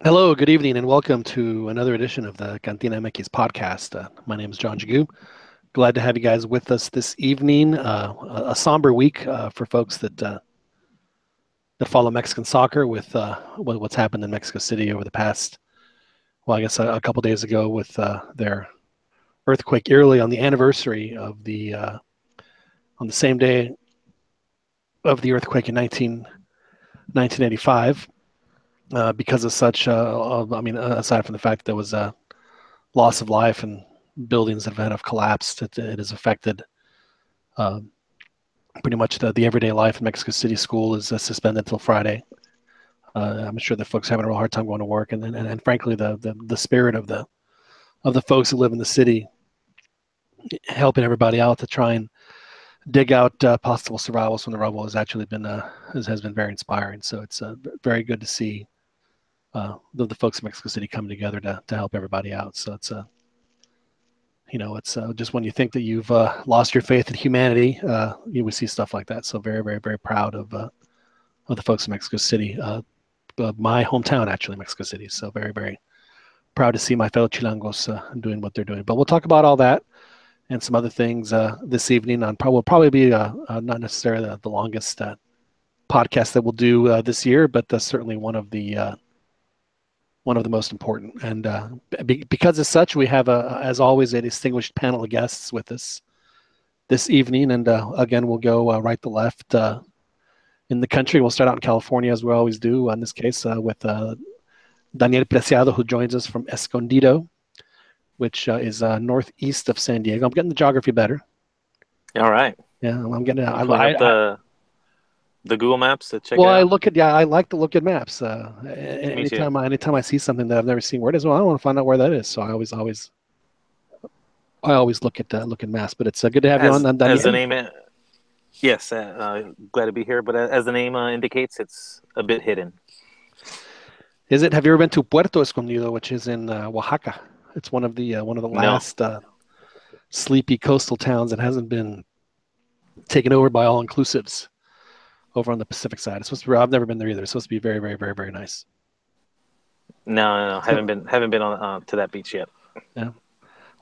Hello, good evening, and welcome to another edition of the CantinaMX podcast. My name is John Jagu. Glad to have you guys with us this evening. A somber week for folks that follow Mexican soccer with what's happened in Mexico City over the past, well, I guess a couple days ago with their earthquake, eerily on the anniversary of on the same day of the earthquake in 1985. Because of such, aside from the fact that there was a loss of life and buildings that have collapsed, it has affected uh, pretty much the everyday life in Mexico City. School is suspended until Friday. I'm sure that folks are having a real hard time going to work, and frankly, the spirit of the folks who live in the city, helping everybody out to try and dig out possible survivals from the rubble has actually been has been very inspiring. So it's very good to see the folks in Mexico City coming together to help everybody out. So it's just when you think that you've lost your faith in humanity, we see stuff like that. So very, very, very proud of the folks in Mexico City, my hometown, actually, Mexico City. So very, very proud to see my fellow Chilangos doing what they're doing. But we'll talk about all that and some other things this evening. Will probably be not necessarily the longest podcast that we'll do this year, but certainly one of the most important. And because as such, we have, as always, a distinguished panel of guests with us this evening. And again, we'll go right to left in the country. We'll start out in California, as we always do, in this case, with Daniel Preciado, who joins us from Escondido, which is northeast of San Diego. I'm getting the geography better. All right. Yeah, I'm getting. Pulling up the Google Maps to check it Well, out. I like to look at maps. Me too. Anytime I see something that I've never seen, where it is, well, I want to find out where that is. So I always look at maps. But it's good to have you on, As the Daniel. name, yes, glad to be here. But as the name indicates, it's a bit hidden. Is it? Have you ever been to Puerto Escondido, which is in Oaxaca? It's one of the No, last sleepy coastal towns that hasn't been taken over by all inclusives over on the Pacific side. It's supposed to be. I've never been there either. It's supposed to be very, very, very, very nice. no, So, haven't been on to that beach yet. yeah.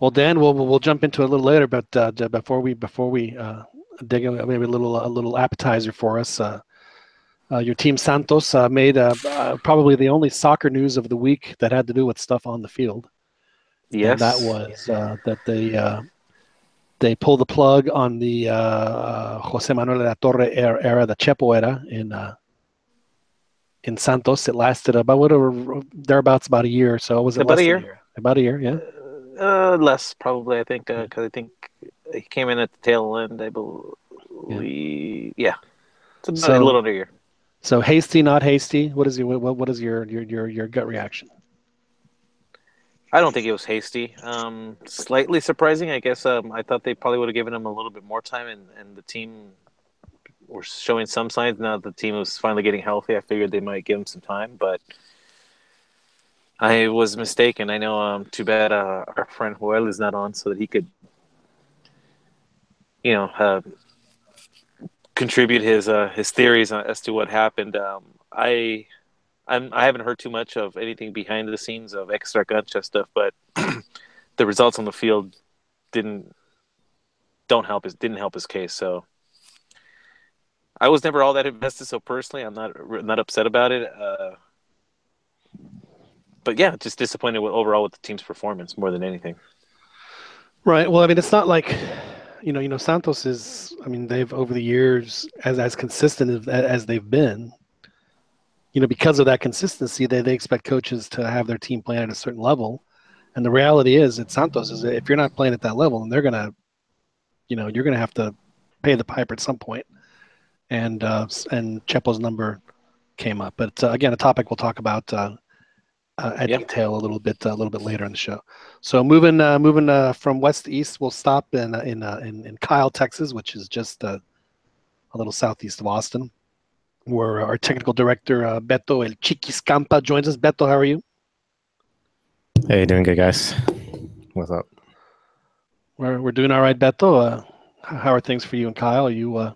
Well, Dan, we'll jump into it a little later, but before we dig in, maybe a little appetizer for us. Your team Santos made probably the only soccer news of the week that had to do with stuff on the field, and that Yes, was that they pulled the plug on the Jose Manuel de la Torre era, the Chepo era in Santos. It lasted about thereabouts about a year or so. Was it about a less than a year. year? About a year, yeah. Less probably. I think because I think he came in at the tail end. I Yeah. believe. Yeah, it's about a So little under a year. so hasty, not hasty. What is your gut reaction? I don't think it was hasty. Slightly surprising, I guess. I thought they probably would have given him a little bit more time, and the team were showing some signs. Now that the team was finally getting healthy, I figured they might give him some time, but I was mistaken. I know. Too bad our friend Joel is not on, so that he could, you know, contribute his theories as to what happened. I haven't heard too much of anything behind the scenes of extra cancha stuff, but the results on the field didn't don't help his didn't help his case. So I was never all that invested. So personally, I'm not upset about it. But yeah, just disappointed with overall with the team's performance more than anything. Right. Well, I mean, it's not like Santos is. I mean, they've over the years, as consistent as they've been, because of that consistency, they expect coaches to have their team playing at a certain level. And the reality is, at Santos, is that if you're not playing at that level, then you're gonna have to pay the piper at some point. And Chepo's number came up, but again, a topic we'll talk about at Yeah, detail a little bit later in the show. So moving from west to east, we'll stop in Kyle, Texas, which is just a little southeast of Austin, where our technical director Beto El Chiquis Campa joins us. Beto, how are you? Hey, doing good, guys. What's up? We're doing all right, Beto. How are things for you and Kyle? Are you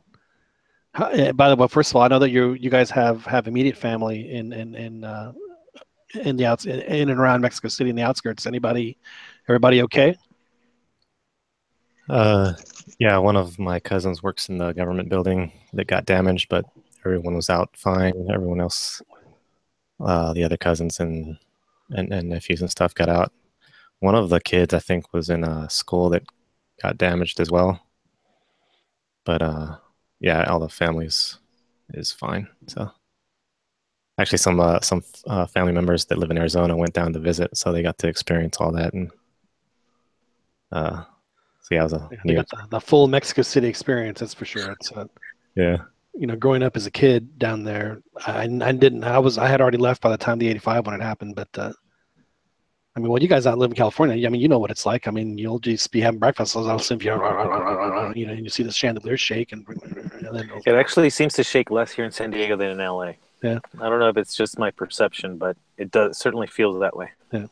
by the way, first of all, I know that you guys have immediate family in in in and around Mexico City in the outskirts? Everybody okay? Yeah, one of my cousins works in the government building that got damaged, but everyone was out fine. Everyone else, the other cousins and nephews and stuff got out. One of the kids, I think, was in a school that got damaged as well. But yeah, all the families is fine. So actually, some family members that live in Arizona went down to visit, so they got to experience all that. And so yeah, it was a They new got the full Mexico City experience. That's for sure. It's yeah. growing up as a kid down there, I didn't. I had already left by the time the '85 when it happened. But I mean, well, you guys don't live in California. I mean, you know what it's like. I mean, you'll just be having breakfast. I'll see and you see the chandelier shake, and then It actually seems to shake less here in San Diego than in LA. yeah. I don't know if it's just my perception, but it certainly feels that way. Yeah.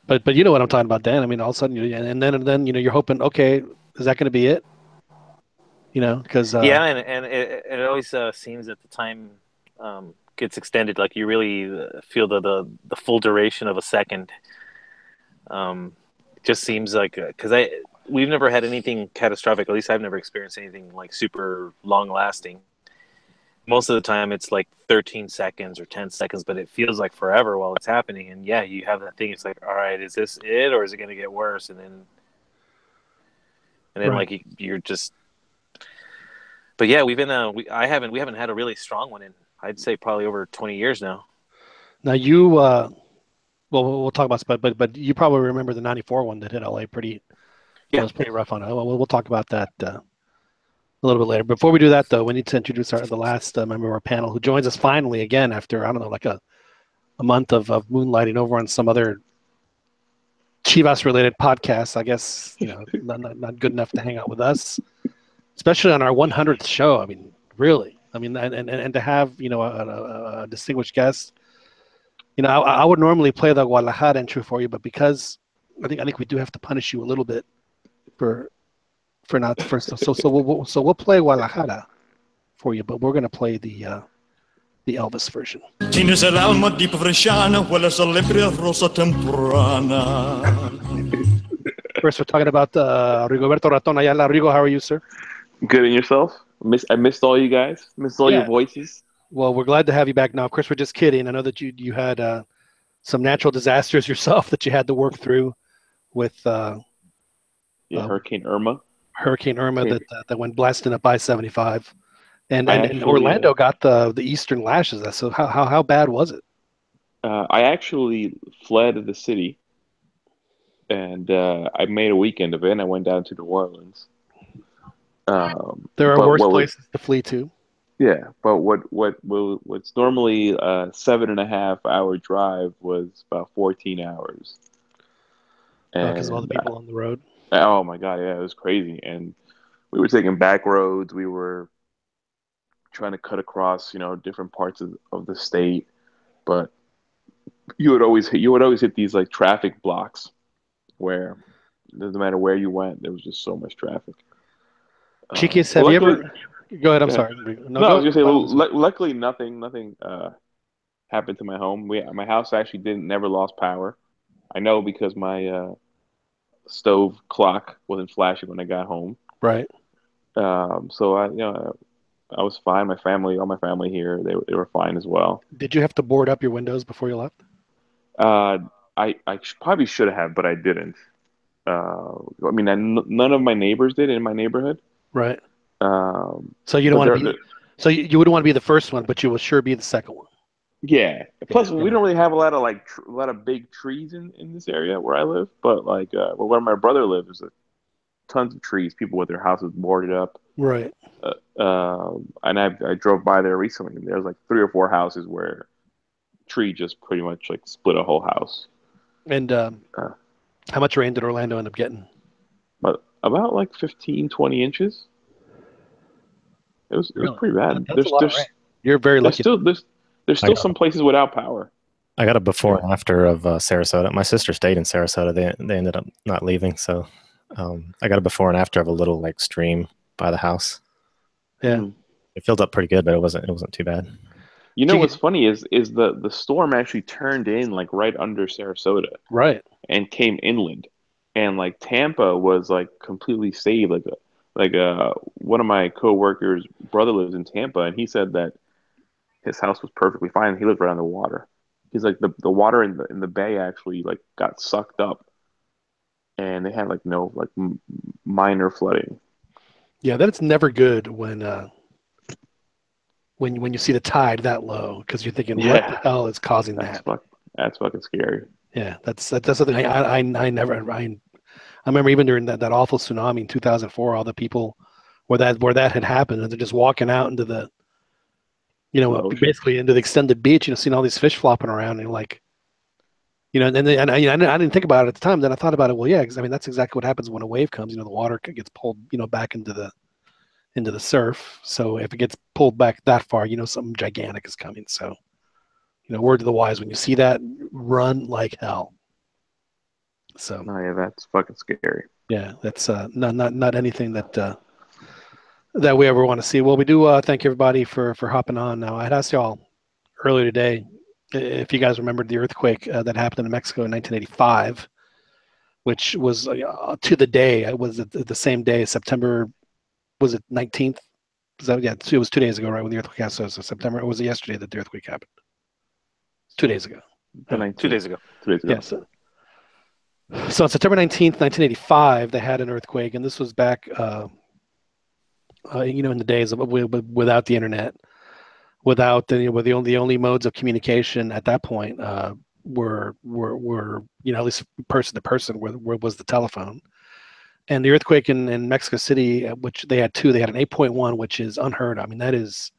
But you know what I'm talking about, Dan. I mean, all of a sudden, and then you're hoping, okay, is that going to be it? Because Yeah, and it always seems that the time gets extended. Like you really feel the full duration of a second. It just seems like because we've never had anything catastrophic. At least I've never experienced anything like super long lasting. Most of the time, it's like 13 seconds or 10 seconds, but it feels like forever while it's happening. And yeah, you have that thing. It's like, all right, is this it, or is it going to get worse? And then right. like you're just. But yeah, we haven't had a really strong one in, I'd say, probably over 20 years now. Now you well, we'll talk about, but you probably remember the '94 one that hit LA pretty. That Yeah. was pretty rough on it. Well, we'll talk about that a little bit later. Before we do that, though, we need to introduce the last member of our panel who joins us finally again after, I don't know, like a month of moonlighting over on some other Chivas-related podcast. I guess, not good enough to hang out with us, especially on our 100th show. I mean, really. I mean, and to have, a distinguished guest. I would normally play the Guadalajara intro for you, but because I think we do have to punish you a little bit for not first. So we'll play Guadalajara for you, but we're going to play the Elvis version. Tienes el alma di Pavriciana, hueles a limpia rosa temprana. First, we're talking about Rigoberto Raton Ayala. Rigo, how are you, sir? Good, and yourself? I missed all you guys. Missed all your voices. Well, we're glad to have you back now. Of course, we're just kidding. I know that you had some natural disasters yourself that you had to work through with Hurricane Irma. That went blasting up I-75, and actually, Orlando got the eastern lashes. So how bad was it? I actually fled the city, and I made a weekend of it. And I went down to New Orleans. There are worse places to flee to. Yeah, but what's normally a 7.5 hour drive was about 14 hours. Because of all the people on the road. Oh my God, yeah, it was crazy. And we were taking back roads. We were trying to cut across, different parts of the state. But you would always hit these like traffic blocks where it doesn't matter where you went, there was just so much traffic. Chiquis, have you ever? Go ahead. I'm sorry. No, I was gonna say. Luckily, nothing happened to my home. My house actually never lost power. I know because my stove clock wasn't flashing when I got home. Right. So I was fine. All my family here, they were fine as well. Did you have to board up your windows before you left? I probably should have, but I didn't. I mean, none of my neighbors did in my neighborhood. Right. So you don't want to be. So you wouldn't want to be the first one, but you will sure be the second one. Yeah. Plus, we don't really have a lot of a lot of big trees in this area where I live. But where my brother lives, there's tons of trees. People with their houses boarded up. Right. And I drove by there recently, and there's like 3 or 4 houses where tree just pretty much like split a whole house. And how much rain did Orlando end up getting? But about like 15, 20 inches. It was pretty bad. That's a lot of rain. You're very lucky. There's still some places without power. I got a before and after of Sarasota. My sister stayed in Sarasota. They ended up not leaving, so I got a before and after of a little like stream by the house. Yeah, it filled up pretty good, but it wasn't too bad. You know what's funny is the storm actually turned in like right under Sarasota Right. and came inland, and like Tampa was like completely saved. One of my coworkers' brother lives in Tampa, and he said that his house was perfectly fine. He lived right on the water. He's like the water in the bay actually like got sucked up, and they had like no like minor flooding. Yeah, that's never good when you see the tide that low, because you're thinking, what the Yeah, hell is causing that's that? fuck that's fucking scary. Yeah, that's something I never I remember even during that awful tsunami in 2004, all the people where that had happened, and they're just walking out into the The ocean. basically into the extended beach, seeing all these fish flopping around, and like I didn't think about it at the time. Then I thought about it. Well, yeah, because I mean that's exactly what happens when a wave comes. The water gets pulled back into the surf. So if it gets pulled back that far, something gigantic is coming. So word to the wise, when you see that, run like hell. So Oh yeah, that's fucking scary. yeah, that's not anything that we ever want to see. Well, we do thank everybody for hopping on. Now, I had asked y'all earlier today if you guys remembered the earthquake that happened in Mexico in 1985, which was to the day. It was the same day, September, was it 19th? Yeah, it was 2 days ago, right, when the earthquake happened. So September, or was it yesterday that the earthquake happened? 2 days ago. The Oh, 2 19th, days ago. 2 days ago. yeah, so on September 19th, 1985, they had an earthquake, and this was back, in the days of without the internet, without the only modes of communication at that point were at least person to person, was the telephone. And the earthquake in Mexico City, which they had two, they had an 8.1, which is unheard of. I mean, that is,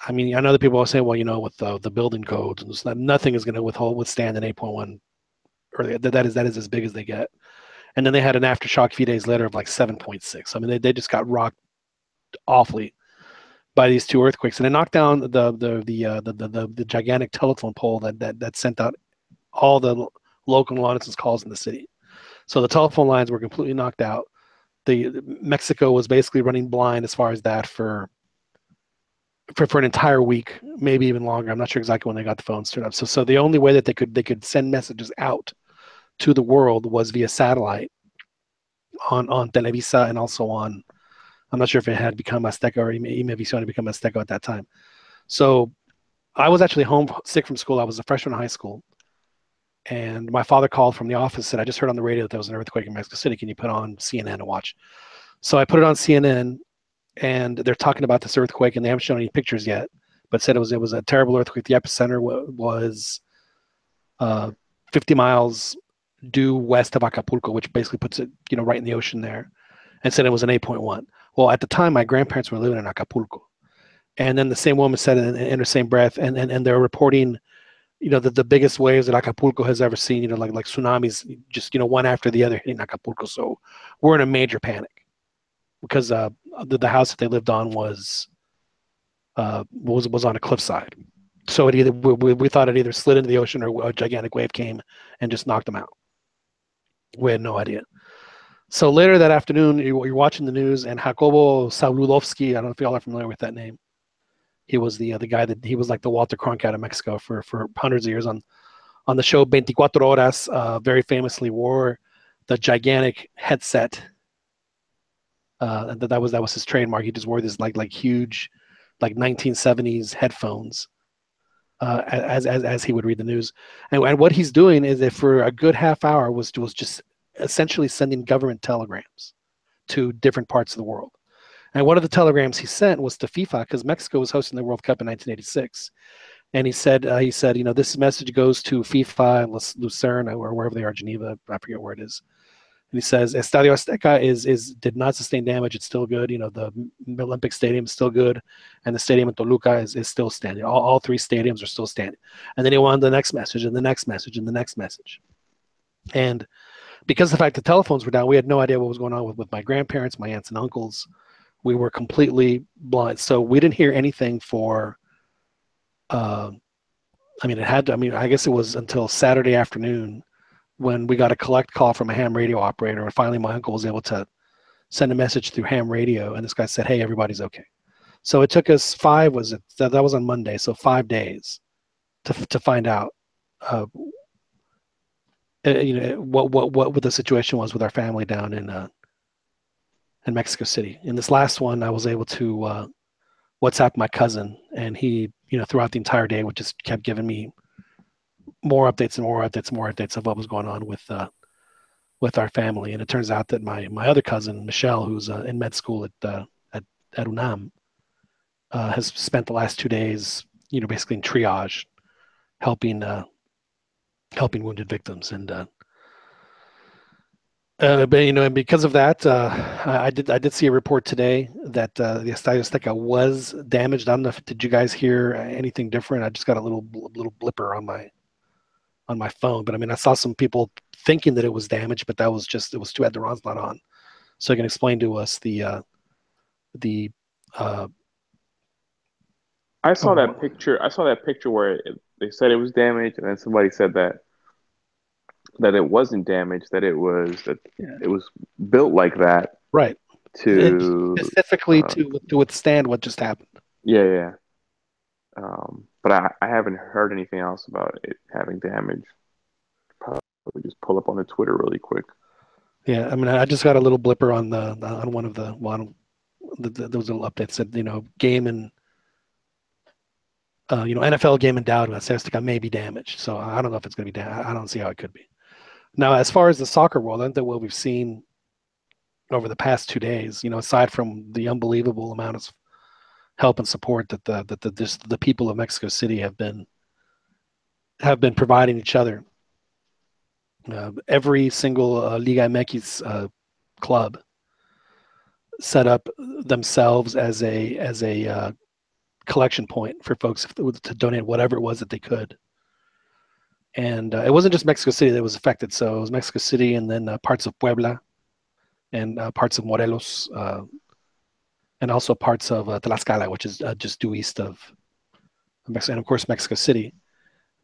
I mean, I know that people are saying, well, with the building codes, and nothing is going to withstand an 8.1, or that is as big as they get. And then they had an aftershock a few days later of like 7.6. I mean, they just got rocked awfully by these two earthquakes, and it knocked down the gigantic telephone pole that sent out all the local long distance calls in the city. So the telephone lines were completely knocked out. The Mexico was basically running blind as far as that for an entire week, maybe even longer. I'm not sure exactly when they got the phones turned up. So the only way that they could send messages out to the world was via satellite on Televisa, and also on, I'm not sure if it had become Azteca or Imevisión had become Azteca at that time. So I was actually home sick from school. I was a freshman in high school. And my father called from the office and said, I just heard on the radio that there was an earthquake in Mexico City. Can you put on CNN and watch? So I put it on CNN, and they're talking about this earthquake, and they haven't shown any pictures yet, but said it was a terrible earthquake. The epicenter was 50 miles due west of Acapulco, which basically puts it right in the ocean there, and said it was an 8.1. Well, at the time, my grandparents were living in Acapulco. And then the same woman said in her same breath, and they're reporting, the biggest waves that Acapulco has ever seen, like tsunamis, just, one after the other hitting Acapulco. So we're in a major panic because the house that they lived on was on a cliffside. So it either we thought it either slid into the ocean or a gigantic wave came and just knocked them out. We had no idea. So later that afternoon, you're watching the news, and Jacobo Saludowski, I don't know if y'all are familiar with that name. He was the guy that he was like the Walter Cronkite out of Mexico for hundreds of years on the show 24 Horas. Very famously wore the gigantic headset. That was his trademark. He just wore this like huge, like 1970s headphones as he would read the news. And what he's doing is that for a good half hour was just essentially sending government telegrams to different parts of the world. And one of the telegrams he sent was to FIFA, because Mexico was hosting the World Cup in 1986. And he said, this message goes to FIFA and Lucerne, or wherever they are, Geneva, I forget where it is. And he says, Estadio Azteca did not sustain damage. It's still good. The Olympic Stadium is still good. And the stadium in Toluca is still standing. All three stadiums are still standing. And then he wanted the next message and the next message and the next message. And because of the fact the telephones were down, we had no idea what was going on with my grandparents, my aunts and uncles. We were completely blind. So we didn't hear anything for, I guess it was until Saturday afternoon when we got a collect call from a ham radio operator. And finally, my uncle was able to send a message through ham radio. And this guy said, hey, everybody's okay. So it took us five. Was it that was on Monday? So 5 days to find out, what the situation was with our family down in Mexico City. In this last one, I was able to WhatsApp my cousin, and he, throughout the entire day, would just kept giving me more updates and more updates and more updates of what was going on with our family. And it turns out that my other cousin, Michelle, who's in med school at UNAM, has spent the last 2 days, basically in triage, helping wounded victims. And but and because of that, I did see a report today that the Estadio Azteca was damaged. I don't know did you guys hear anything different? I just got a little blipper on my phone, but I mean, I saw some people thinking that it was damaged, but it was too bad the Ron's not on, so you can explain to us the I saw that picture. I saw that picture where they said it was damaged, and then somebody said that it wasn't damaged, that it was built like that, right, to specifically to withstand what just happened. Yeah. But I haven't heard anything else about it having damage. Probably just pull up on the Twitter really quick. Yeah, I mean, I just got a little blipper on one of those little updates that game and NFL game endowed with Azteca may be damaged. So I don't know if it's going to be damaged. I don't see how it could be. Now, as far as the soccer world, I think what we've seen over the past 2 days, aside from the unbelievable amount of help and support that the people of Mexico City have been providing each other, every single Liga MX club set up themselves as a collection point for folks to donate whatever it was that they could. And it wasn't just Mexico City that was affected. So it was Mexico City, and then parts of Puebla, and parts of Morelos, and also parts of Tlaxcala, which is just due east of Mexico, and of course Mexico City.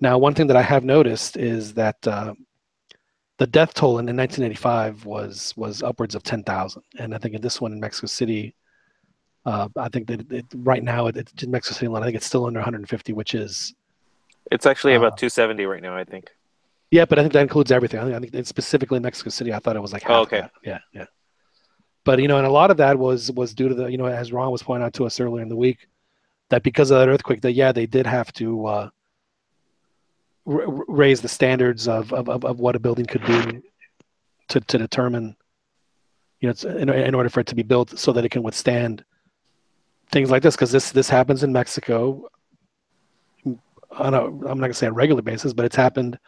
Now, one thing that I have noticed is that the death toll in 1985 was upwards of 10,000, and I think in this one in Mexico City, I think that right now it's in Mexico City alone. I think it's still under 150, which is it's actually about 270 right now, I think. Yeah, but I think that includes everything. I think it's specifically Mexico City. I thought it was like half. Okay. That. Yeah. But and a lot of that was due to the as Ron was pointing out to us earlier in the week, that because of that earthquake, that they did have to raise the standards of what a building could do to determine in order for it to be built so that it can withstand things like this, because this happens in Mexico. I'm not going to say on a regular basis, but it's happened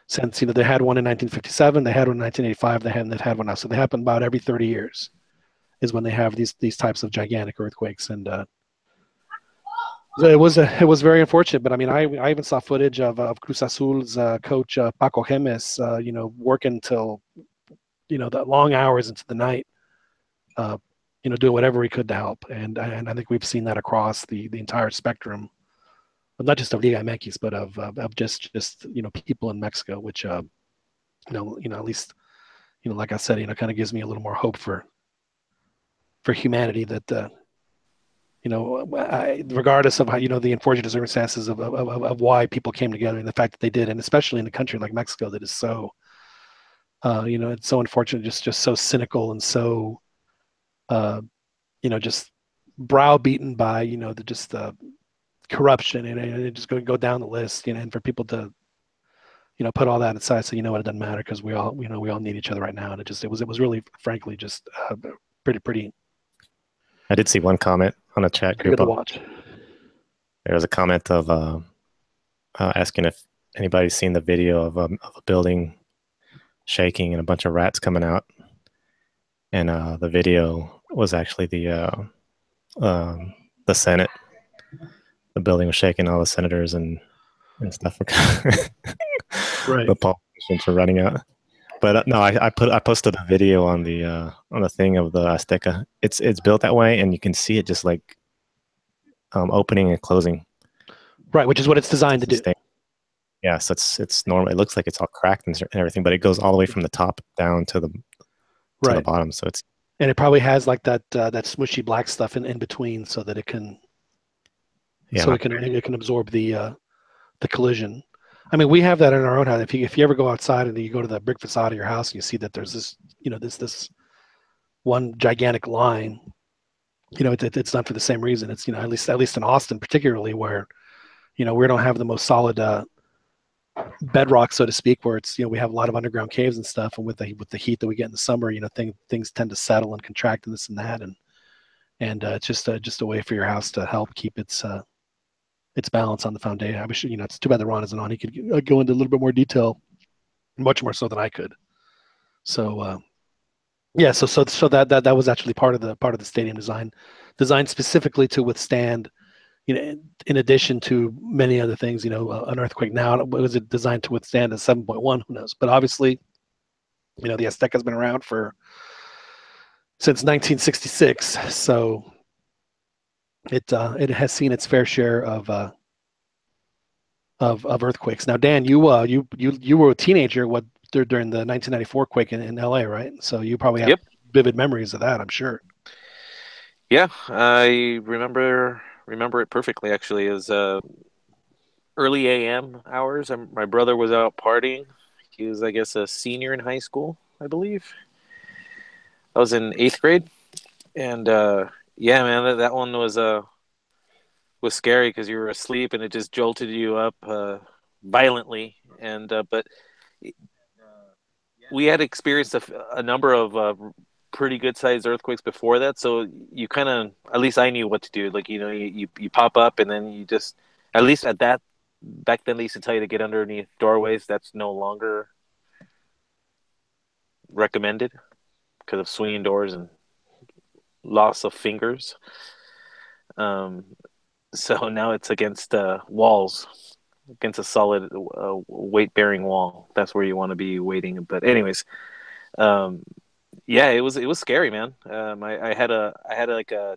since they had one in 1957, they had one in 1985, they've had one now. So they happen about every 30 years is when they have these types of gigantic earthquakes. And it was very unfortunate. But I mean, I even saw footage of Cruz Azul's coach Paco Gemes, working till the long hours into the night, doing whatever he could to help. And I think we've seen that across the entire spectrum, not just of Liga MX, but of just people in Mexico, which at least like I said, kind of gives me a little more hope for humanity, that regardless of how the unfortunate circumstances of why people came together and the fact that they did, and especially in a country like Mexico that is so it's so unfortunate, just so cynical and so just browbeaten by the corruption, and it just go down the list, and for people to put all that aside, so it doesn't matter because we all need each other right now, and it was really, frankly, just pretty. I did see one comment on a chat group. Good to watch. There was a comment of asking if anybody's seen the video of a building shaking and a bunch of rats coming out, and the video was actually the Senate. The building was shaking, all the senators and stuff were right. The politicians were running out. But no, I posted a video on the thing of the Azteca. It's built that way, and you can see it just like opening and closing. Right, which is what it's designed to do. Yeah, so it's normal. It looks like it's all cracked and everything, but it goes all the way from the top down to the bottom. So and it probably has like that smushy black stuff in between, so that it can Yeah. it can absorb the collision. I mean, we have that in our own house. If you ever go outside and you go to the brick facade of your house and you see that there's this, this one gigantic line, it's done for the same reason. It's, at least in Austin particularly, where we don't have the most solid bedrock, so to speak, where it's, we have a lot of underground caves and stuff, and with the heat that we get in the summer, things tend to settle and contract and this and that, and it's just a way for your house to help keep its balance on the foundation. I wish, it's too bad that Ron isn't on. He could go into a little bit more detail, much more so than I could. So yeah, so that was actually part of the stadium design, designed specifically to withstand, in addition to many other things, an earthquake. Now, was it designed to withstand a 7.1? Who knows? But obviously, the Azteca's been around since 1966, so it has seen its fair share of earthquakes. Now, Dan, you were a teenager during the 1994 quake in LA, right? So you probably have Yep. vivid memories of that, I'm sure. Yeah, I remember it perfectly. Actually, it was early AM hours. My brother was out partying. He was, I guess, a senior in high school, I believe. I was in 8th grade, and yeah, man, that one was scary because you were asleep and it just jolted you up violently. And but we had experienced a number of pretty good sized earthquakes before that, so you kind of, at least I knew what to do. Like, you pop up, and then you just, at least at that, back then they used to tell you to get underneath doorways. That's no longer recommended because of swinging doors and loss of fingers. Um, so now it's against walls, against a solid weight bearing wall. That's where you want to be waiting. But anyways, um, yeah, it was scary, man. I had like a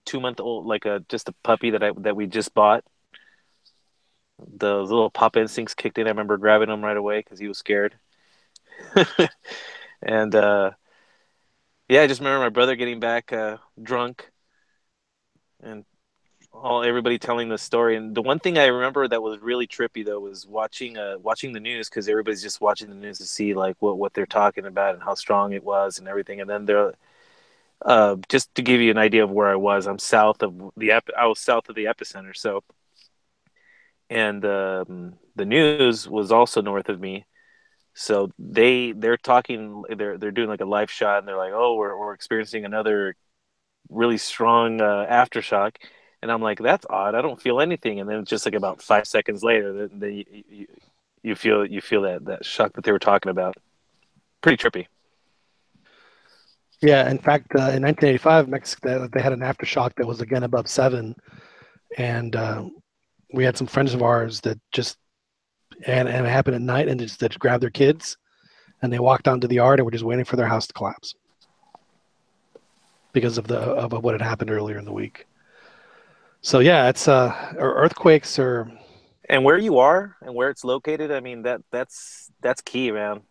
2 month old, like just a puppy that we just bought. The little pop instincts kicked in. I remember grabbing him right away because he was scared. And yeah, I just remember my brother getting back drunk, and everybody telling the story. And the one thing I remember that was really trippy though was watching the news, because everybody's just watching the news to see like what they're talking about and how strong it was and everything. And then they're just to give you an idea of where I was, I was south of the epicenter. So, and the news was also north of me. So they're talking, they're doing like a live shot, and they're like, oh, we're experiencing another really strong aftershock. And I'm like, that's odd. I don't feel anything. And then just like about 5 seconds later, you feel that shock that they were talking about. Pretty trippy. Yeah, in fact, in 1985, Mexico, they had an aftershock that was again above 7, and we had some friends of ours that just, and it happened at night, and just grabbed their kids, and they walked onto the yard and were just waiting for their house to collapse because of what had happened earlier in the week. So yeah, it's earthquakes are. And where you are and where it's located, I mean, that's key, man.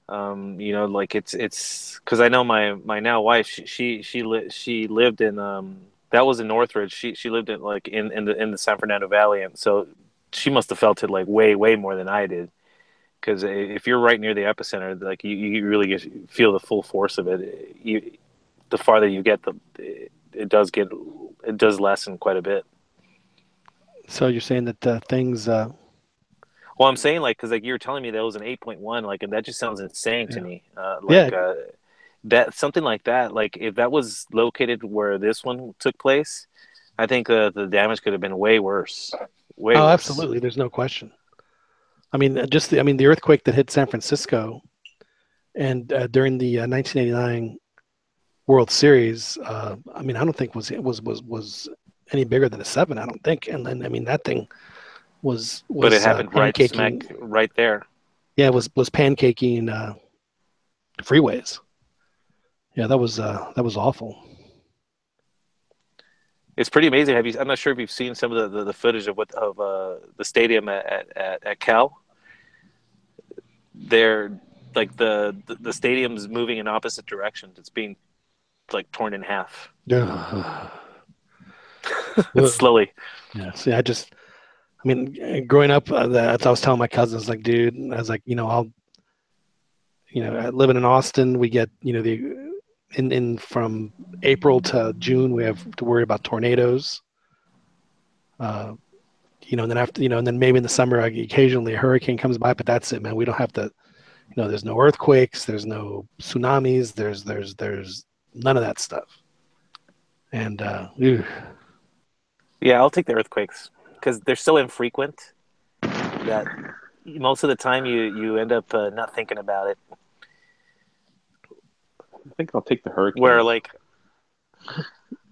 Like it's because I know my now wife, she lived in that was in Northridge. She lived in like in the San Fernando Valley, and so she must have felt it like way more than I did. Because if you're right near the epicenter, like you really feel the full force of it. The farther you get, it does lessen quite a bit. So you're saying that things. Well, I'm saying, like, because like you were telling me that was an 8.1, like, and that just sounds insane to Yeah. me. Yeah. That something like that, like if that was located where this one took place, I think the damage could have been way worse. Way Oh, worse. absolutely. There's no question. I mean, the earthquake that hit San Francisco, and during the 1989 World Series, I mean, I don't think was any bigger than a 7. I don't think. And then, I mean, that thing was But it happened right pancaking. smack right there. Yeah, it was pancaking freeways. Yeah, that was awful. It's pretty amazing. I'm not sure if you've seen some of the footage of the stadium at Cal. There, like the stadium's moving in opposite directions. It's being like torn in half slowly. Yeah. See, I mean, growing up, I was telling my cousins, like, dude, I was like, living in Austin, we get, in from April to June, we have to worry about tornadoes. And then after, and then maybe in the summer, occasionally a hurricane comes by, but that's it, man. We don't have to, there's no earthquakes, there's no tsunamis, there's none of that stuff. And yeah, I'll take the earthquakes because they're so infrequent that most of the time you end up not thinking about it. I think I'll take the hurricane. Where like,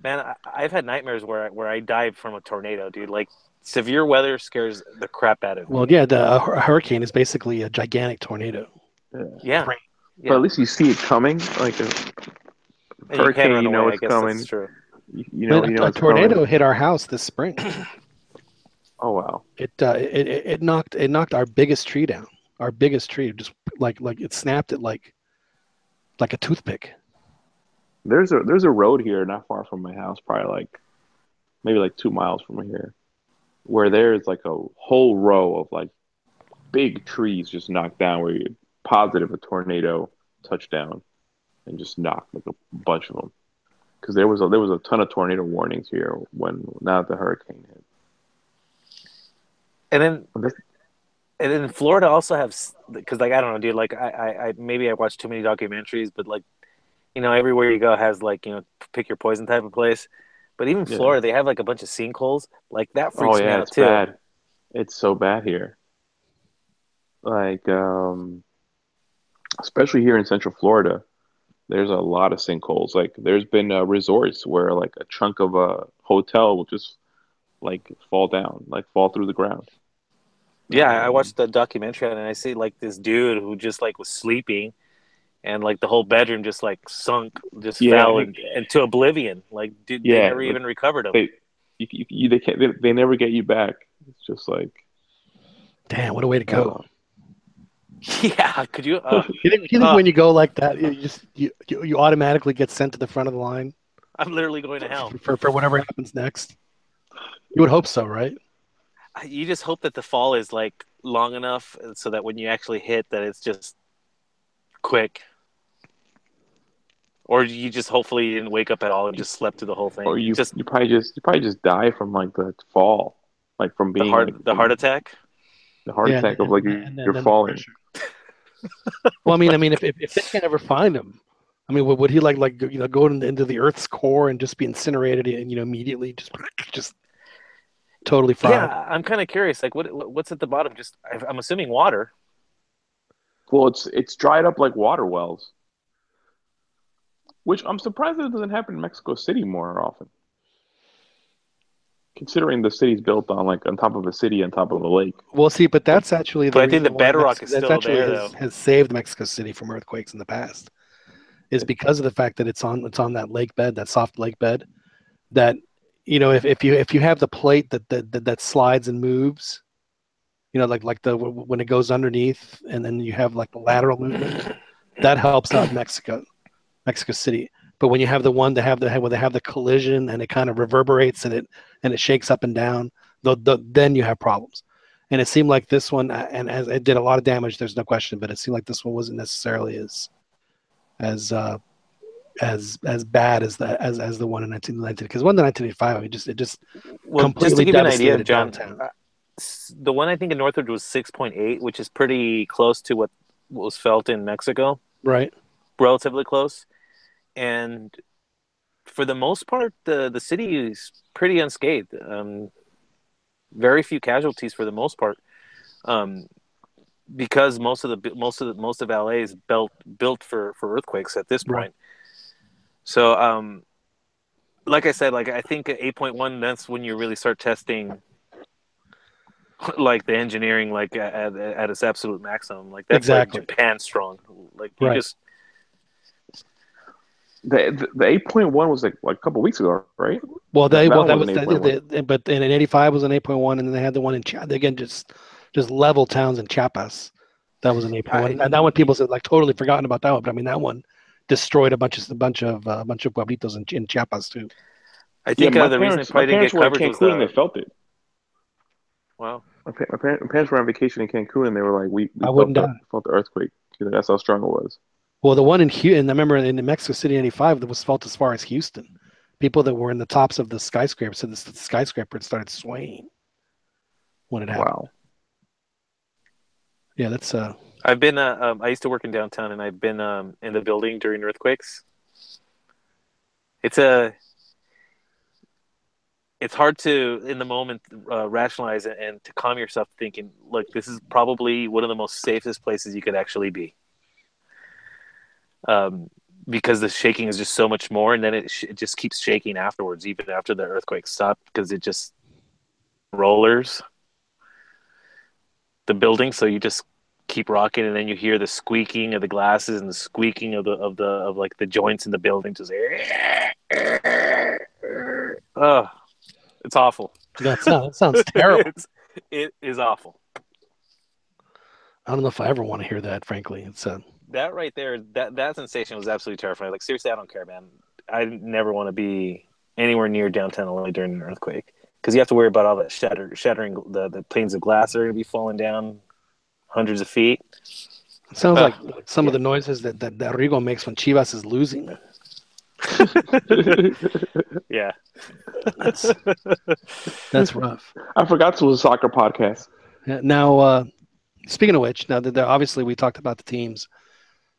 man, I've had nightmares where I dive from a tornado, dude. Like severe weather scares the crap out of me. Well, yeah, a hurricane is basically a gigantic tornado. Yeah. But at least you see it coming, like a hurricane. You know away, it's I guess coming. That's true. A tornado hit our house this spring. Oh wow! It knocked our biggest tree down. Our biggest tree, just like it snapped it like a toothpick. There's a road here not far from my house, probably maybe 2 miles from here, where there's like a whole row of like big trees just knocked down, where you're positive a tornado touched down and just knocked like a bunch of them. Because there was a ton of tornado warnings here now the hurricane hit. And then Florida also has, because like I don't know, dude. Like I maybe I watched too many documentaries, but like everywhere you go has like pick your poison type of place. But even Florida, they have like a bunch of sinkholes. Like that freaks me out it's too. Bad. It's so bad here. Like especially here in Central Florida, there's a lot of sinkholes. Like there's been resorts where like a chunk of a hotel will just like fall down, like fall through the ground. Yeah, I watched the documentary and I see like this dude who just like was sleeping, and like the whole bedroom just like sunk, just fell into oblivion. Like, dude, they never even recovered him. They never get you back. It's just like, damn, what a way to go. Yeah, could you? You think when you go like that, you automatically get sent to the front of the line? I'm literally going to hell for whatever happens next. You would hope so, right? You just hope that the fall is like long enough so that when you actually hit, that it's just quick. Or you just hopefully you didn't wake up at all and just slept through the whole thing. Or you probably just die from like the fall, like from being the heart attack. The heart attack of like you're falling. Well, I mean, if they can't ever find him, I mean, would he go into the Earth's core and just be incinerated and immediately just totally fried? Yeah, I'm kind of curious. Like, what's at the bottom? Just I'm assuming water. Well, it's dried up like water wells, which I'm surprised that it doesn't happen in Mexico City more often. Considering the city's built on top of a city on top of a lake. Well, see, but that's actually I think the bedrock is still there. Has saved Mexico City from earthquakes in the past. Is because of the fact that it's on that lake bed, that soft lake bed. That if you have the plate that slides and moves, like when it goes underneath, and then you have like the lateral movement, that helps out Mexico City. But when you have the one where they have the collision and it kind of reverberates and it shakes up and down, then you have problems. And it seemed like this one, and as it did a lot of damage, there's no question, but it seemed like this one wasn't necessarily as bad as the one in 1990. Because one in 1985, I mean, it completely just to give you an idea, John, downtown. The one I think in Northridge was 6.8, which is pretty close to what was felt in Mexico. Right. Relatively close. And for the most part, the city is pretty unscathed. Very few casualties for the most part, because most of LA is built for earthquakes at this point. Right. So, like I said, like I think at 8.1, that's when you really start testing, like the engineering, like at its absolute maximum. Like that's exactly. Like Japan strong. Like you just. The 8.1 was like a couple weeks ago, right? Well, but in 85 was an 8.1, and then they had the one in again just level towns in Chiapas, That was in April, and that one people said like totally forgotten about that one. But I mean, that one destroyed a bunch of pueblitos in Chiapas too. I think the reason it my probably didn't parents get were in coverage was Cancun and they felt it. wow. My parents were on vacation in Cancun and they were like, we I felt wouldn't doubt it. felt the earthquake. That's how strong it was. Well, the one in Houston, I remember in Mexico City '85, that was felt as far as Houston. People that were in the tops of the skyscraper said the skyscraper had started swaying when it happened. Wow. Yeah, that's I've been I used to work in downtown, and I've been in the building during earthquakes. It's hard to in the moment rationalize it and to calm yourself, thinking, look, this is probably one of the most safest places you could actually be. Because the shaking is just so much more, and then it just keeps shaking afterwards, even after the earthquake stopped, because it just rollers the building, so you just keep rocking, and then you hear the squeaking of the glasses and the squeaking of like the joints in the building, just oh, it's awful. that sounds terrible. It is awful. I don't know if I ever want to hear that. Frankly, it's that right there. That sensation was absolutely terrifying. Like seriously, I don't care, man. I never want to be anywhere near downtown LA during an earthquake, because you have to worry about all that shattering. The panes of glass are going to be falling down hundreds of feet. It sounds like some of the noises that Rigo makes when Chivas is losing. Yeah, that's rough. I forgot this was a soccer podcast. Yeah, now, speaking of which, now that obviously we talked about the teams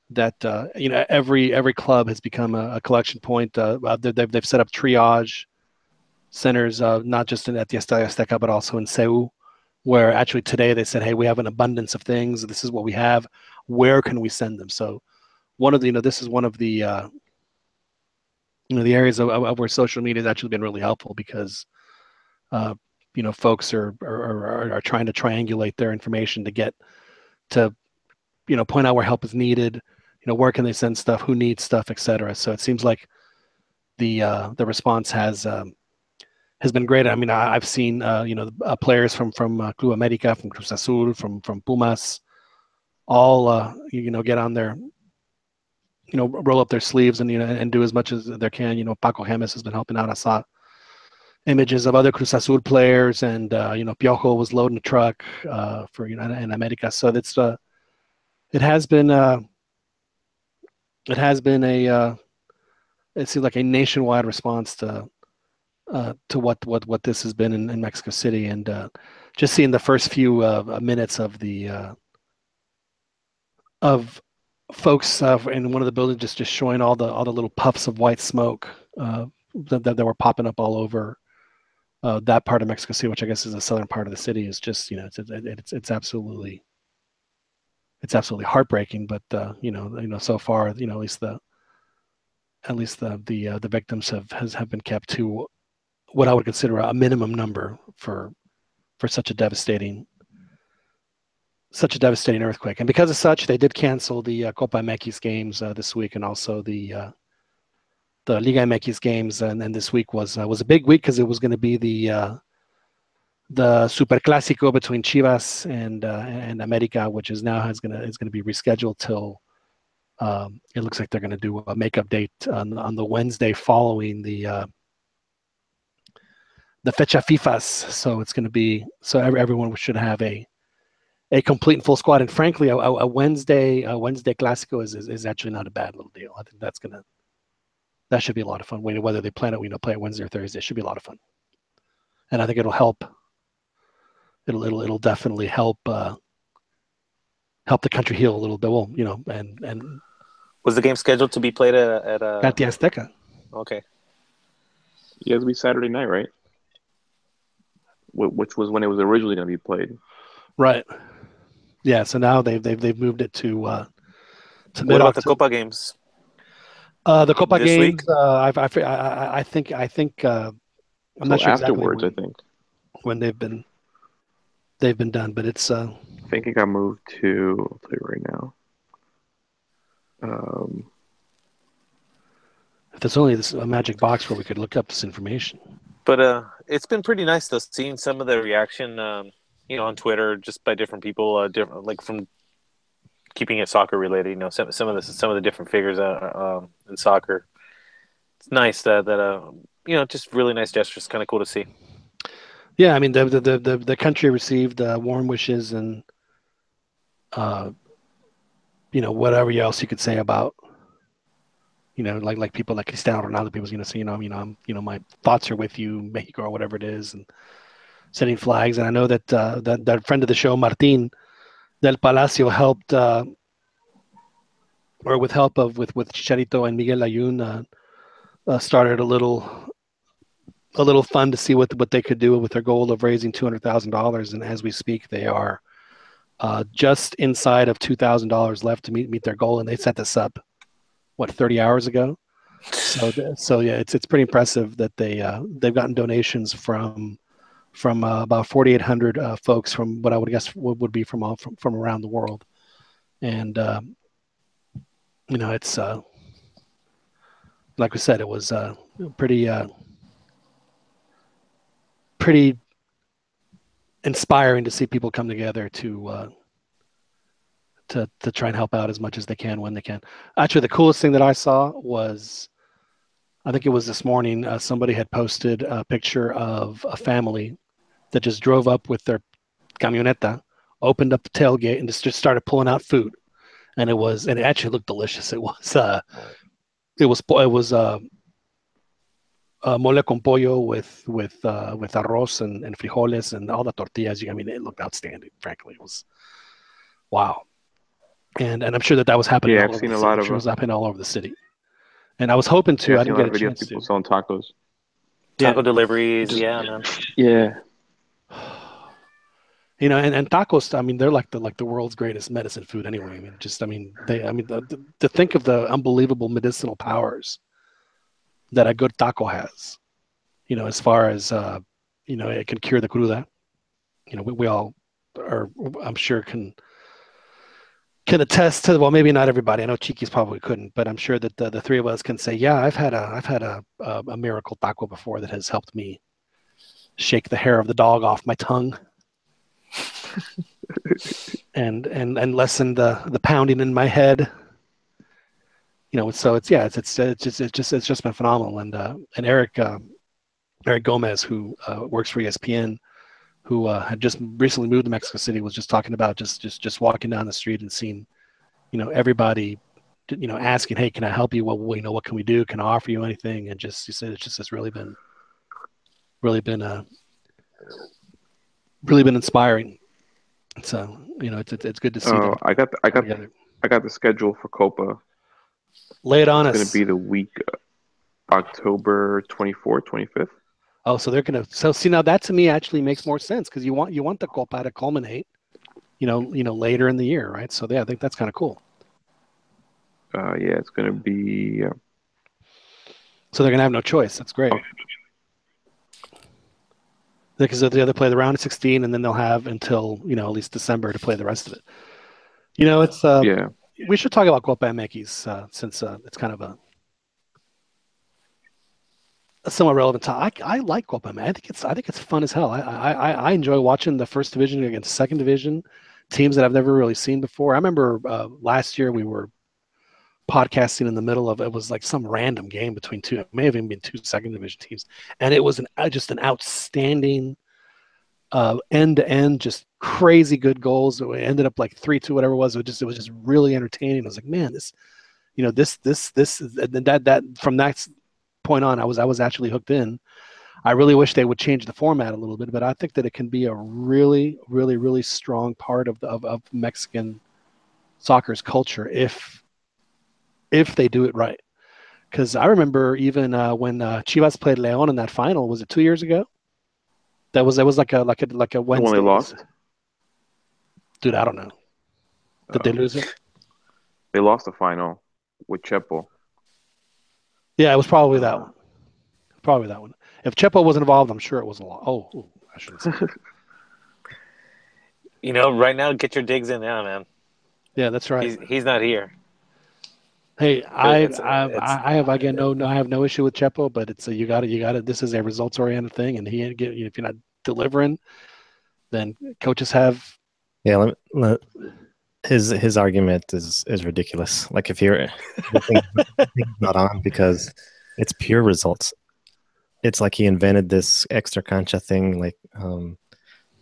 that every club has become a collection point. They've set up triage centers, not just at the Estadio Azteca, but also in CEU, where actually today they said, hey, we have an abundance of things. This is what we have. Where can we send them? So one of the, this is one of the, the areas of where social media has actually been really helpful, because, folks are trying to triangulate their information to get to, point out where help is needed, where can they send stuff, who needs stuff, etc. So it seems like the response has been great. I mean, I've seen players from Club America, from Cruz Azul, from Pumas, all get on there, roll up their sleeves and do as much as they can. Paco Gemes has been helping out. I saw images of other Cruz Azul players, and Piojo was loading the truck for in America. So it's it has been it seems like a nationwide response to what this has been in Mexico City, and just seeing the first few minutes of the of folks in one of the buildings just showing all the little puffs of white smoke that were popping up all over that part of Mexico City, which I guess is the southern part of the city, is just it's absolutely heartbreaking. But so far, at least the victims have been kept to what I would consider a minimum number for such a devastating earthquake. And because of such, they did cancel the Copa MX games this week, and also the Liga MX games. And this week was a big week, because it was going to be the Super Clásico between Chivas and America, which is going to be rescheduled till it looks like they're going to do a makeup date on the Wednesday following the Fecha Fifas. So it's going to be, so everyone should have a complete and full squad. And frankly, a Wednesday Clásico is actually not a bad little deal. I think that should be a lot of fun. Whether they plan it, play it Wednesday or Thursday, it should be a lot of fun. And I think it'll help. It'll definitely help the country heal a little bit. Well, and was the game scheduled to be played at the Azteca? Okay. Yeah, it'll be Saturday night, right? Which was when it was originally going to be played. Right. Yeah. So now they've moved it to what about the Copa games? The Copa this games. Week? I think I'm not sure afterwards. Exactly I think when they've been done, but it's. I think it got moved to. I'll tell you right now. If there's only a magic box where we could look up this information. But it's been pretty nice though, seeing some of the reaction, on Twitter, just by different people, different, like from keeping it soccer related, you know, some of the different figures in soccer. It's nice that you know, just really nice gestures. Kind of cool to see. Yeah, I mean the country received warm wishes and you know, whatever else you could say about, you know, like people like Cristiano Ronaldo, people's gonna say, my thoughts are with you, Mexico, or whatever it is, and setting flags. And I know that that friend of the show, Martin del Palacio, helped or with help of with Chicharito and Miguel Layun, started a little fund to see what they could do with their goal of raising $200,000. And as we speak, they are just inside of $2,000 left to meet their goal, and they set this up 30 hours ago. So yeah, it's pretty impressive that they've gotten donations from about 4,800 folks from what I would guess would be from around the world. And you know, it's like we said, it was pretty inspiring to see people come together to try and help out as much as they can when they can. Actually, the coolest thing that I saw was, I think it was this morning, somebody had posted a picture of a family that just drove up with their camioneta, opened up the tailgate, and just started pulling out food. And it actually looked delicious. It was mole con pollo with arroz and frijoles and all the tortillas. I mean, it looked outstanding. Frankly, it was wow. And I'm sure that was happening. Yeah, all I've over seen the a city. lot I'm of sure it was happening all over the city. And I was hoping to. yeah, I've I seen didn't a lot get of a videos of chance to. people selling tacos. Taco Yeah, deliveries, just yeah, man. Yeah. you know, and tacos. I mean, they're like the world's greatest medicine food anyway. I mean, to think of the unbelievable medicinal powers that a good taco has. You know, as far as you know, it can cure the cruda. You know, we all are, I'm sure, can attest to. Well, maybe not everybody. I know Chiquis probably couldn't, but I'm sure that the three of us can say, yeah, I've had a miracle taco before that has helped me shake the hair of the dog off my tongue and lessen the pounding in my head. You know, so it's just been phenomenal. And Eric Gomez, who works for ESPN, who had just recently moved to Mexico City, was just talking about just walking down the street and seeing, you know, everybody, you know, asking, hey, can I help you? Well, you know, what can we do? Can I offer you anything? And just, he said, it's really been inspiring. So, you know, it's good to see them Oh, come together. I got the schedule for Copa. Lay it on It's going to us. be the week October 24th, 25th. Oh, so they're gonna. So see, now that to me actually makes more sense, because you want the Copa to culminate, you know, later in the year, right? So yeah, I think that's kind of cool. Yeah, it's going to be. So they're gonna have no choice. That's great. Because they play the round of 16, and then they'll have until, you know, at least December to play the rest of it. You know, it's Yeah. we should talk about Copa MX since it's kind of a somewhat relevant topic. I like Copa MX. I think it's fun as hell. I enjoy watching the first division against second division teams that I've never really seen before. I remember last year we were podcasting in the middle of, it was like some random game between two, it may have even been two second division teams, and it was just an outstanding end to end, just crazy good goals. It ended up like 3-2, whatever it was. It was just really entertaining. I was like, man, this, you know, this that from that point on, I was actually hooked in. I really wish they would change the format a little bit, but I think that it can be a really, really, really strong part of Mexican soccer's culture if they do it right. Because I remember even when Chivas played León in that final, was it 2 years ago? That was like a The one they Wednesday. lost? Dude, I don't know. Did they lose it? They lost the final with Chepo. Yeah, it was probably that one. Probably that one. If Chepo wasn't involved, I'm sure it wasn't a lot. Oh, I shouldn't say that. You know, right now, get your digs in now, man. Yeah, that's right. He's not here. Hey, I have again I have no issue with Chepo, but it's you got to. This is a results oriented thing, and if you're not delivering, then coaches have. Yeah, his argument is ridiculous. Like if you're the thing's not on because it's pure results. It's like he invented this extra cancha thing, like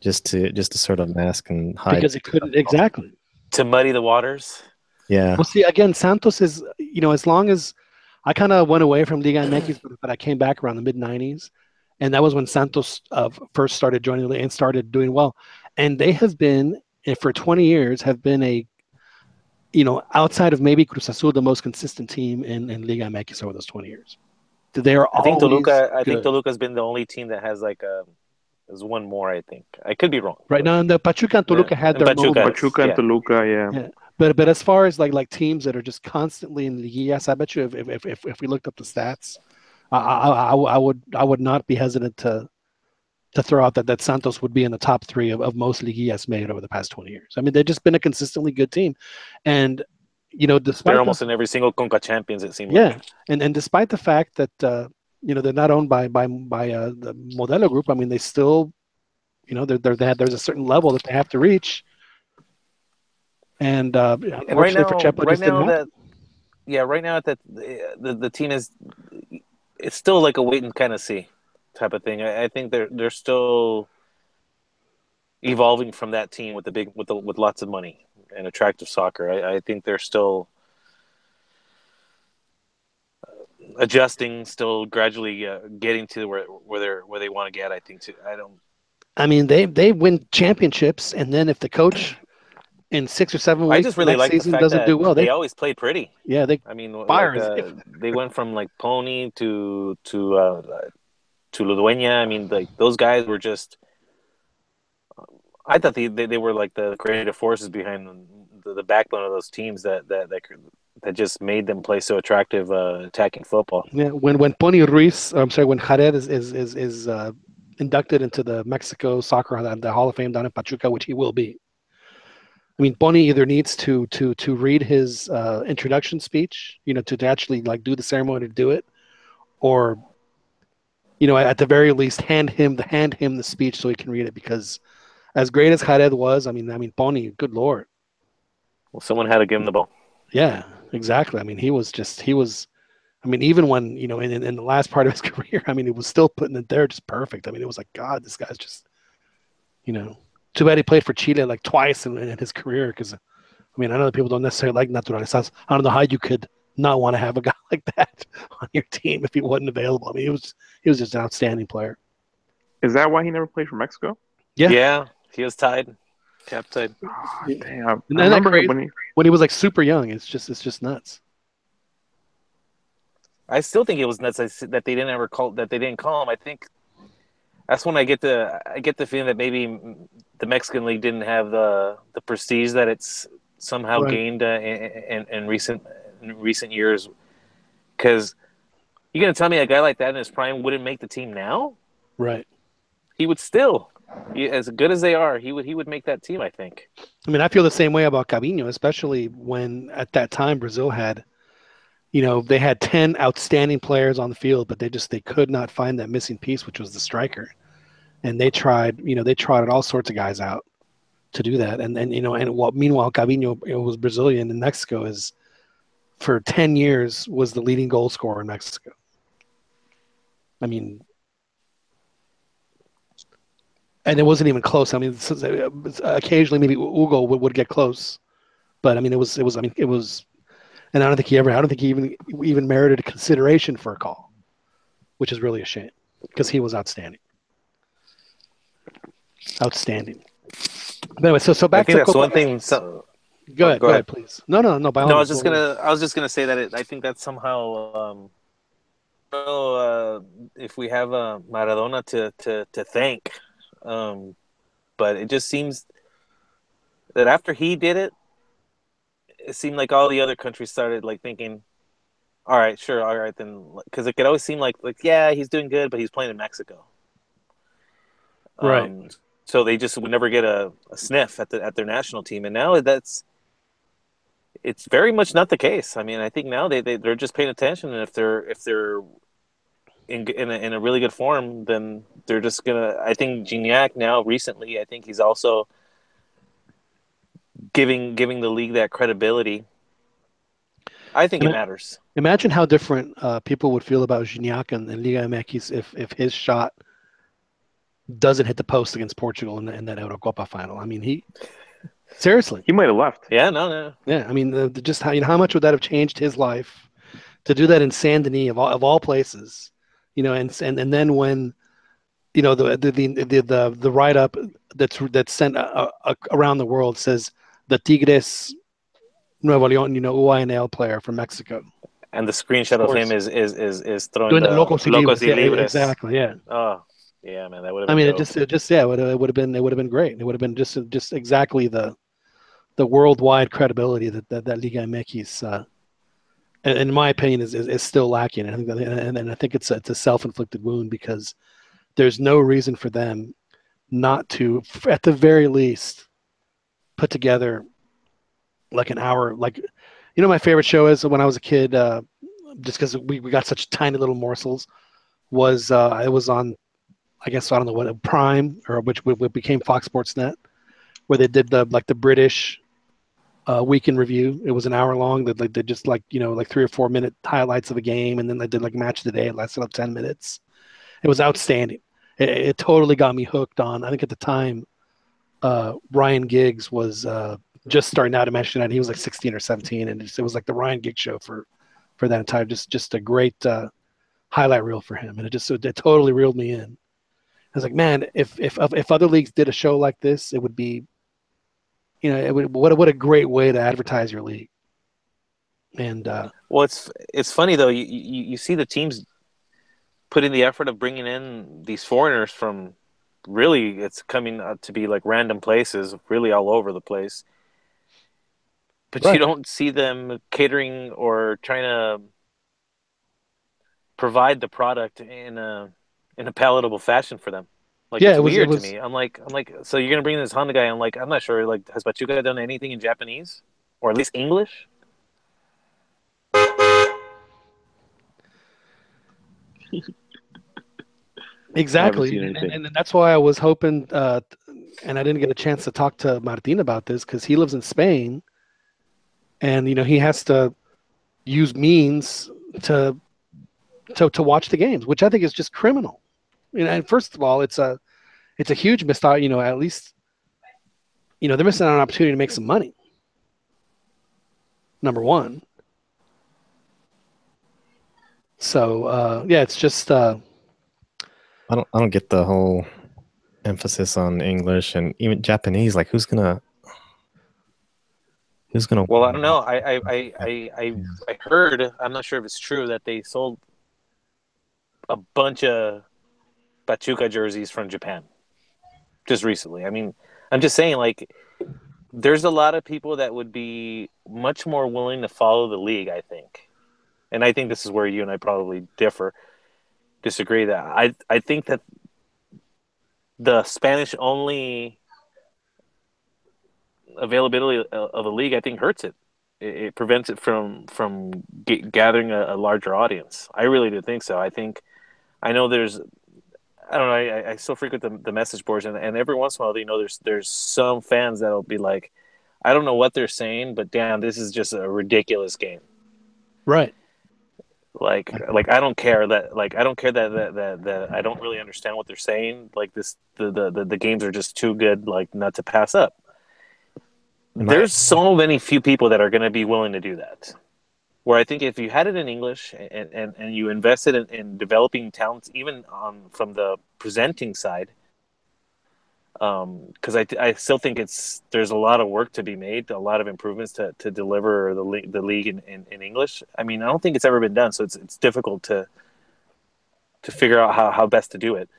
just to sort of mask and hide. Because it couldn't exactly. To muddy the waters. Yeah. Well, see, again, Santos is, as long as I kind of went away from Liga MX, but I came back around the mid 90s. And that was when Santos first started joining the league and started doing well. And they have been, for 20 years, have been outside of maybe Cruz Azul, the most consistent team in Liga MX over those 20 years. They are I think always Toluca. I good. think Toluca's been the only team that has there's one more. I think I could be wrong. Right now, the Pachuca and Toluca had their Pachuca. moments. Pachuca and Toluca, yeah. But as far as like teams that are just constantly in the yes, I bet you if we looked up the stats, I would not be hesitant to throw out that Santos would be in the top 3 of most Liguillas made over the past 20 years. I mean, they've just been a consistently good team, and despite they're almost in every single Conca Champions, it seems. Yeah, and despite the fact that they're not owned by the Modelo Group, I mean, they still there's a certain level that they have to reach. And unfortunately for Chepo, right now that the team is, it's still like a wait and kind of see type of thing. I think they're still evolving from that team with with lots of money and attractive soccer. I think they're still adjusting, still gradually getting to where they want to get. I think I mean, they win championships, and then if the coach in 6 or 7 weeks I just really like season the fact doesn't that do well, they always play pretty. Yeah, they I mean, they went from like Pony to Ludueña. I mean, like those guys were just. I thought they were like the creative forces behind the backbone of those teams that just made them play so attractive attacking football. Yeah, when Pony Ruiz, I'm sorry, when Jared is inducted into the Mexico Soccer the Hall of Fame down in Pachuca, which he will be. I mean, Pony either needs to read his introduction speech, to actually like do the ceremony to do it, or at the very least hand him the speech so he can read it, because as great as Jared was, I mean Pony, good lord. Well, someone had to give him the ball. Yeah, exactly. I mean, he was. I mean, even when in the last part of his career, I mean, he was still putting it there just perfect. I mean, it was like, God, this guy's just, too bad he played for Chile like twice in his career, because, I mean, I know that people don't necessarily like naturalizas. I don't know how you could not want to have a guy like that on your team if he wasn't available. I mean, he was just an outstanding player. Is that why he never played for Mexico? Yeah, he was tied. Cap tied. Oh, damn. And I remember when he was like super young. It's just nuts. I still think it was nuts that they didn't call him. I think that's when I get the feeling that maybe the Mexican League didn't have the prestige that it's somehow gained in recent years. Because you're gonna tell me a guy like that in his prime wouldn't make the team now? Right. He would still, as good as they are, he would make that team, I think. I mean, I feel the same way about Cabinho, especially when at that time Brazil had, they had 10 outstanding players on the field, but they could not find that missing piece, which was the striker. And they tried all sorts of guys out to do that. And then, meanwhile, Cabinho was Brazilian in Mexico, is for 10 years was the leading goal scorer in Mexico. I mean, and it wasn't even close. I mean, occasionally maybe Hugo would get close, but I mean, it was, and I don't think he even merited a consideration for a call, which is really a shame because he was outstanding. Outstanding. But anyway, so back to that's one thing. Go ahead, please. No. By all I means, was just gonna say that I think that somehow, if we have Maradona to thank, but it just seems that after he did it, it seemed like all the other countries started like thinking, all right, then, because it could always seem like yeah, he's doing good, but he's playing in Mexico, right? So they just would never get a sniff at their national team, and now it's very much not the case. I mean, I think now they're just paying attention, and if they're in a really good form, then they're just gonna. I think Gignac now recently, I think he's also giving the league that credibility. I think it matters. Imagine how different people would feel about Gignac and Liga MX if his shot doesn't hit the post against Portugal in that Eurocopa final. I mean, seriously. He might have left. Yeah, no. Yeah, I mean, just how much would that have changed his life to do that in Saint Denis of all places, and then when, the write up that's sent around the world says the Tigres Nuevo León, UINL player from Mexico. And the screenshot of him is throwing doing the the Locos y Locos y Libres. Libres. Yeah, exactly. Yeah. Oh, yeah, man, that would have I been. mean, dope. it would have been great. It would have been just exactly the worldwide credibility that Liga MX, in my opinion, is still lacking. And I think and I think it's a self-inflicted wound, because there's no reason for them not to, at the very least, put together like an hour. Like, my favorite show is when I was a kid, just because we got such tiny little morsels, was it was on, I guess, I don't know what, Prime, or which became Fox Sports Net, where they did the British week in review. It was an hour long. That they just like 3 or 4 minute highlights of the game, and then they did like match of the day. It lasted up 10 minutes. It was outstanding. It totally got me hooked on. I think at the time, Ryan Giggs was just starting out at Manchester United. He was like 16 or 17, and it was like the Ryan Giggs show for that entire, just a great highlight reel for him, and it totally reeled me in. I was like, man, if other leagues did a show like this, it would be, what a great way to advertise your league. And well, it's funny though. You see the teams put in the effort of bringing in these foreigners from, really, it's coming out to be like random places, really all over the place. But right. You don't see them catering or trying to provide the product in a palatable fashion for them. Like, yeah, it's weird to me. I'm like, so you're gonna bring in this Honda guy? I'm like, I'm not sure. Like, has Pachuca done anything in Japanese, or at least English? Exactly, and that's why I was hoping, and I didn't get a chance to talk to Martin about this, because he lives in Spain, and he has to use means to watch the games, which I think is just criminal. And first of all, it's a huge missed out. At least they're missing out on an opportunity to make some money. Number one. So yeah, it's just. I don't get the whole emphasis on English and even Japanese. Like, who's gonna? Well, I don't know. I heard. I'm not sure if it's true that they sold a bunch of Pachuca jerseys from Japan just recently. I mean, I'm just saying, like, there's a lot of people that would be much more willing to follow the league, I think. And I think this is where you and I probably disagree, that I think that the Spanish only availability of a league, I think, hurts it. It prevents it from gathering a larger audience. I really do think so. I know there's, I don't know, I still frequent the message boards, and every once in a while, there's some fans that'll be like, I don't know what they're saying, but damn, this is just a ridiculous game. Right. Like I don't care that I don't really understand what they're saying. Like, this, the games are just too good, like, not to pass up. There's so many few people that are going to be willing to do that. Where I think if you had it in English and you invested in developing talents, even from the presenting side, because I still think there's a lot of work to be made, a lot of improvements to deliver the league in English. I mean, I don't think it's ever been done, so it's difficult to figure out how best to do it.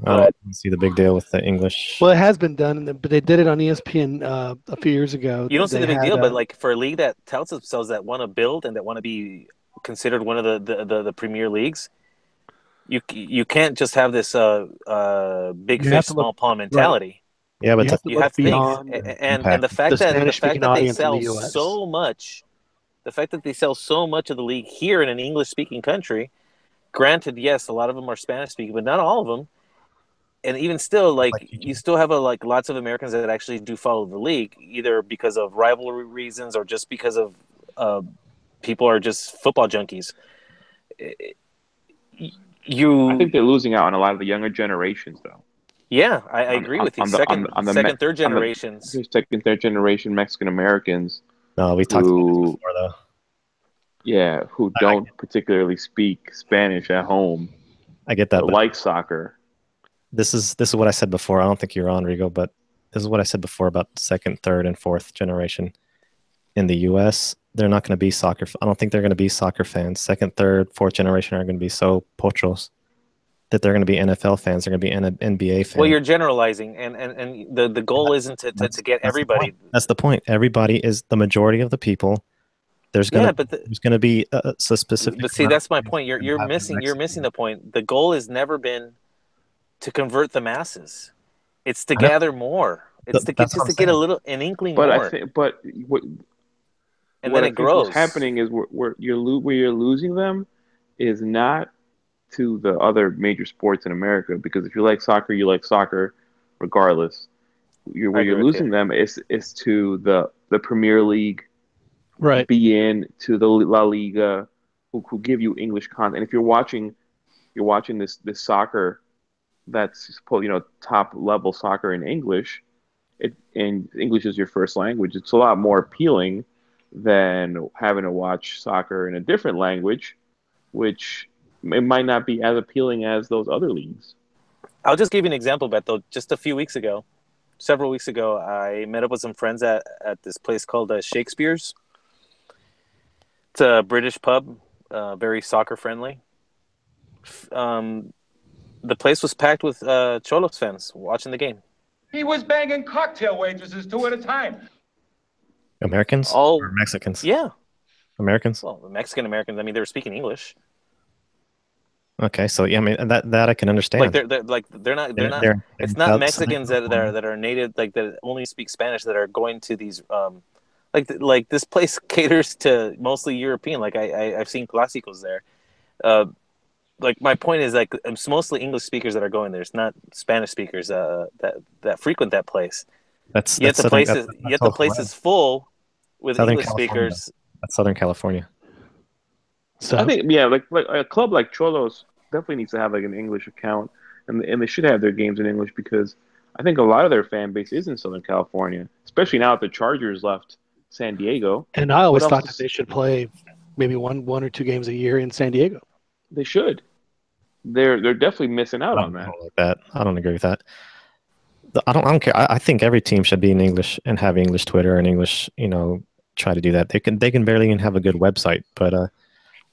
I don't see the big deal with the English. Well, it has been done, but they did it on ESPN a few years ago. You don't see the big deal, but like, for a league that tells themselves that want to build and that want to be considered one of the premier leagues, you can't just have this big fish small pond mentality. Right. Yeah, but you have to think, and the fact that they sell so much, the fact that they sell so much of the league here in an English speaking country. Granted, yes, a lot of them are Spanish speaking, but not all of them. and even still, like Like you still have lots of Americans that actually do follow the league, either because of rivalry reasons or just because of people are just football junkies. I You, think they're losing out on a lot of the younger generations, though. yeah, I agree with you. Second, third on generations. the second, third generation Mexican Americans No, we talked about this who, before, though. yeah, who I, don't particularly speak Spanish at home I get that, but but like soccer. this is what I said before. I don't think you're on, Rigo, but this is what I said before about second, third, and fourth generation in the U.S. They're not going to be soccer. I don't think they're going to be soccer fans. Second, third, fourth generation are going to be so pochos that they're going to be NFL fans. They're going to be NBA Well, fans. you're generalizing, and the goal isn't to get That's the everybody. point. That's the point. Everybody is the majority of the people. Yeah, There's gonna be a specific but see, amount that's of my things point. that are gonna have the You're missing Mexican. the point. The goal has never been to convert the masses. It's to I know, gather more. It's to get that's what just I'm to get a saying. little an inkling But I more, think, but and what then I it think what's grows. happening is where you're losing them is not to the other major sports in America, because if you like soccer regardless. I Where agree you're with you. losing them is to the Premier League, Right. BN, to the La Liga, who give you English content. And if you're watching this soccer that's top level soccer in English, and English is your first language, it's a lot more appealing than having to watch soccer in a different language, which it might not be as appealing as those other leagues. I'll just give you an example, Beto. Just a few weeks ago, several weeks ago, I met up with some friends at this place called Shakespeare's. It's a British pub, very soccer friendly. Um, the place was packed with Cholos fans watching the game. He was banging cocktail waitresses two at a time. Americans or All, Mexicans? yeah. Americans. Well, Mexican Americans. I mean, they were speaking English. Okay, so yeah, I mean that I can Like understand. they're not. They're It's in not Southern Mexicans California. that are native, like that only speak Spanish, that are going to these like this place caters to mostly European. Like I've seen clásicos there. Uh, like my point is, like, it's mostly English speakers that are going there. It's not Spanish speakers that frequent that place. That's Southern. That's Yet the place Oakland. is full with Southern English California. speakers. That's Southern California. I So think, yeah, like a club like Cholos definitely needs to have like an English account, and they should have their games in English, because I think a lot of their fan base is in Southern California, especially now that the Chargers left San Diego. and I What always else thought that is they should play maybe one or two games a year in San Diego. they should? They're definitely missing out on I that. don't like that. I don't agree with that. I don't care. I think every team should be in English and have English Twitter and English. Try to do that. They can barely even have a good website.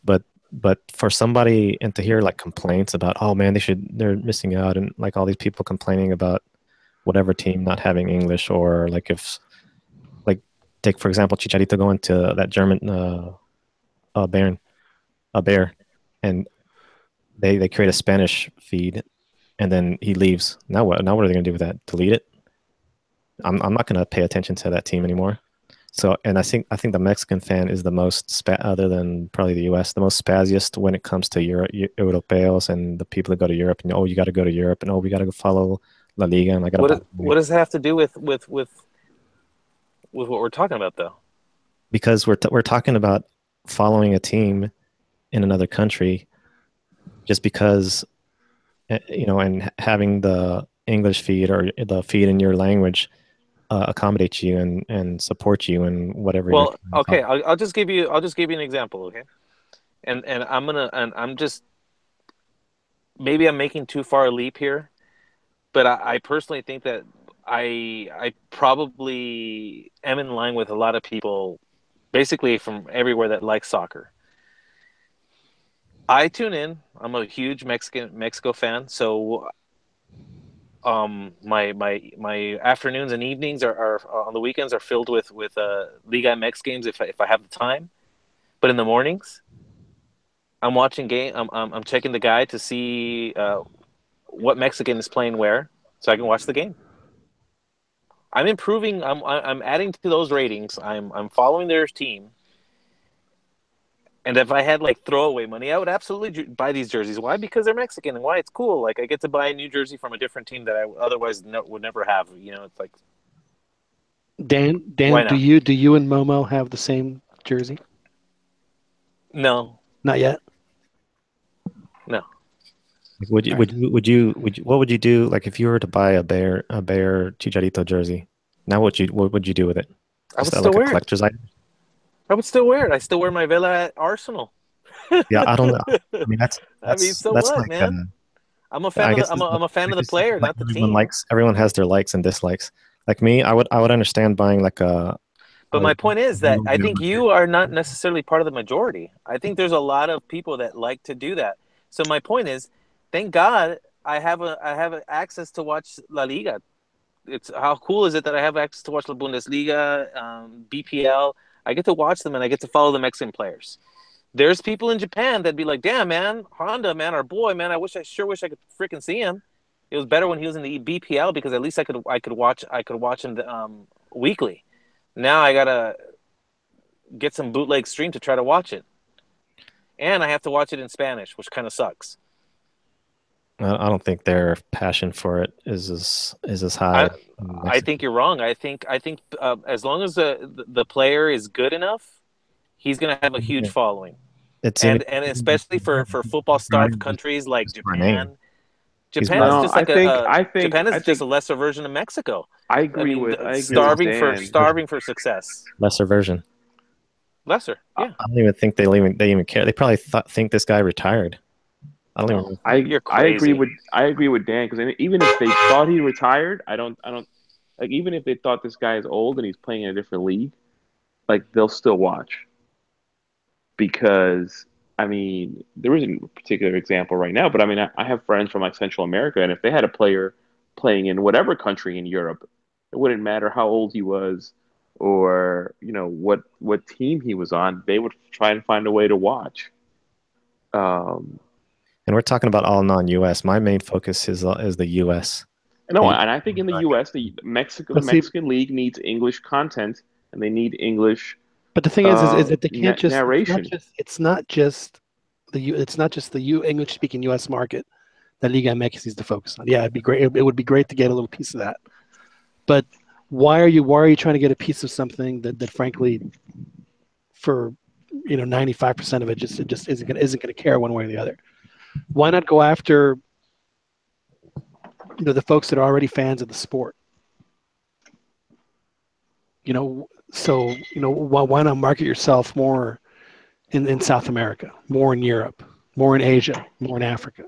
But but for somebody and to hear like complaints about, oh man, they're missing out, and like all these people complaining about whatever team not having English, or like if like take for example Chicharito going to that German Bayern Bear, and they create a Spanish feed, and then he leaves. Now what? Now what are they gonna do with that? Delete it? I'm not gonna pay attention to that team anymore. So, and I think the Mexican fan is the most other than probably the U.S. the most spazziest when it comes to Europeos and the people that go to Europe. And oh, you got to go to Europe, and oh, we got to go follow La Liga, and I got to buy. What does it have to do with what we're talking about, though? Because we're talking about following a team in another country, just because and having the English feed or the feed in your language accommodate you and support you in whatever you're Well, trying to okay, follow. I'll just give you an example, okay? And I'm just, maybe I'm making too far a leap here, but I personally think that I probably am in line with a lot of people, basically from everywhere, that like soccer. I tune in. I'm a huge Mexico fan, so my afternoons and evenings are on the weekends are filled with Liga MX games if I have the time. But in the mornings, I'm watching game. I'm checking the guide to see what Mexican is playing where, so I can watch the game. I'm improving. I'm adding to those ratings. I'm following their team, And if I had like throwaway money, I would absolutely buy these jerseys. Why? Because they're Mexican, and why it's cool. Like I get to buy a new jersey from a different team that I otherwise would never have. You know, it's like Dan, why do not? you and Momo have the same jersey? No, Not yet. no. What would you do like if you were to buy a Bear Chicharito jersey? Now what would you do with it? I would Just still like a wear it. collector's item? I would still wear it. I still wear my Vela at Arsenal. Yeah, I don't know. I mean I mean, so that's what, like man? I'm a fan I of guess the. I'm a fan I of the guess player, like not the team. everyone has their likes and dislikes. Like me, I would understand buying like But a my point is that I think logo you are not necessarily part of the majority. I think there's a lot of people that like to do that. So my point is, thank God I have access to watch La Liga. It's how cool is it that I have access to watch La Bundesliga, BPL. I get to watch them and I get to follow the Mexican players. There's people in Japan that'd be like, "Damn, man, Honda, man, our boy, man. I sure wish I could freaking see him. It was better when he was in the BPL because at least I could watch him weekly. Now I gotta get some bootleg stream to try to watch it, and I have to watch it in Spanish, which kind of sucks. I don't think their passion for it is as high in I think Mexico. you're wrong. I think as long as the player is good enough, he's gonna have a huge following, It's even and especially for football starved countries like just for a name. Japan. He's Japan is brought No, just like Japan I is just think a lesser version of Mexico. I mean, I agree with Dan. starving for success. lesser version. Lesser, I yeah. don't even think they even care. They probably think this guy retired. I don't even. You're crazy. I agree with Dan because even if they thought he retired, I don't like even if they thought this guy is old and he's playing in a different league, like they'll still watch because I mean there isn't a particular example right now, but I mean I have friends from like Central America, and if they had a player playing in whatever country in Europe, it wouldn't matter how old he was or you know what team he was on, they would try and find a way to watch. Um, And we're talking about all non-U.S. My main focus is the U.S. No, The and I think in the market. U.S., the But see, Mexican League needs English content, and they need English but the thing is that they can't just. narration. It's not just the English speaking U.S. market that Liga MX needs to focus on. Yeah, it'd be great. It would be great to get a little piece of that. But why are you trying to get a piece of something that frankly, for 95% of it just isn't gonna care one way or the other? Why not go after the folks that are already fans of the sport? So why not market yourself more in South America, more in Europe, more in Asia, more in Africa?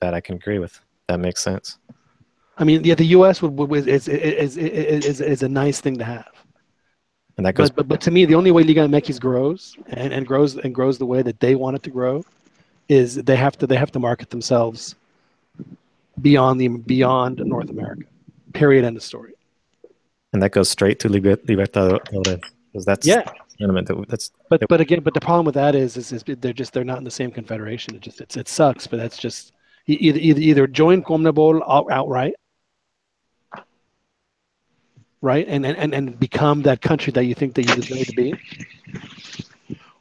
That I can agree with. That makes sense. I mean, yeah, the U.S. is a nice thing to have, And that goes. but to me, the only way Liga MX grows and grows the way that they want it to grow is they have to market themselves beyond North America. Period. End of story. And that goes straight to Libertadores because that's Yeah. tournament that's. But the problem with that is they're not in the same confederation. It sucks, but that's just either join CONMEBOL outright, right, and become that country that you think that you deserve to be,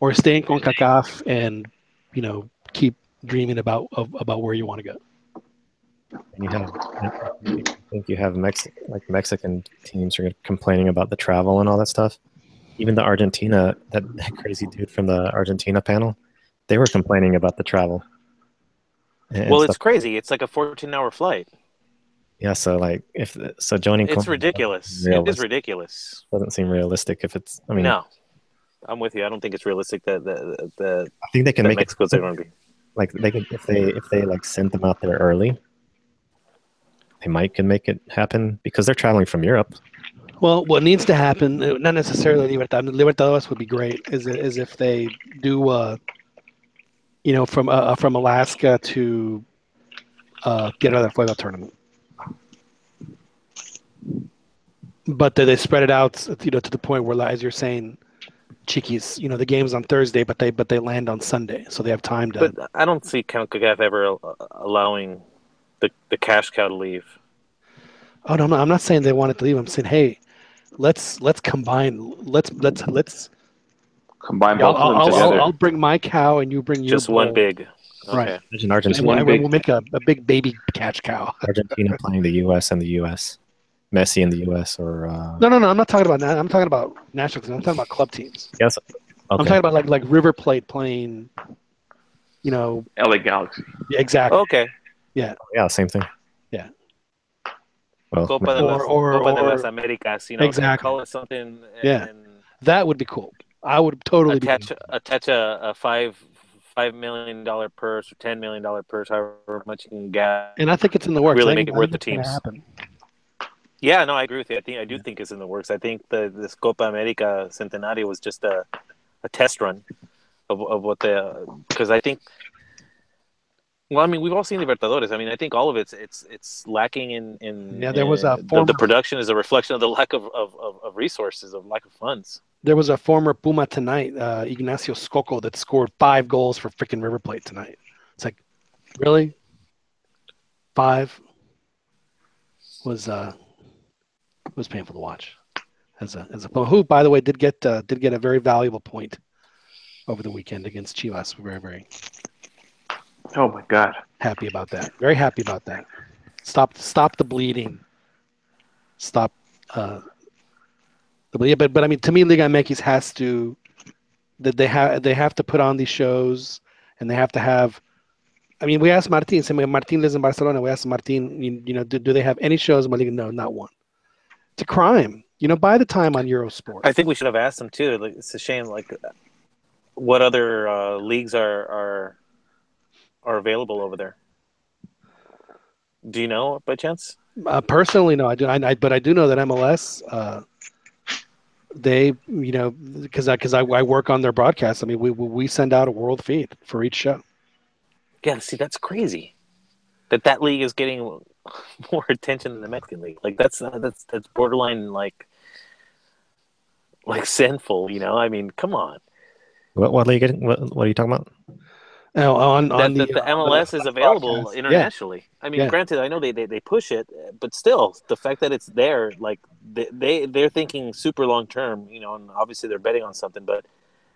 or stay in CONCACAF and keep dreaming about where you want to go. And you have, I think you have Mexican teams are complaining about the travel and all that stuff. Even the Argentina, that crazy dude from the Argentina panel, they were complaining about the travel. And Well, stuff. it's crazy. It's like a 14-hour flight. Yeah, so like joining It's CONMEBOL ridiculous. It is ridiculous. doesn't seem realistic if it's. I mean, No, I'm with you. I don't think it's realistic that I think they can make Mexico's it going to be. like they can if they like send them out there early. They can make it happen because they're traveling from Europe. Well, what needs to happen, not necessarily Libertadores would be great, is if they do, from Alaska to get out of the Fuego tournament, but they spread it out, to the point where, as you're saying, Chiquis, the game's on Thursday, but they land on Sunday, so they have time to. But I don't see CONCACAF ever allowing the cash cow to leave. Oh no, I'm not saying they wanted to leave. I'm saying, hey, let's combine. Let's Combine Yeah, both of them together. I'll bring my cow and you bring your Just one bull. big. Right. Okay. Imagine And Argentina, one big- we'll make a big baby catch cow. Argentina playing the U.S. and the U.S. Messi in the U.S. or No, I'm not talking about that. I'm talking about national teams. I'm talking about club teams. yes. I'm Okay. talking about like River Plate playing, LA Galaxy. yeah, exactly. Okay. Yeah, same thing. Yeah. Well, Copa de las Or Americas, exactly. call it something, Yeah. and That would be cool. I would totally be. attach a $5 million purse or $10 million purse, however much you can get. And I think it's in the works. Really I make think, it I worth think the it's going to teams. happen. Yeah, no, I agree with you. I do think it's in the works. I think this Copa America Centenario was just a test run of what because I think. Well, I mean, we've all seen Libertadores. I mean, I think all of it's lacking in Yeah, there was a the production is a reflection of the lack of resources, of lack of funds. There was a former Puma tonight, Ignacio Scocco, that scored 5 goals for freaking River Plate tonight. It's like, really? 5 was painful to watch. As a who, by the way, did get a very valuable point over the weekend against Chivas. We're very, very Oh my God. happy about that. Very happy about that. Stop the bleeding. Stop the bleeding. But I mean, to me, Liga MX has to they have to put on these shows, and they have to have. I mean, we asked Martin. Martin lives in Barcelona. We asked Martin, do they have any shows in La Liga? No, not one. It's a crime. Buy the time on Eurosport. I think we should have asked them too. Like, it's a shame. Like, what other leagues are available over there? Do you know by chance? Personally, no, I do. But I do know that MLS, they, because I work on their broadcast. I mean, we send out a world feed for each show. Yeah, see, that's crazy. That league is getting more attention than the Mexican league. Like that's borderline like sinful. I mean, come on. what are you getting? What are you talking about? On The the MLS is available broadcast. internationally. Yeah. I mean, Yeah. granted, I know they push it, but still, the fact that it's there, like they're thinking super long term. And obviously they're betting on something, but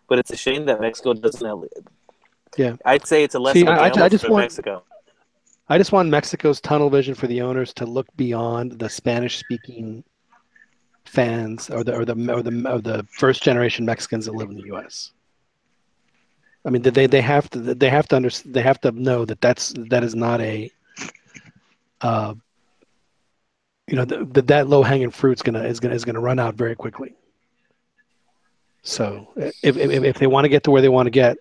it's a shame that Mexico doesn't. Yeah. I'd say it's a less See, of a gamble I just for want Mexico. I just want Mexico's tunnel vision for the owners to look beyond the Spanish-speaking fans or the first generation Mexicans that live in the U.S. I mean, they have to understand, they have to know that is not a that low hanging fruit's is gonna run out very quickly. So if they want to get to where they want to get,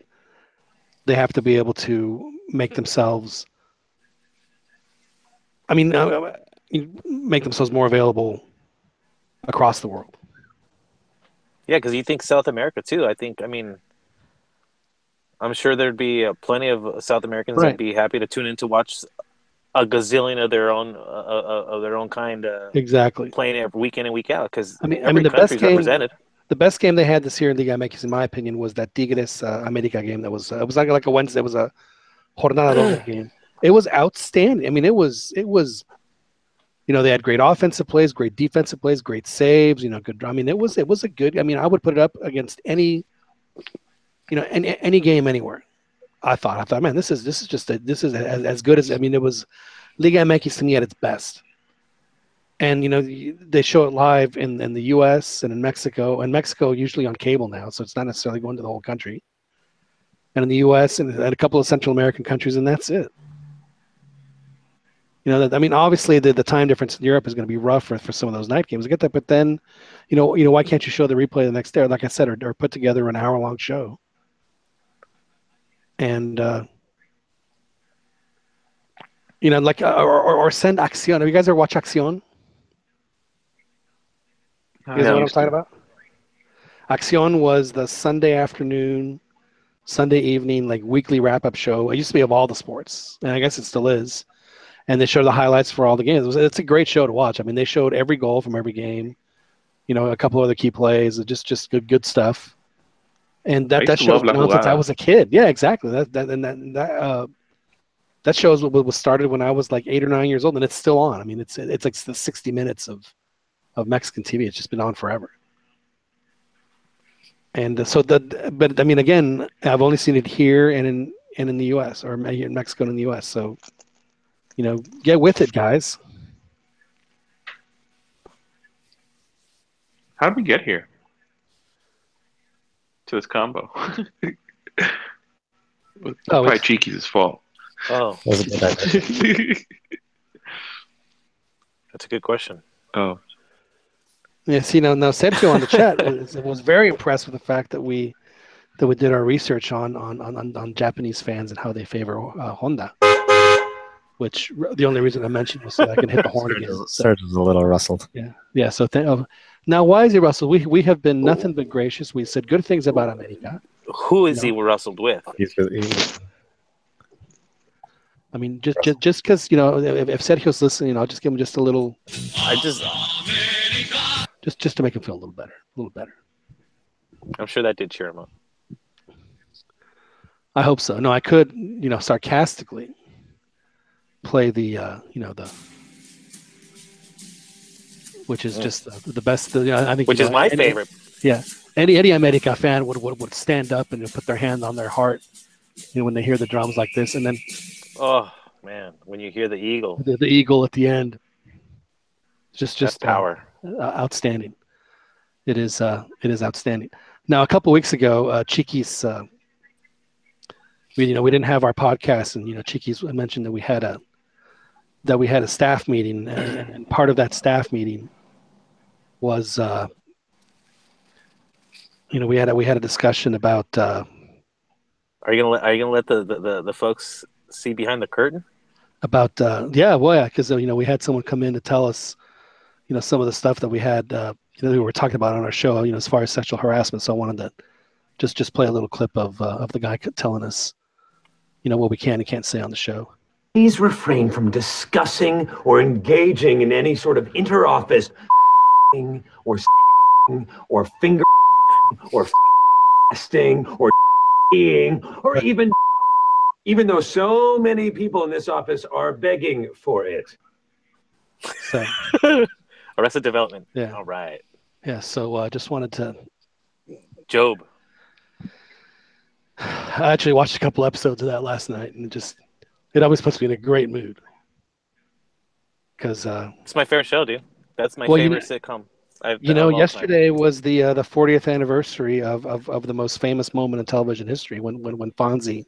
they have to be able to make themselves. I mean, make themselves more available across the world. Yeah, because you think South America too. I mean, I'm sure there'd be plenty of South Americans Right. that'd be happy to tune in to watch a gazillion of their own kind Exactly. playing every week in and week out. Because I mean, every the best country's game. represented. The best game they had this year in Liga MX, in my opinion, was that Tigres America game. That was it was like a Wednesday. It was a jornada doble game. It was outstanding. I mean, it was. They had great offensive plays, great defensive plays, great saves. Good. I mean, it was a good. I mean, I would put it up against any game anywhere. I thought, man, this is as good as. I mean, it was Liga MX to me at its best. And they show it live in the U.S. and in Mexico, and Mexico usually on cable now, so it's not necessarily going to the whole country. And in the U.S. and a couple of Central American countries, and that's it. I mean, obviously the time difference in Europe is going to be rough for some of those night games. I get that, but then, why can't you show the replay the next day? Like I said, or put together an hour-long show. And or send Acción. Have you guys ever watched Acción? You guys know what I'm talking about? Acción was the Sunday afternoon, Sunday evening, like weekly wrap-up show. It used to be of all the sports, and I guess it still is. And they show the highlights for all the games. It's a great show to watch. I mean, they showed every goal from every game. A couple other key plays, just good stuff. And that show's been on since I was a kid. Yeah, exactly. That show was started when I was like 8 or 9 years old, and it's still on. I mean, it's like the 60 minutes of Mexican TV. It's just been on forever. And but I mean, again, I've only seen it here and in the U.S. or in Mexico and in the U.S. So, get with it, guys. How did we get here to this combo? Oh, Probably Cheeky's fault. Oh, That was a good idea. that's a good question. Oh, yeah. See now Sergio on the chat was very impressed with the fact that we did our research on Japanese fans and how they favor Honda. Which the only reason I mentioned was so I can hit the horn again. So, Serge was a little rustled. yeah. So now, why is he Russell? We have been nothing but gracious. We said good things about America. Who is he rustled with? He's really, I mean, just because if Sergio's listening, I'll just give him just a little, I just, just to make him feel a little better. I'm sure that did cheer him up. I hope so. No, I could, sarcastically play the which is just the best. I think Which is my favorite. Yeah, any America fan would stand up and put their hand on their heart, when they hear the drums like this, and then Oh man, when you hear the eagle, the eagle at the end, just that's power. Outstanding. It is outstanding. Now, a couple weeks ago, Chiquis, we didn't have our podcast, and Chiquis mentioned that we had a staff meeting, and part of that staff meeting was we had a discussion about. Are you gonna let the folks see behind the curtain? About because we had someone come in to tell us some of the stuff that we had we were talking about on our show as far as sexual harassment. So I wanted to just play a little clip of the guy telling us what we can and can't say on the show. Please refrain from discussing or engaging in any sort of interoffice or finger or fasting or or even though so many people in this office are begging for it. So Arrested Development. Yeah. All right. Yeah. So just wanted to. Job. I actually watched a couple episodes of that last night, and it always puts me in a great mood. Because it's my favorite show, dude. That's my favorite sitcom. Yesterday was the 40th anniversary of the most famous moment in television history when Fonzie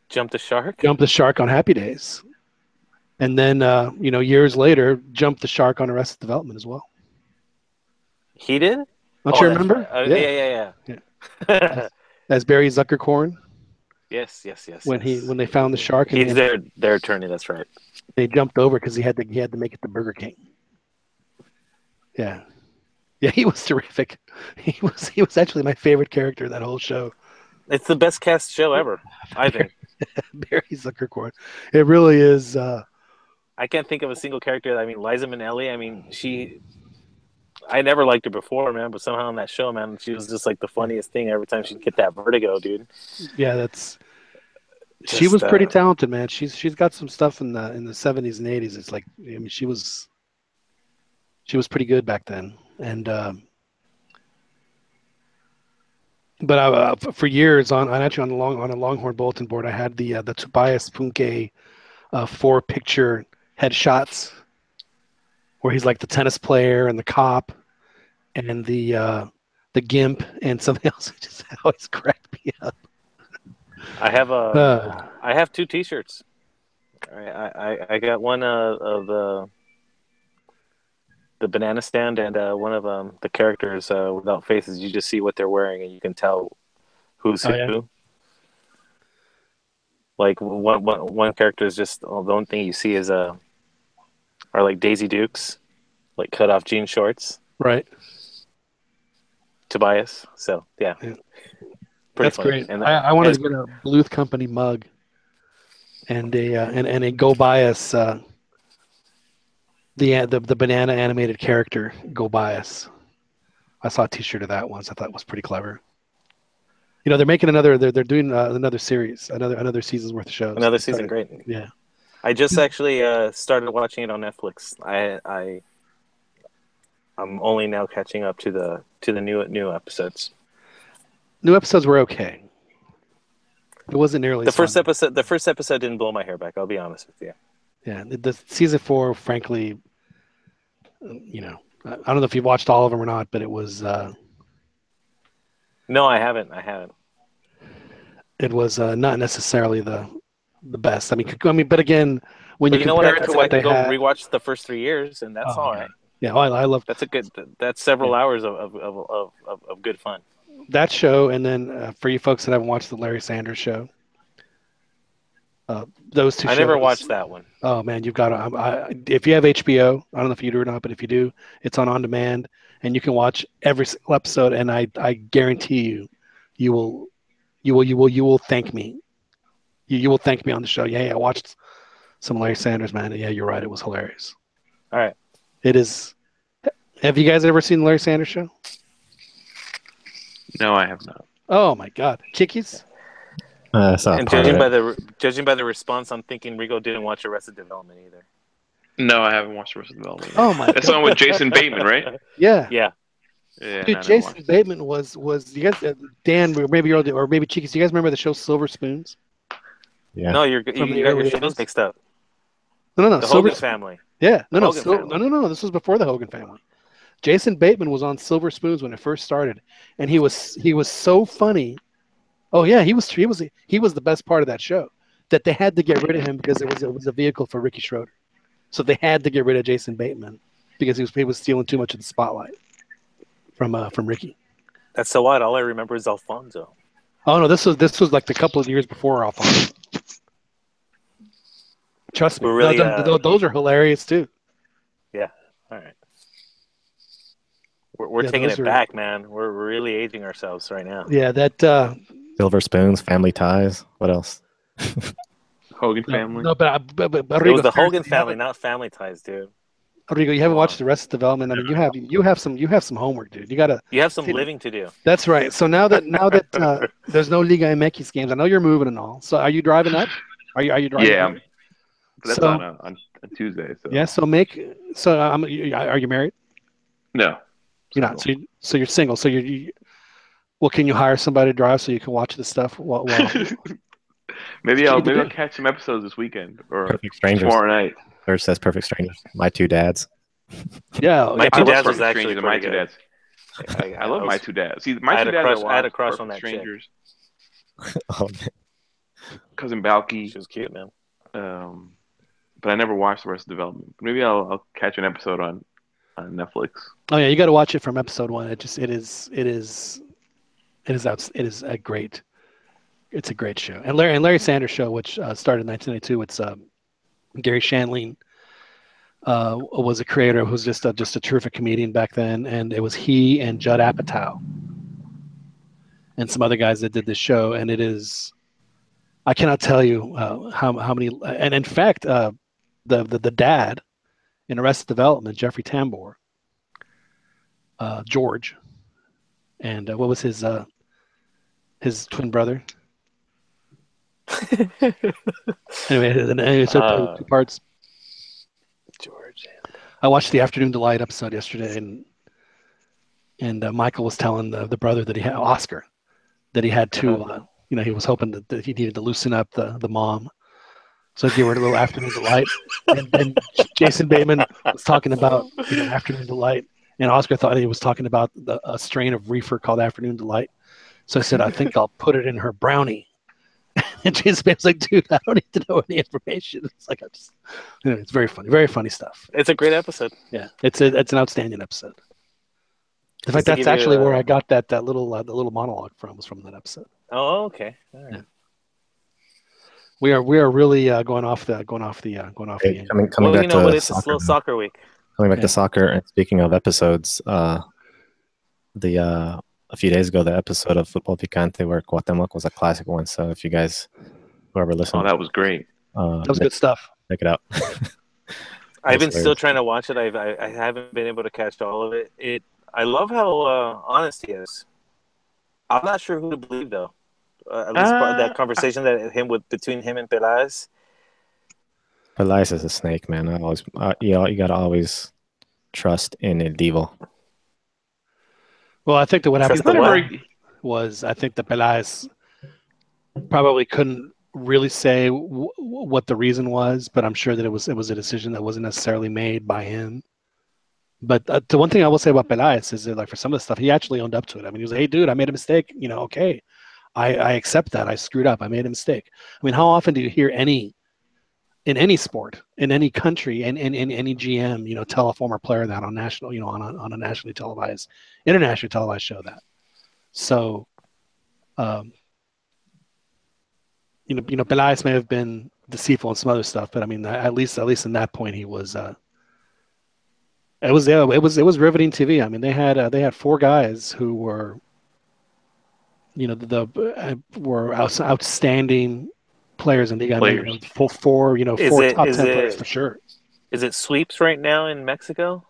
jumped the shark on Happy Days, and then years later jumped the shark on Arrested Development as well. He did? Don't you remember? Yeah. As Barry Zuckerkorn. Yes. When they found the shark, he's their attorney. That's right. They jumped over because he had to make it to Burger King. Yeah. Yeah, he was terrific. He was actually my favorite character in that whole show. It's the best cast show ever, I think. Barry Zuckerkorn. It really is. I can't think of a single character. I mean, Liza Minnelli. I mean, I never liked her before, man, but somehow on that show, man, she was just like the funniest thing every time she'd get that vertigo, dude. Yeah, she was pretty talented, man. She's got some stuff in the 70s and 80s. It's like, I mean, she was pretty good back then. And but for years on a Longhorn bulletin board, I had the Tobias Funke 4-picture headshots where he's like the tennis player and the cop and the gimp and something else. It just always cracked me up. I have 2 T-shirts. I got one of the banana stand and one of the characters without faces. You just see what they're wearing and you can tell who's who. Yeah. Like one character is just the only thing you see is are like Daisy Dukes, like cut off jean shorts. Right. Tobias. So yeah. That's funny. Great. And I wanted to get a Bluth Company mug and a Go Bias the banana animated character Go Bias. I saw a T-shirt of that once. I thought it was pretty clever. They're making they're doing another series, another season's worth of shows. Another season, great. Yeah. I just actually started watching it on Netflix. I'm only now catching up to the new episodes. New episodes were okay. It wasn't nearly The as first fun. episode, didn't blow my hair back. I'll be honest with you. Yeah, the season 4, frankly, you know, I don't know if you've watched all of them or not, but it was No, I haven't. not necessarily the best. I mean, but again, when But you you know what? compare it to I what they could go had, rewatch the first 3 years, and that's oh my all god, right. yeah, I love That's a good. That's several hours of good fun. that show. And then for you folks that haven't watched the Larry Sanders Show, those two I shows. never watched that one. Oh man, you've got to. If you have HBO, I don't know if you do or not, but if you do, it's on demand, and you can watch every single episode. And I guarantee you will thank me. You will thank me on the show. Yeah, I watched some Larry Sanders, man. Yeah, you're right. It was hilarious. All right. It is. Have you guys ever seen the Larry Sanders Show? No, I have not. Oh my God, Chickies. I saw And part of it. judging by the response, I'm thinking Rigo didn't watch Arrested Development either. No, I haven't watched Arrested Development. Oh my That's the one God. with Jason Bateman, right? Yeah. Yeah. Yeah, Dude, Jason Bateman was you guys, Dan, or maybe you're or maybe Chickies. You guys remember the show Silver Spoons? Yeah. No, you From got the your early shows 80s? mixed up. No. The Silver Hogan Family. Yeah, The no, Hogan Family. no. This was before the Hogan Family. Jason Bateman was on Silver Spoons when it first started, and he was so funny. Oh yeah, he was the best part of that show. That they had to get rid of him because it was a vehicle for Ricky Schroeder, so they had to get rid of Jason Bateman because he was stealing too much of the spotlight from Ricky. That's so odd. All I remember is Alfonso. Oh no, this was like a couple of years before Alfonso. Trust me, We're really, those are hilarious too. Yeah. All right. We're Yeah, taking those it are- back, man. We're really aging ourselves right now. Yeah, that Silver Spoons, Family Ties. What else? Hogan Family. no, but It was Rodrigo, the Hogan seriously, Family, not Family Ties, dude. Rodrigo, you haven't Come watched on. Arrested Development. I mean, you have some homework, dude. You gotta. You have some See, living to do. That's right. So now that there's no Liga MX games, I know you're moving and all. So are you driving up? Are you driving? Yeah, up? that's So- on Tuesday. So. Yeah. So are you married? No. You're not. So you're single. So well, can you hire somebody to drive so you can watch the stuff? While maybe I'll do. catch some episodes this weekend or Perfect Strangers. tomorrow night. First says Perfect Strangers. My Two Dads. yeah. My I Two love Dads was Perfect actually Strangers and My pretty Two good. Dads. I love My Two Dads. See, I My had Two a Dads crush- I had a watched, crush on Perfect that chick. Strangers, Oh, man. Cousin Balky. She was cute, man. But I never watched the rest of Development. Maybe I'll catch an episode on Netflix. Oh yeah, you got to watch it from episode 1. It is a great. It's a great show. And Larry Sanders Show, which started in 1992. It's Gary Shandling was a creator who was just a terrific comedian back then, and it was he and Judd Apatow and some other guys that did this show. And it is, I cannot tell you how many. And in fact, the dad in Arrested Development, Jeffrey Tambor, George, and what was his twin brother? Anyway, so 2 parts. George. I watched the Afternoon Delight episode yesterday, and Michael was telling the brother that he had Oscar, that he had to, he was hoping that he needed to loosen up the mom, so he gave her a little Afternoon Delight, and Jason Bateman was talking about Afternoon Delight, and Oscar thought he was talking about a strain of reefer called Afternoon Delight, so I said, I think I'll put it in her brownie. And Jason Bateman's like, dude, I don't need to know any information. It's like, it's very funny stuff. It's a great episode. Yeah, it's an outstanding episode. In fact, to that's give you actually a- where I got that little monologue was from that episode. Oh, okay. All right. Yeah. We are really going off the. Hey, end. coming Well, back to it's a soccer. slow soccer week. Coming back Yeah. to soccer, and speaking of episodes, a few days ago, the episode of Football Picante where Cuauhtemoc was a classic one. So if you guys, whoever Oh, listened, that was great. That was good stuff. check it out. I've been That's still hilarious. trying to watch it. I haven't been able to catch all of it. I love how honest he is. I'm not sure who to believe though. At least part of that conversation between him and Peláez. Elias is a snake, man. I always, you gotta always trust in El Divo. Well, I think that what Trust happened. the what? was I think that Peláez probably couldn't really say what the reason was, but I'm sure that it was a decision that wasn't necessarily made by him. But the one thing I will say about Peláez is that, like, for some of the stuff, he actually owned up to it. I mean, he was like, "Hey, dude, I made a mistake. Okay, I accept that. I screwed up. I made a mistake." I mean, how often do you hear in any sport, in any country, and in any GM, tell a former player that on national, on a nationally televised, internationally televised show that? So, um, Peláez may have been deceitful and some other stuff, but I mean, at least in that point, he was. It was riveting TV. I mean, they had four guys who were, were outstanding players in the league. I mean, four top 10 players for sure. Is it sweeps right now in Mexico?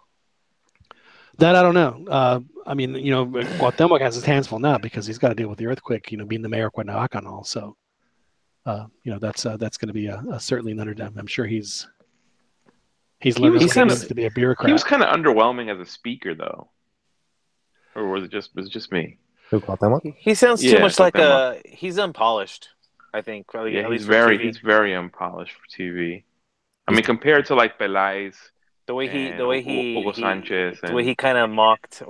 That I don't know. I mean, Cuauhtemoc has his hands full now because he's got to deal with the earthquake. Being the mayor of Cuernavaca and all. So, that's going to be certainly an underdone. I'm sure he's learning to be a bureaucrat. He was kind of underwhelming as a speaker, though, or was it just me? Who, Cuauhtemoc? He sounds too much like he's unpolished. I think. Yeah, he's very unpolished for TV. I mean, compared to like Peláez, the way he Hugo Sanchez, the way he kind of mocked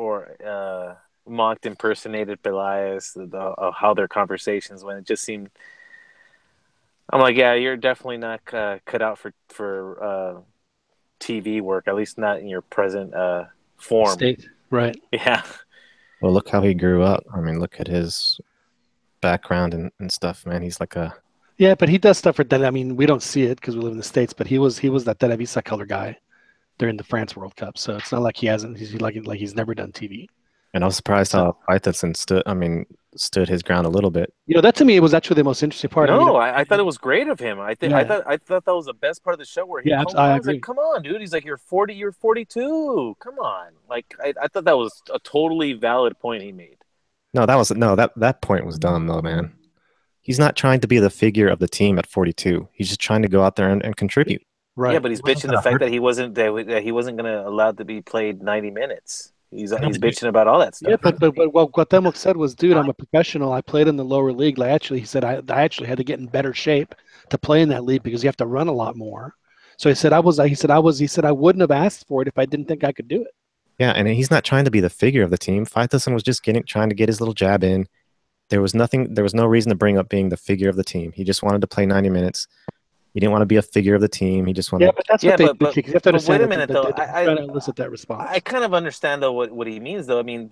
impersonated Peláez, how their conversations went. It just seemed. I'm like, yeah, you're definitely not cut out for TV work, at least not in your present form. State, right? Yeah. Well, look how he grew up. I mean, look at his background and stuff, man. He's like a... Yeah, but he does stuff for that. I mean, we don't see it because we live in the States, but he was that Televisa color guy during the France World Cup. So it's not like he's never done TV. And I was surprised how Faitelson stood his ground a little bit. That to me it was actually the most interesting part. No, I thought it was great of him. I thought that was the best part of the show where he I agree. Like, come on, dude. He's like, you're 40, you're 42. Come on. Like I thought that was a totally valid point he made. No, that point was dumb though, man. He's not trying to be the figure of the team at 42. He's just trying to go out there and contribute. Right. Yeah, but he's bitching the fact that he wasn't going to allow to be played 90 minutes. He's bitching about all that stuff. Yeah, but what Cuauhtemoc said was, dude, I'm a professional. I played in the lower league. He said I actually had to get in better shape to play in that league because you have to run a lot more. So he said I wouldn't have asked for it if I didn't think I could do it. Yeah, and he's not trying to be the figure of the team. Faitelson was just trying to get his little jab in. There was no reason to bring up being the figure of the team. He just wanted to play 90 minutes. He didn't want to be a figure of the team. He just wanted. Yeah, but that's what they you have to understand. Wait a minute, though. I try to elicit that response. I kind of understand though what he means, though. I mean,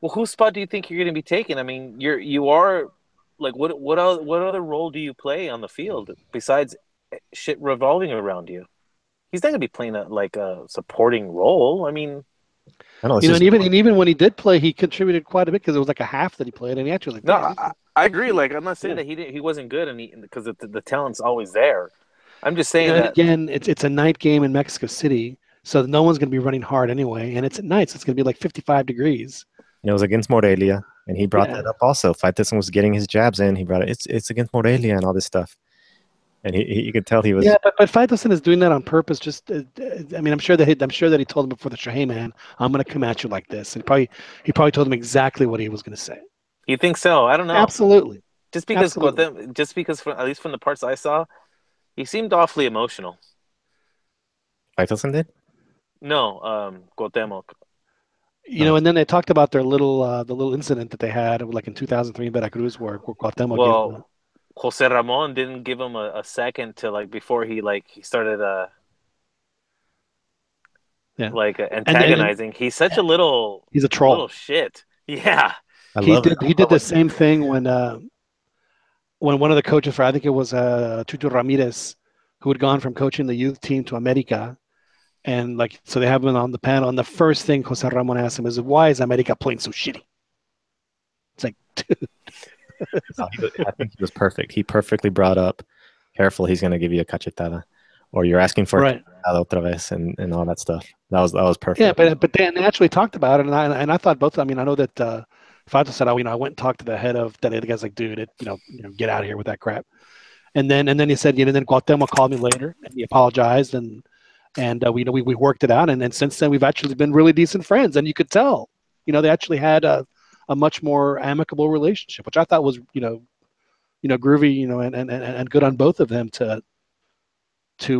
whose spot do you think you're going to be taking? I mean, you are like what other role do you play on the field besides shit revolving around you? He's not going to be playing a supporting role. I mean. I know, and even when he did play, he contributed quite a bit because it was like a half that he played, and he actually. No, I agree. Like, I'm not saying that he wasn't good, and because the talent's always there. I'm just saying that again. It's a night game in Mexico City, so no one's going to be running hard anyway, and it's at night, so it's going to be like 55 degrees. It was against Morelia, and he brought that up also. Faitelson was getting his jabs in. He brought it. It's against Morelia and all this stuff. And you could tell he was. Yeah, but Faitelson is doing that on purpose. Just, I mean, I'm sure that he told him before the show, "Hey, man, I'm going to come at you like this." And he probably told him exactly what he was going to say. You think so? I don't know. Absolutely. At least from the parts I saw, he seemed awfully emotional. Faitelson did? No, Cuauhtemoc. And then they talked about their little incident that they had, like in 2003 in Veracruz, where Cuauhtemoc. Well, Jose Ramon didn't give him a second to before he started antagonizing. He's such a little. He's a troll. Little shit. Yeah. He did the same thing when one of the coaches for, I think it was Chucho Ramirez, who had gone from coaching the youth team to America, and so they have him on the panel, and the first thing Jose Ramon asked him is, "Why is America playing so shitty?" It's like, dude. I think he was perfect. He perfectly brought up, careful, he's going to give you a cachetada, or you're asking for a cachetada otra vez, and all that stuff. That was perfect. Yeah, but they actually talked about it, and I thought both. I mean, I know that Fato said, I went and talked to the head of that. The guy's like, dude, get out of here with that crap. And then he said, then Cuauhtemoc called me later, and he apologized, and we worked it out, and then since then we've actually been really decent friends, and you could tell, they actually had a a much more amicable relationship, which I thought was groovy, and good on both of them to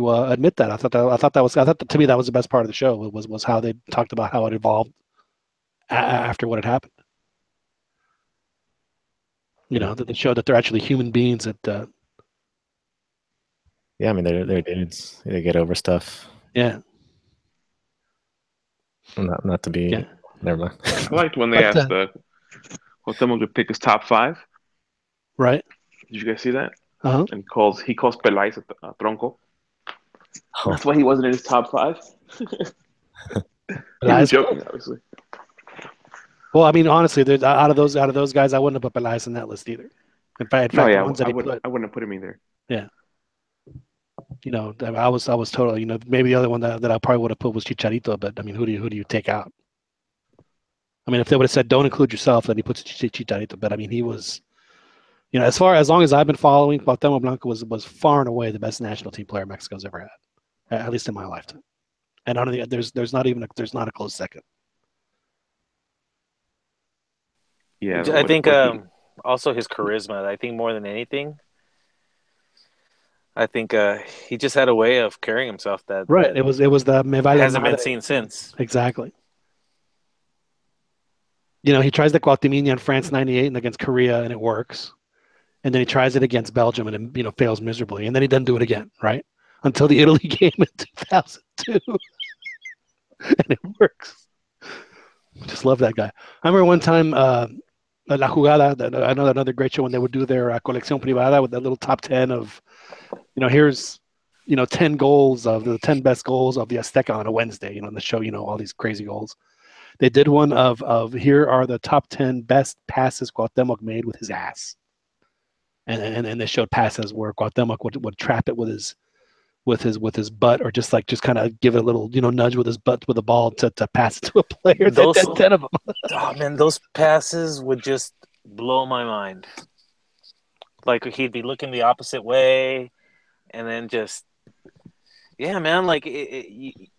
admit that. I thought that to me that was the best part of the show was how they talked about how it evolved after what had happened. That they showed that they're actually human beings that. Yeah, I mean they're dudes. They get over stuff. Yeah. Not to be. Yeah. Never mind. I liked when they asked Cuauhtemoc to pick his top 5. Right. Did you guys see that? Uh-huh. And he calls Peláez a tronco. Oh. That's why he wasn't in his top 5. He was joking, obviously. Well, I mean, honestly, out of those guys, I wouldn't have put Peláez in that list either. In fact, the ones that I wouldn't have put him either. Yeah. I was totally. Maybe the other one that I probably would have put was Chicharito, but I mean, who do you take out? I mean, if they would have said don't include yourself, then he puts Chicharito. But I mean, he was, as long as I've been following, Cuauhtemoc Blanco was far and away the best national team player Mexico's ever had, at least in my lifetime. And I don't think there's not a close second. Yeah, I think also his charisma. I think more than anything, I think he just had a way of carrying himself that right. It was the me vale hasn't been madre. seen since. Exactly. He tries the Cuauhtemiña in France '98 and against Korea, and it works. And then he tries it against Belgium, and it fails miserably. And then he doesn't do it again, right? Until the Italy game in 2002, and it works. Just love that guy. I remember one time. La Jugada, another great show when they would do their colección privada with that little top 10 of, here's, 10 goals of the 10 best goals of the Azteca on a Wednesday, and the show, all these crazy goals. They did one of here are the top 10 best passes Cuauhtemoc made with his ass. And they showed passes where Cuauhtemoc would trap it with his butt, or just kind of give it a little, nudge with his butt with the ball to pass it to a player. Those 10 of them. Oh man, those passes would just blow my mind. Like he'd be looking the opposite way, and then just, yeah, man. Like he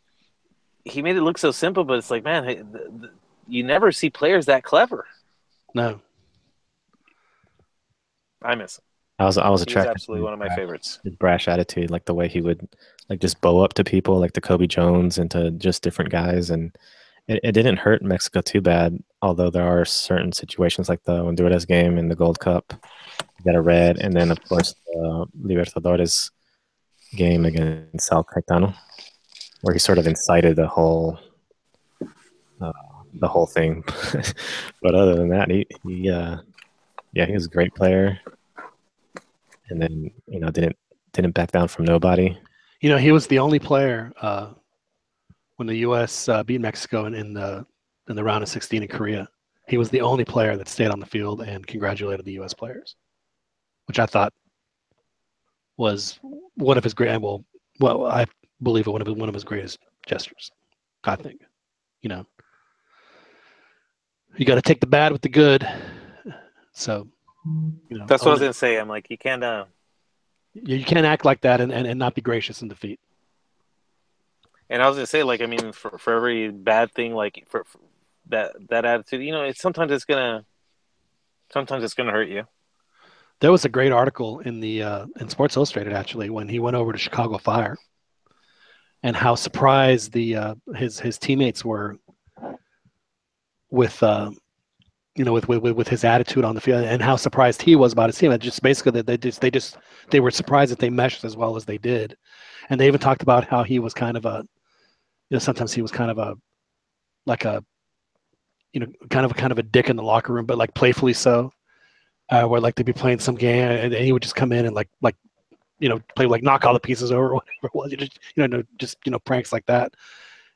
made it look so simple, but it's like, man, you never see players that clever. No, I miss him. I was He's attracted. absolutely one of my favorites. His brash attitude, like the way he would like just bow up to people, like the Kobe Jones, and to just different guys, and it didn't hurt Mexico too bad. Although there are certain situations like the Honduras game in the Gold Cup, he got a red, and then of course the Libertadores game against Sal Caetano, where he sort of incited the whole thing. But other than that, he was a great player. And then didn't back down from nobody. He was the only player when the U.S. beat Mexico in the round of 16 in Korea. He was the only player that stayed on the field and congratulated the U.S. players, which I thought was one of his great. Well, I believe it one of his greatest gestures. I think, you got to take the bad with the good. So. That's what I was gonna say. I'm like, you can't act like that and not be gracious in defeat. And I was gonna say, like, I mean, for every bad thing, like for that attitude, sometimes it's gonna hurt you. There was a great article in in Sports Illustrated actually when he went over to Chicago Fire, and how surprised his teammates were with. With his attitude on the field, and how surprised he was about his team. It just basically that they were surprised that they meshed as well as they did, and they even talked about how he was kind of sometimes he was kind of a kind of a dick in the locker room, but like playfully so, where like they'd be playing some game and he would just come in and play like knock all the pieces over or whatever it was, just pranks like that,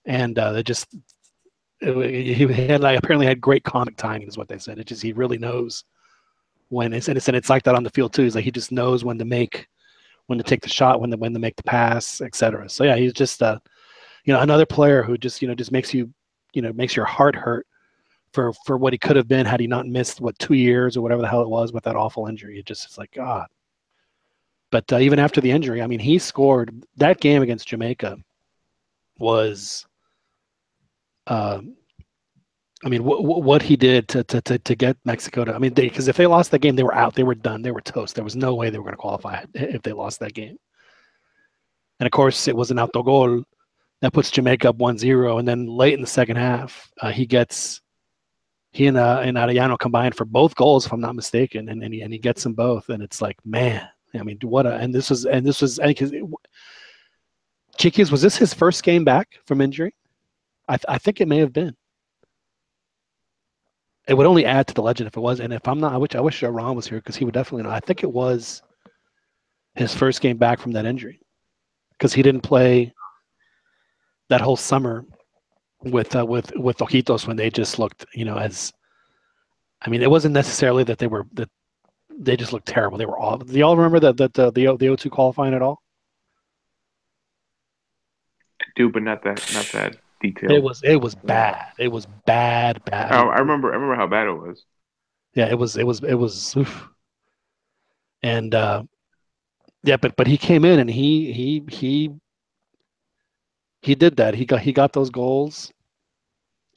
and they just. He had apparently had great comic timing, is what they said. It just he really knows when it's like that on the field too. He's like he just knows when to take the shot, when to make the pass, etc. So yeah, he's just another player who just makes you makes your heart hurt for what he could have been had he not missed 2 years or whatever the hell it was with that awful injury. It's like God. But even after the injury, I mean, he scored that game against Jamaica was. I mean, what he did to get Mexico to, I mean, because if they lost that game, they were out, they were done, they were toast. There was no way they were going to qualify if they lost that game. And of course, it was an autogol that puts Jamaica up 1-0. And then late in the second half, he and Arellano combined for both goals, if I'm not mistaken, and he gets them both. And it's like, man, I mean, and this was, I think Chiquis, was this his first game back from injury? I think it may have been. It would only add to the legend if it was. And if I'm not, I wish Ron was here because he would definitely know. I think it was his first game back from that injury because he didn't play that whole summer with Ojitos when they just looked, as, I mean, it wasn't necessarily that they just looked terrible. They were all. Do y'all remember the O2 qualifying at all? I do, but not that detailed. It was bad. It was bad. I remember how bad it was. Yeah, it was. Oof. And yeah, but he came in and he did that. He got those goals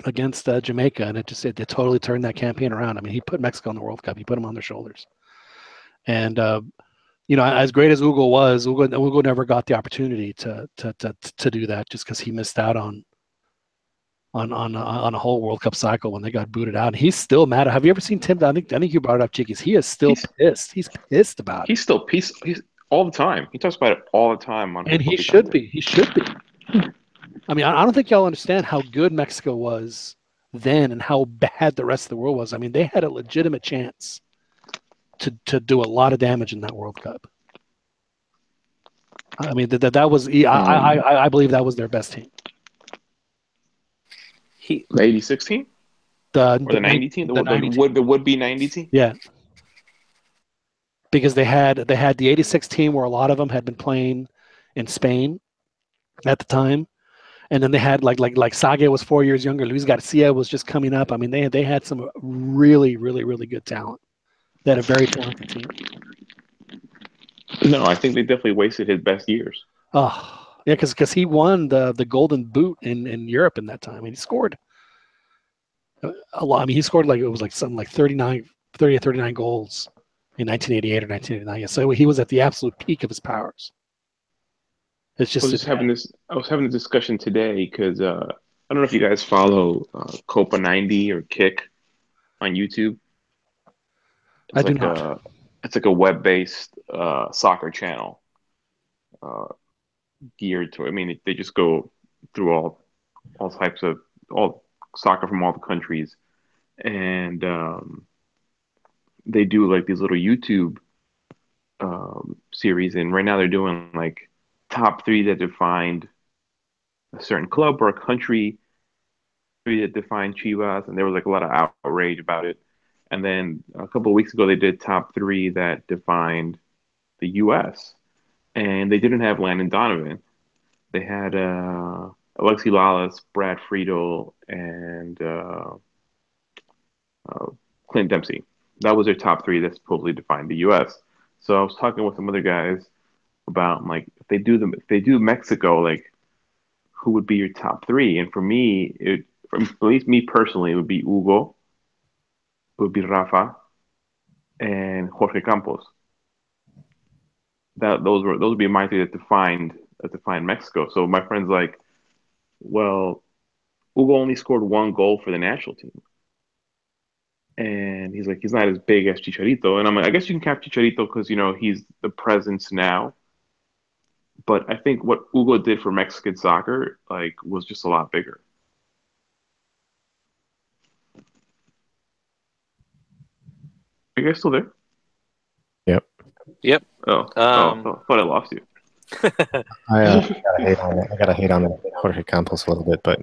against Jamaica, and it totally turned that campaign around. I mean, he put Mexico in the World Cup. He put them on their shoulders. And as great as Hugo was, Hugo never got the opportunity to do that just because he missed out on a whole World Cup cycle when they got booted out. And he's still mad. Have you ever seen Tim? I think you brought it up, Chiquis. He is still pissed. He's pissed about it. He's still pissed. He's all the time. He talks about it all the time on. And he should be. He should be. I mean, I don't think y'all understand how good Mexico was then and how bad the rest of the world was. I mean, they had a legitimate chance to do a lot of damage in that World Cup. I mean, that was. I believe that was their best team. The 86 team? Or the 90 team? The would-be 90 team? Yeah. Because they had the 86 team where a lot of them had been playing in Spain at the time. And then they had like Sage was 4 years younger. Luis Garcia was just coming up. I mean, they had some really, really, really good talent. They had a very talented team. No, I think they definitely wasted his best years. Oh, yeah, because he won the Golden Boot in Europe in that time, and he scored a lot. I mean, he scored something like 30 or 39 goals in 1988 or 1989. So he was at the absolute peak of his powers. It's just I was having a discussion today because I don't know if you guys follow Copa 90 or Kick on YouTube. I do not. It's like a web-based soccer channel geared to. I mean, they just go through all types of all soccer from all the countries, and they do like these little YouTube series. And right now they're doing like top 3 that defined a certain club or a country, 3 that defined Chivas, and there was like a lot of outrage about it. And then a couple of weeks ago, they did top 3 that defined the U.S. And they didn't have Landon Donovan. They had Alexi Lalas, Brad Friedel, and Clint Dempsey. That was their top 3 that supposedly defined the U.S. So I was talking with some other guys about like if they do Mexico, like who would be your top 3? And for me, at least me personally, it would be Hugo. It would be Rafa and Jorge Campos. Those would be my 3 that defined Mexico. So my friend's like, well, Hugo only scored 1 goal for the national team, and he's like, he's not as big as Chicharito. And I'm like, I guess you can cap Chicharito because he's the presence now. But I think what Hugo did for Mexican soccer was just a lot bigger. Are you guys still there? Yep. Oh, thought I lost you. I gotta hate on Jorge Campos a little bit, but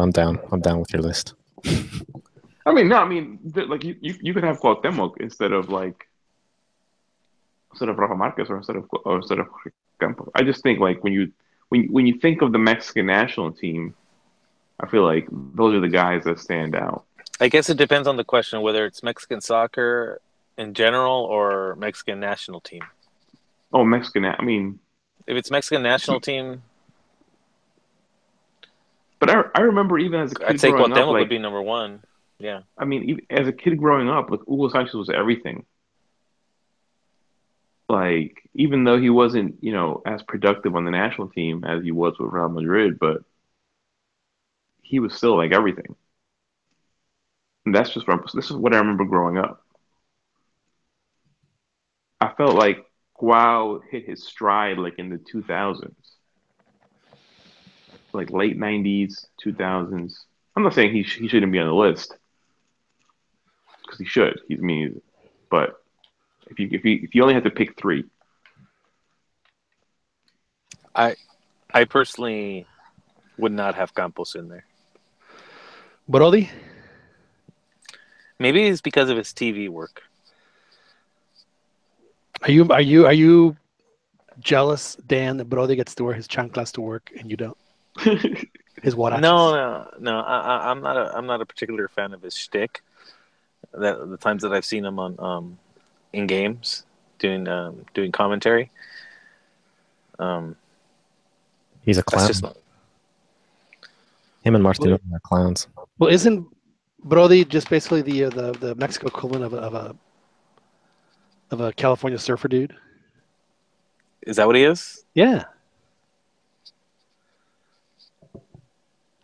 I'm down. I'm down with your list. I mean, no, I mean, like you could have Cuauhtemoc instead of Rafa Marquez or instead of Jorge Campos. I just think like when you think of the Mexican national team, I feel like those are the guys that stand out. I guess it depends on the question, whether it's Mexican soccer in general or Mexican national team. Oh, Mexican. I mean, if it's Mexican national team, but I remember even as a kid I'd say growing up, Cuauhtemoc would be number 1. Yeah. I mean, even as a kid growing up, like Hugo Sanchez was everything. Like, even though he wasn't, as productive on the national team as he was with Real Madrid, but he was still like everything. And this is what I remember growing up. I felt like Guau hit his stride like in the 2000s, like late 90s, 2000s. I'm not saying he shouldn't be on the list because he should. He's me, but if you only had to pick three, I I personally would not have Campos in there. Brody, Maybe it's because of his TV work. are you jealous, Dan, that Brody gets to wear his chanclas to work and you don't? His No, huaraches. no. I'm not a particular fan of his shtick. That the times that I've seen him on in games doing commentary. He's a That's clown. just not. Him and Martino are clowns. Well, isn't Brody just basically the Mexico equivalent of a California surfer dude? Is that what he is? Yeah.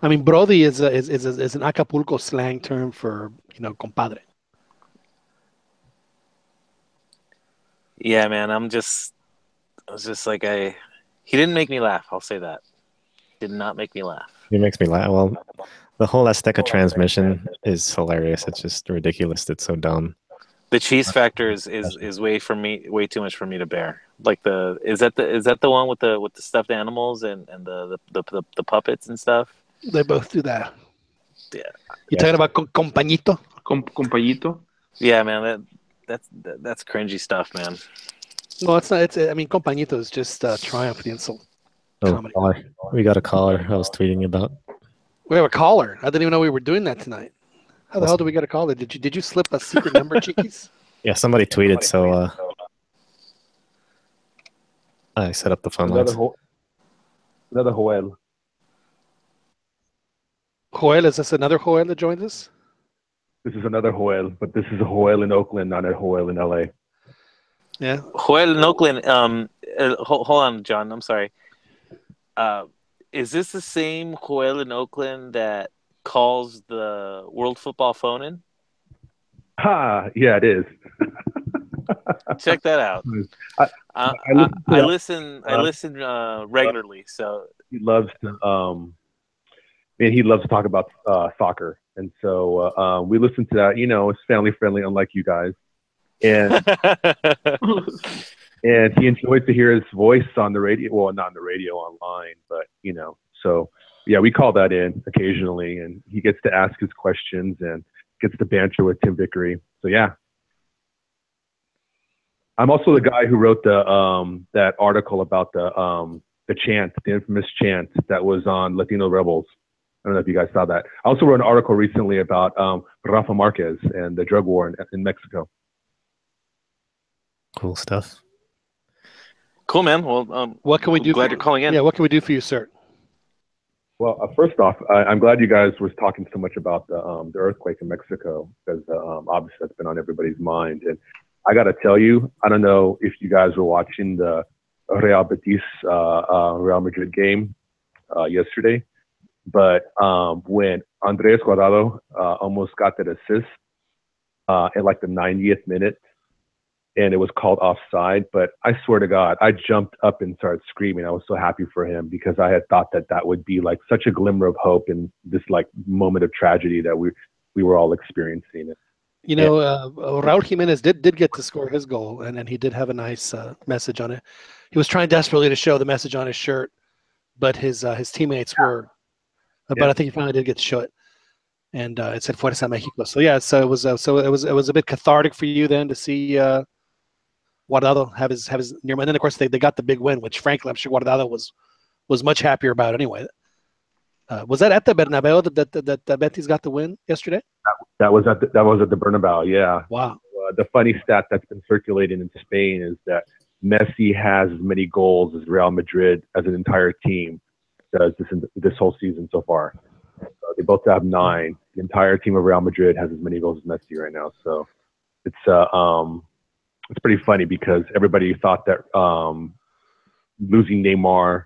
I mean, Brody is an Acapulco slang term for compadre. Yeah, man. I was just like he didn't make me laugh. I'll say that. Did not make me laugh. He makes me laugh. Well, the whole Azteca transmission is hilarious. It's just ridiculous. It's so dumb. The cheese factor is way too much for me to bear. Like is that the one with the stuffed animals and the puppets and stuff? They both do that. Yeah. You talking about compañito? Compayito. Yeah, man. That's cringy stuff, man. No, it's not. I mean, compañito is just triumph the insult. Oh, Comedy. caller. We got a caller I was tweeting about. We have a caller. I didn't even know we were doing that tonight. How the hell did we get a caller? Did you slip a secret number, Chiquis? Yeah, somebody tweeted, so I set up the phone lines. Another Joel. Joel, is this another Joel that joins us? This is another Joel, but this is a Joel in Oakland, not a Joel in LA. Yeah. Joel in Oakland. Hold on, John. I'm sorry. Is this the same Joel in Oakland that calls the World Football phone in? Ha! Yeah, it is. Check that out. I listen regularly, so he loves to he loves to talk about soccer, and so we listen to that. It's family friendly, unlike you guys, and and he enjoys to hear his voice on the radio. Well, not on the radio, online, but so yeah, we call that in occasionally, and he gets to ask his questions and gets to banter with Tim Vickery. So yeah. I'm also the guy who wrote that article about the chant, the infamous chant that was on Latino Rebels. I don't know if you guys saw that. I also wrote an article recently about Rafa Marquez and the drug war in Mexico. Cool stuff. Cool, man. Well, what can we do? Glad you're calling in. Yeah, what can we do for you, sir? Well, first off, I'm glad you guys were talking so much about the earthquake in Mexico because obviously that's been on everybody's mind. And I got to tell you, I don't know if you guys were watching the Real Betis Real Madrid game yesterday, but when Andres Guardado almost got that assist at like the 90th minute, and it was called offside, but I swear to God, I jumped up and started screaming. I was so happy for him because I had thought that would be like such a glimmer of hope in this like moment of tragedy that we were all experiencing. Raul Jimenez did get to score his goal, and he did have a nice message on it. He was trying desperately to show the message on his shirt, but his teammates were. But I think he finally did get to show it, and it said Fuerza Mexico. So yeah, so it was a bit cathartic for you then to see Guardado have his near. And then of course they got the big win, which frankly I'm sure Guardado was much happier about anyway. Was that at the Bernabeu that Betis got the win yesterday? That was at the Bernabeu. Yeah. Wow. The funny stat that's been circulating in Spain is that Messi has as many goals as Real Madrid as an entire team does this whole season so far. They both have 9. The entire team of Real Madrid has as many goals as Messi right now. So it's pretty funny because everybody thought that losing Neymar,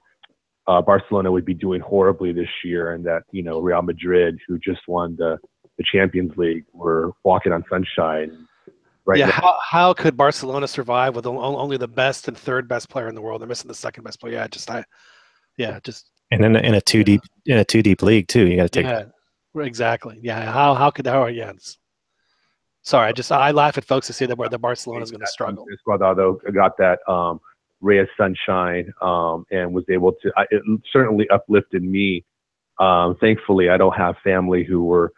Barcelona would be doing horribly this year, and that Real Madrid, who just won the Champions League, were walking on sunshine. Right Yeah, now. how could Barcelona survive with only the best and third best player in the world? They're missing the second best player. Just And in a two deep league too. You got to take. yeah, exactly. Yeah, how could that? Yeah. Sorry, I laugh at folks who say that where the Barcelona is going to struggle. Guardado got that ray of sunshine and was able to. It certainly uplifted me. Thankfully, I don't have family who were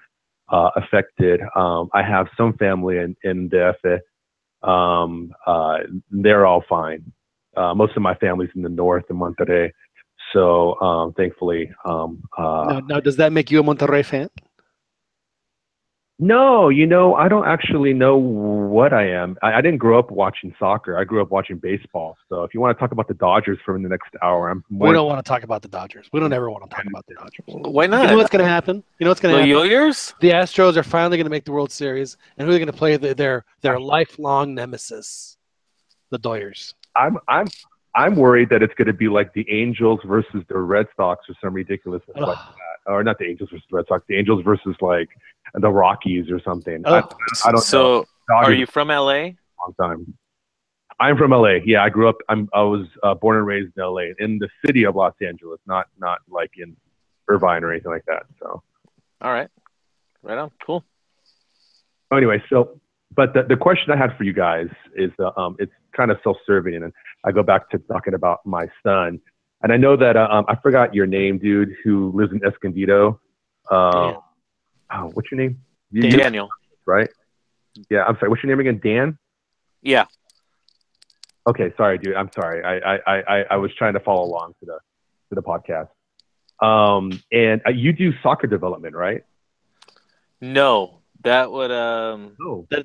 affected. I have some family in DF. They're all fine. Most of my family's in the north in Monterrey. So thankfully. Now, does that make you a Monterrey fan? No, I don't actually know what I am. I didn't grow up watching soccer. I grew up watching baseball. So if you want to talk about the Dodgers for the next hour, we don't want to talk about the Dodgers. We don't ever want to talk about the Dodgers. Why not? You know what's going to happen? Yours? The Astros are finally going to make the World Series, and who are they going to play their lifelong nemesis, the Doyers? I'm worried that it's going to be like the Angels versus the Red Sox or some ridiculous like that. Or not the Angels versus the Red Sox. The Angels versus like the Rockies or something. I don't know. So, are you from LA? Long time. I'm from LA. Yeah, I grew up. I was born and raised in LA, in the city of Los Angeles, not like in Irvine or anything like that. So. All right. Right on. Cool. Anyway, but the question I had for you guys is it's kind of self-serving, and I go back to talking about my son. And I know that I forgot your name, dude, who lives in Escondido. What's your name? Daniel. Right? Yeah, I'm sorry. What's your name again? Dan? Yeah. Okay, sorry, dude. I'm sorry. I was trying to follow along to the podcast. And you do soccer development, right? No. That would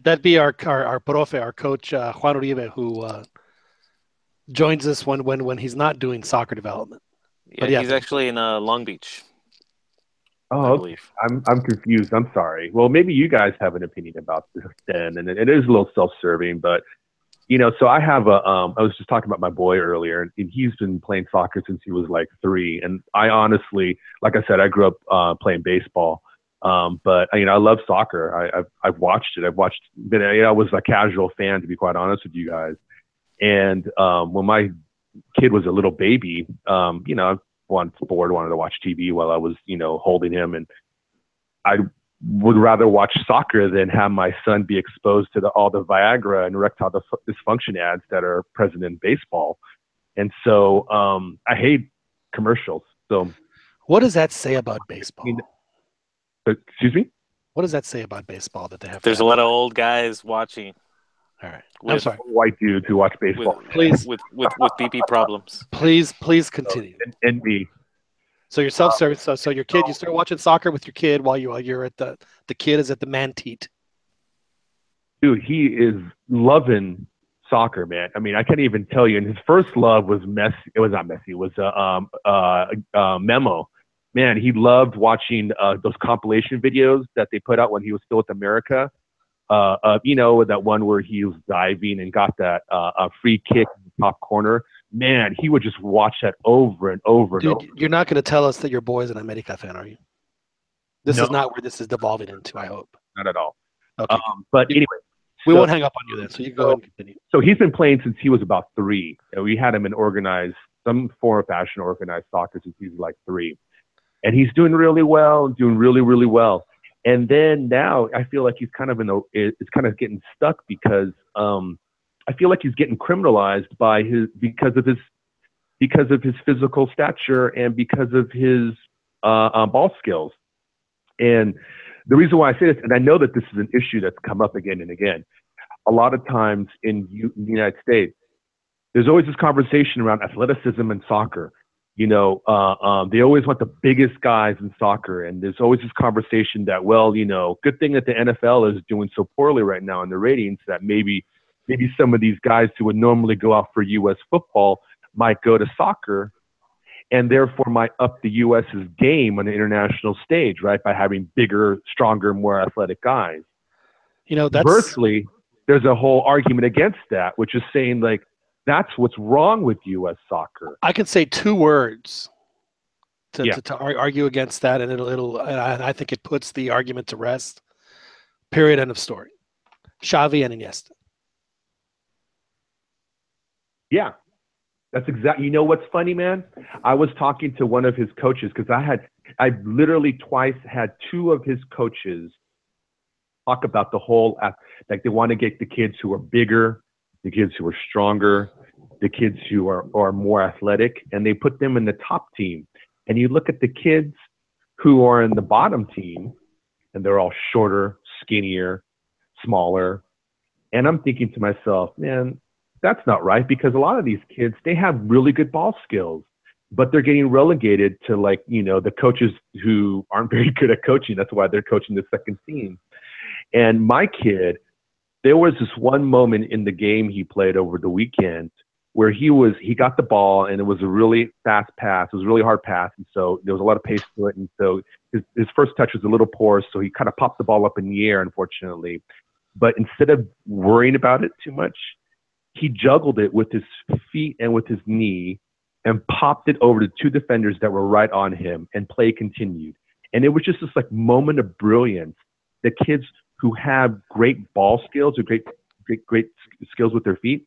that'd be our profe, our coach Juan Uribe, who joins us when he's not doing soccer development. Yeah, he's actually in Long Beach. Oh, I believe. I'm confused. I'm sorry. Well, maybe you guys have an opinion about this then, and it is a little self-serving, but so I have I was just talking about my boy earlier, and he's been playing soccer since he was like 3, and I honestly, like I said, I grew up playing baseball. But I love soccer. I've watched it. But I was a casual fan, to be quite honest with you guys. And when my kid was a little baby, I wanted to watch TV while I was, holding him, and I would rather watch soccer than have my son be exposed to all the Viagra and erectile dysfunction ads that are present in baseball. And so I hate commercials. So what does that say about baseball? Excuse me? What does that say about baseball that they have? There's a lot of old guys watching. All right. I'm sorry. White dudes who watch baseball. Please. With BP problems. Please continue. And me. So you're self-service. So your kid, you start watching soccer with your kid while you're at the kid is at the man teat. Dude, he is loving soccer, man. I mean, I can't even tell you. And his first love was Messi. It was not Messi. It was Memo. Man, he loved watching those compilation videos that they put out when he was still with America. That one where he was diving and got that free kick in the top corner. Man, he would just watch that over and over. Dude, and over. You're not going to tell us that your boy's an America fan, are you? This is not where this is devolving into, I hope. Not at all. Okay. But anyway. We won't hang up on you then, so you can go ahead and continue. So he's been playing since he was about 3. And we had him in some form of fashion organized soccer since he was like 3. And he's doing really well, really well. And then now I feel like he's kind of it's kind of getting stuck because I feel like he's getting criminalized because of his physical stature and because of his ball skills. And the reason why I say this, and I know that this is an issue that's come up again and again, a lot of times in the United States, there's always this conversation around athleticism and soccer. They always want the biggest guys in soccer. And there's always this conversation that, good thing that the NFL is doing so poorly right now in the ratings that maybe some of these guys who would normally go out for U.S. football might go to soccer. and therefore might up the U.S.'s game on the international stage, right, by having bigger, stronger, more athletic guys. You know, Conversely, there's a whole argument against that, which is saying, like, that's what's wrong with U.S. soccer. I can say 2 words to, Yeah. to argue against that, and I think it puts the argument to rest. Period. End of story. Xavi and Iniesta. Yeah. That's exactly. You know what's funny, man? I was talking to one of his coaches because I literally twice had 2 of his coaches talk about the whole, like they want to get the kids who are bigger, the kids who are stronger, the kids who are more athletic, and they put them in the top team. And you look at the kids who are in the bottom team, and they're all shorter, skinnier, smaller. And I'm thinking to myself, man, that's not right, because a lot of these kids, they have really good ball skills, but they're getting relegated to, like, you know, the coaches who aren't very good at coaching. That's why they're coaching the second team. And my kid, there was this one moment in the game he played over the weekend where he got the ball, and it was a really fast pass. It was a really hard pass. And so there was a lot of pace to it. And so his first touch was a little poor. So he kind of popped the ball up in the air, unfortunately. But instead of worrying about it too much, he juggled it with his feet and with his knee and popped it over to 2 defenders that were right on him, and play continued. And it was just this, like, moment of brilliance. The kids who have great ball skills or great skills with their feet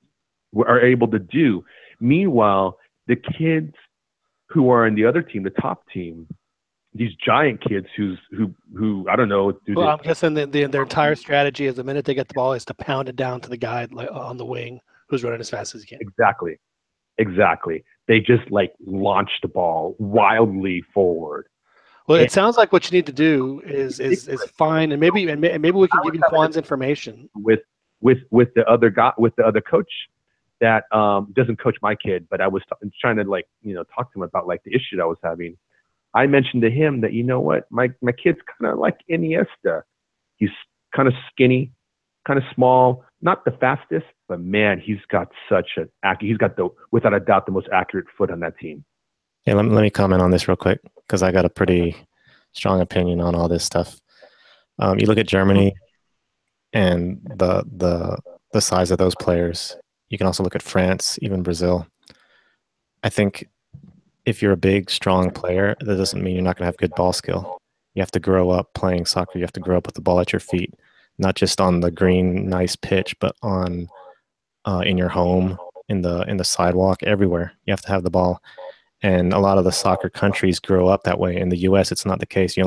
are able to do. Meanwhile, the kids who are in the other team, the top team, these giant kids who I don't know. Well, I'm guessing their entire strategy is the minute they get the ball is to pound it down to the guy on the wing who's running as fast as he can. Exactly. They just, like, launch the ball wildly forward. Well, it sounds like what you need to do is find, and maybe we can give you Juan's information with the other guy, with the other coach that doesn't coach my kid, but I was trying to, like, you know, talk to him about, like, the issue I was having. I mentioned to him that, you know what, my kid's kind of like Iniesta. He's kind of skinny, kind of small, not the fastest, but man, he's got without a doubt, the most accurate foot on that team. Yeah, let me comment on this real quick, because I got a pretty strong opinion on all this stuff. You look at Germany and the size of those players. You can also look at France, even Brazil. I think if you're a big, strong player, that doesn't mean you're not going to have good ball skill. You have to grow up playing soccer. You have to grow up with the ball at your feet, not just on the green, nice pitch, but on in your home, in the sidewalk, everywhere. You have to have the ball. And a lot of the soccer countries grow up that way. In the U.S., it's not the case. You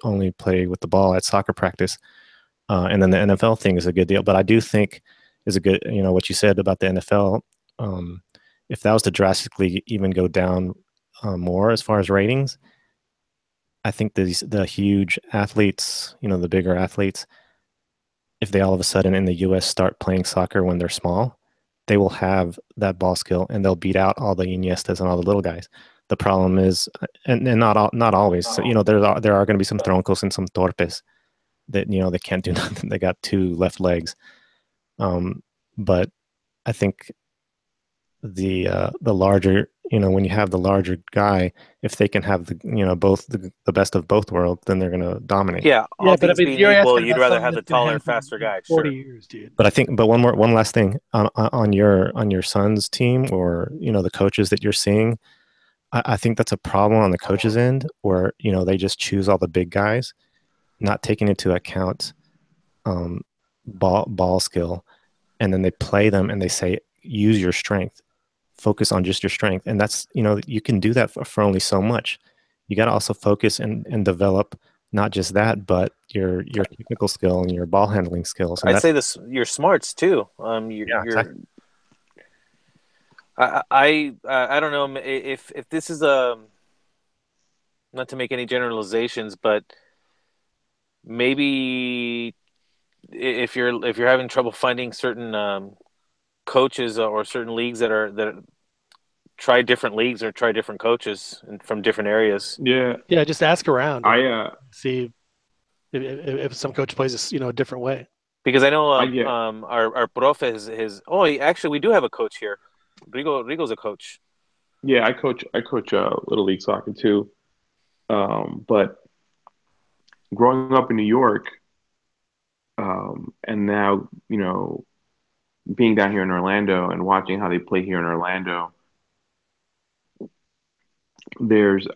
only play with the ball at soccer practice. And then the NFL thing is a good deal. But I do think is a good, you know, what you said about the NFL. If that was to drastically even go down more as far as ratings, I think the huge athletes, you know, the bigger athletes, if they all of a sudden in the U.S. start playing soccer when they're small, they will have that ball skill and they'll beat out all the Iniestas and all the little guys. The problem is, and not always. So, you know, there are going to be some troncos and some torpes that, you know, they can't do nothing. They got 2 left legs. But I think the larger, you know, when you have the larger guy, if they can have the, you know, both the best of both worlds, then they're going to dominate. Yeah, all things being equal, you'd rather have the taller, faster guy. 40 years, dude. But I think, one last thing on your son's team, or, you know, the coaches that you're seeing, I think that's a problem on the coaches' end, where, you know, they just choose all the big guys, not taking into account ball skill, and then they play them and they say, use your strength, focus on just your strength. And that's, you know, you can do that for only so much. You got to also focus and develop not just that, but your technical skill and your ball handling skills. And I'd say your smarts too. Exactly. I don't know if this is not to make any generalizations, but maybe if you're having trouble finding certain coaches or certain leagues that try different leagues or try different coaches from different areas. Yeah, just ask around. I see if some coach plays a different way. Because I know our prof is actually we do have a coach here. Rigo's a coach. Yeah, I coach little league soccer too. But growing up in New York, and now being down here in Orlando and watching how they play here in Orlando,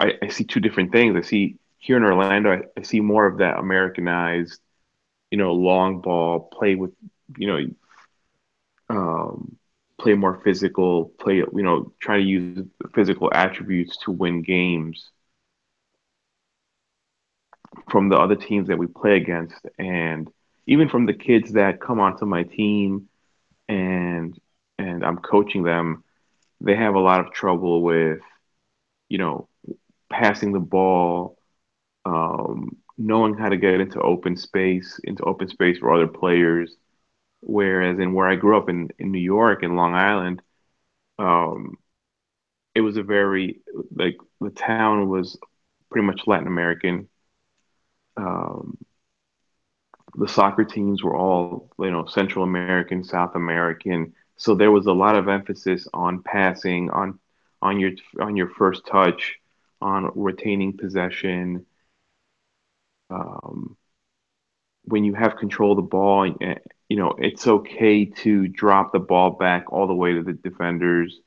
I see two different things. I see here in Orlando, I see more of that Americanized, long ball play with, you know, um, play more physical, play, try to use physical attributes to win games from the other teams that we play against, and even from the kids that come onto my team and I'm coaching them, they have a lot of trouble with, you know, passing the ball, knowing how to get into open space for other players. Whereas in where I grew up in New York and Long Island, um, it was a very like the town was pretty much Latin American. Um, the soccer teams were all, Central American, South American. So there was a lot of emphasis on passing, on your first touch, on retaining possession. Um, when you have control of the ball, it's okay to drop the ball back all the way to the defenders.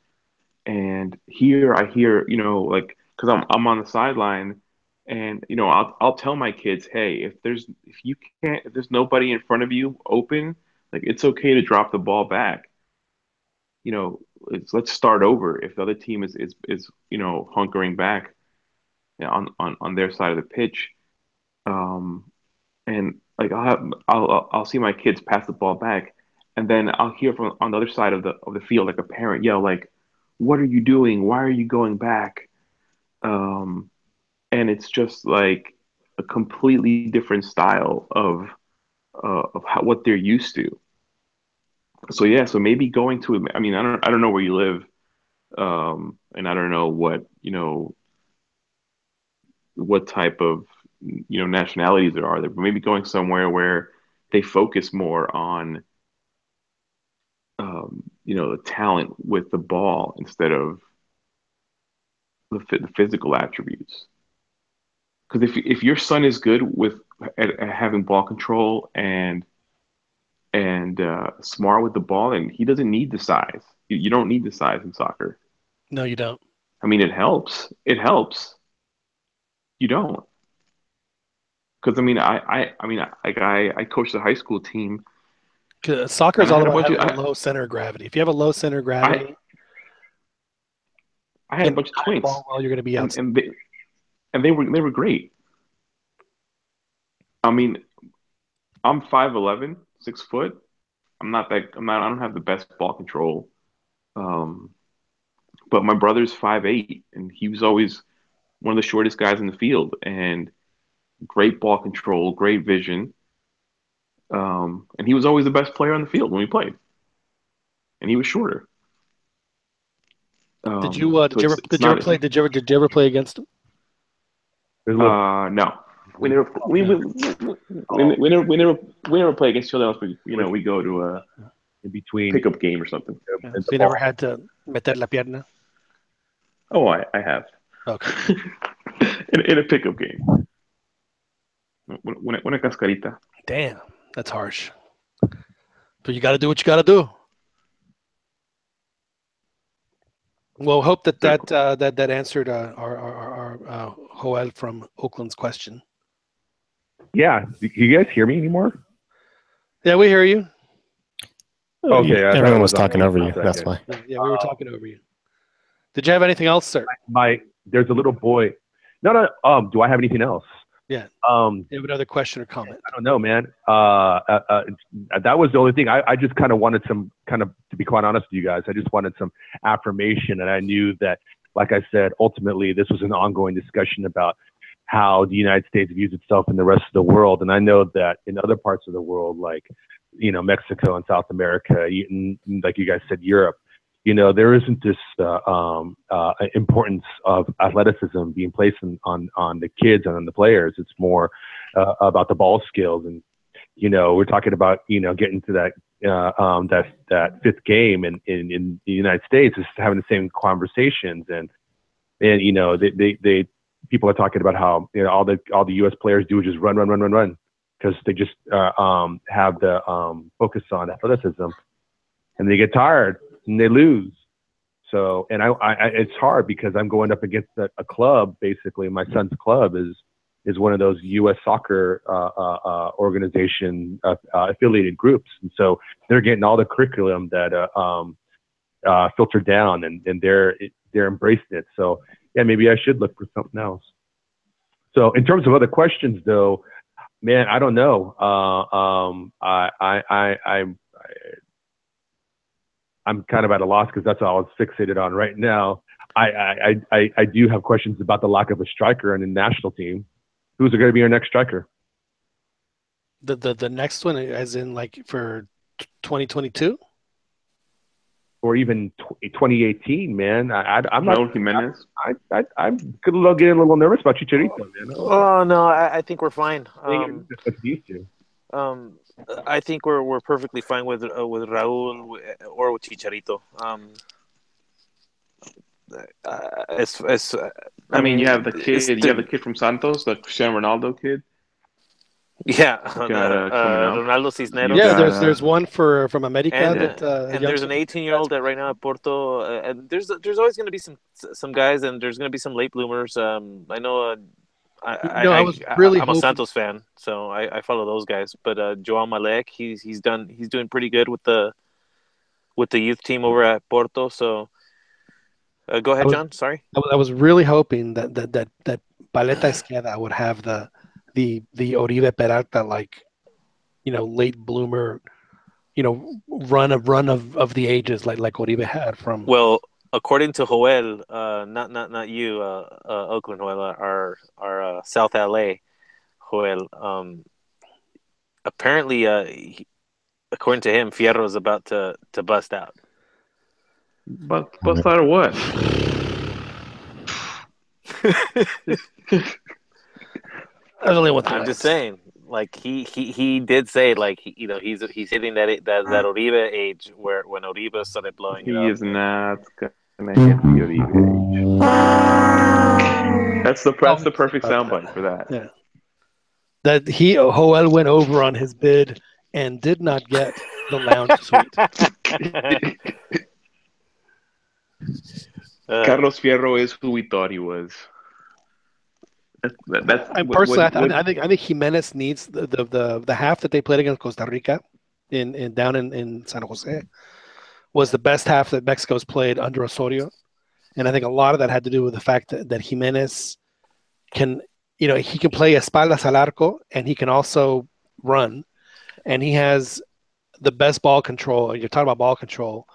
And here I hear, like, because I'm on the sideline, and I'll tell my kids, hey, if there's nobody in front of you open, like it's okay to drop the ball back. Let's start over. If the other team is hunkering back on their side of the pitch, um, and like I'll see my kids pass the ball back, and then I'll hear from on the other side of the field like a parent yell like, "What are you doing? Why are you going back?" Um, and it's just like a completely different style of what they're used to. So yeah, so maybe going to, I mean, I don't know where you live, and I don't know what type of nationalities there are there, but maybe going somewhere where they focus more on the talent with the ball instead of the physical attributes. Because if your son is good at having ball control and smart with the ball, then he doesn't need the size. You don't need the size in soccer. No, you don't. I mean, it helps. It helps. You don't. Because I mean, I coached the high school team, 'Cause soccer is and I all had a about bunch of having a low center of gravity. If you have a low center of I gravity, I had a hitting bunch of a high twins, ball, well, you're going to be and out. they were great. I mean, I'm 5'11", 6 foot. I don't have the best ball control. Um, but my brother's 5'8", and he was always one of the shortest guys in the field, and great ball control, great vision. And he was always the best player on the field when we played, and he was shorter. Did you So it's not. did you ever play against him? No, we never play against each other else. We go to a in between pickup game or something. Yeah. and So the you never ball. had to meter la pierna? Oh, I have Okay. in a pickup game. Una cascarita. Damn, that's harsh. But you got to do what you got to do. Well, hope that answered our Joel from Oakland's question. Yeah, do you guys hear me anymore? Yeah, we hear you. Okay, I thought Everyone it was on talking mute over for a you. That's second. why. Yeah, we were talking over you. Did you have anything else, sir? There's a little boy. No. Do I have anything else? Yeah. Um, You have another question or comment? I don't know, man. That was the only thing. I just kind of wanted to be quite honest with you guys, I just wanted some affirmation. And I knew that, like I said, ultimately this was an ongoing discussion about how the United States views itself in the rest of the world. And I know that in other parts of the world, like, Mexico and South America, like you guys said, Europe, there isn't this importance of athleticism being placed on the kids and on the players. It's more about the ball skills. And we're talking about, getting to that fifth game in the United States, is having the same conversations. And they people are talking about how, all the U.S. players do is just run, because they just have the focus on athleticism, and they get tired and they lose. So, and I it's hard because I'm going up against a club. Basically, my son's club is one of those U.S. soccer organization affiliated groups, and so they're getting all the curriculum that filtered down, and they're embracing it. So, yeah, maybe I should look for something else. So, in terms of other questions, though, man, I don't know. I'm kind of at a loss because that's all I was fixated on right now. I do have questions about the lack of a striker in the national team. Who's going to be our next striker? The next one, as in like for 2022? Or even 2018, man. I'm not. Raul Jimenez. I'm getting a little nervous about Chicharito, man. Oh no, I think we're fine. I think we're perfectly fine with Raul or with Chicharito. I mean, you have the kid. You have the kid from Santos, the Cristiano Ronaldo kid. Yeah, coming out. Ronaldo Cisneros. Yeah, there's one from America, and there's an 18-year-old that right now at Porto. And there's always going to be some guys, and there's going to be some late bloomers. I know. I'm a Santos fan, so I follow those guys. But Joao Malek, he's doing pretty good with the youth team over at Porto. So go ahead, John. Sorry. I was really hoping that Paleta Esqueda would have the Oribe Peralta, like, late bloomer, run of the ages like Oribe had from. Well, according to Joel, not you, Oakland Joel, our South LA Joel. Apparently, according to him, Fierro is about to bust out. Bust out of what? I'm just saying, like he did say, like he's hitting that Oribe age when Oribe started blowing it up. He is not gonna hit the Oribe age. That's the perfect soundbite for that. Yeah. That Joel went over on his bid and did not get the lounge suite. Carlos Fierro is who we thought he was. I think Jimenez needs the half that they played against Costa Rica down in San Jose was the best half that Mexico's played under Osorio, and I think a lot of that had to do with the fact that Jimenez can he can play espaldas al arco, and he can also run, and he has the best ball control. You're talking about ball control,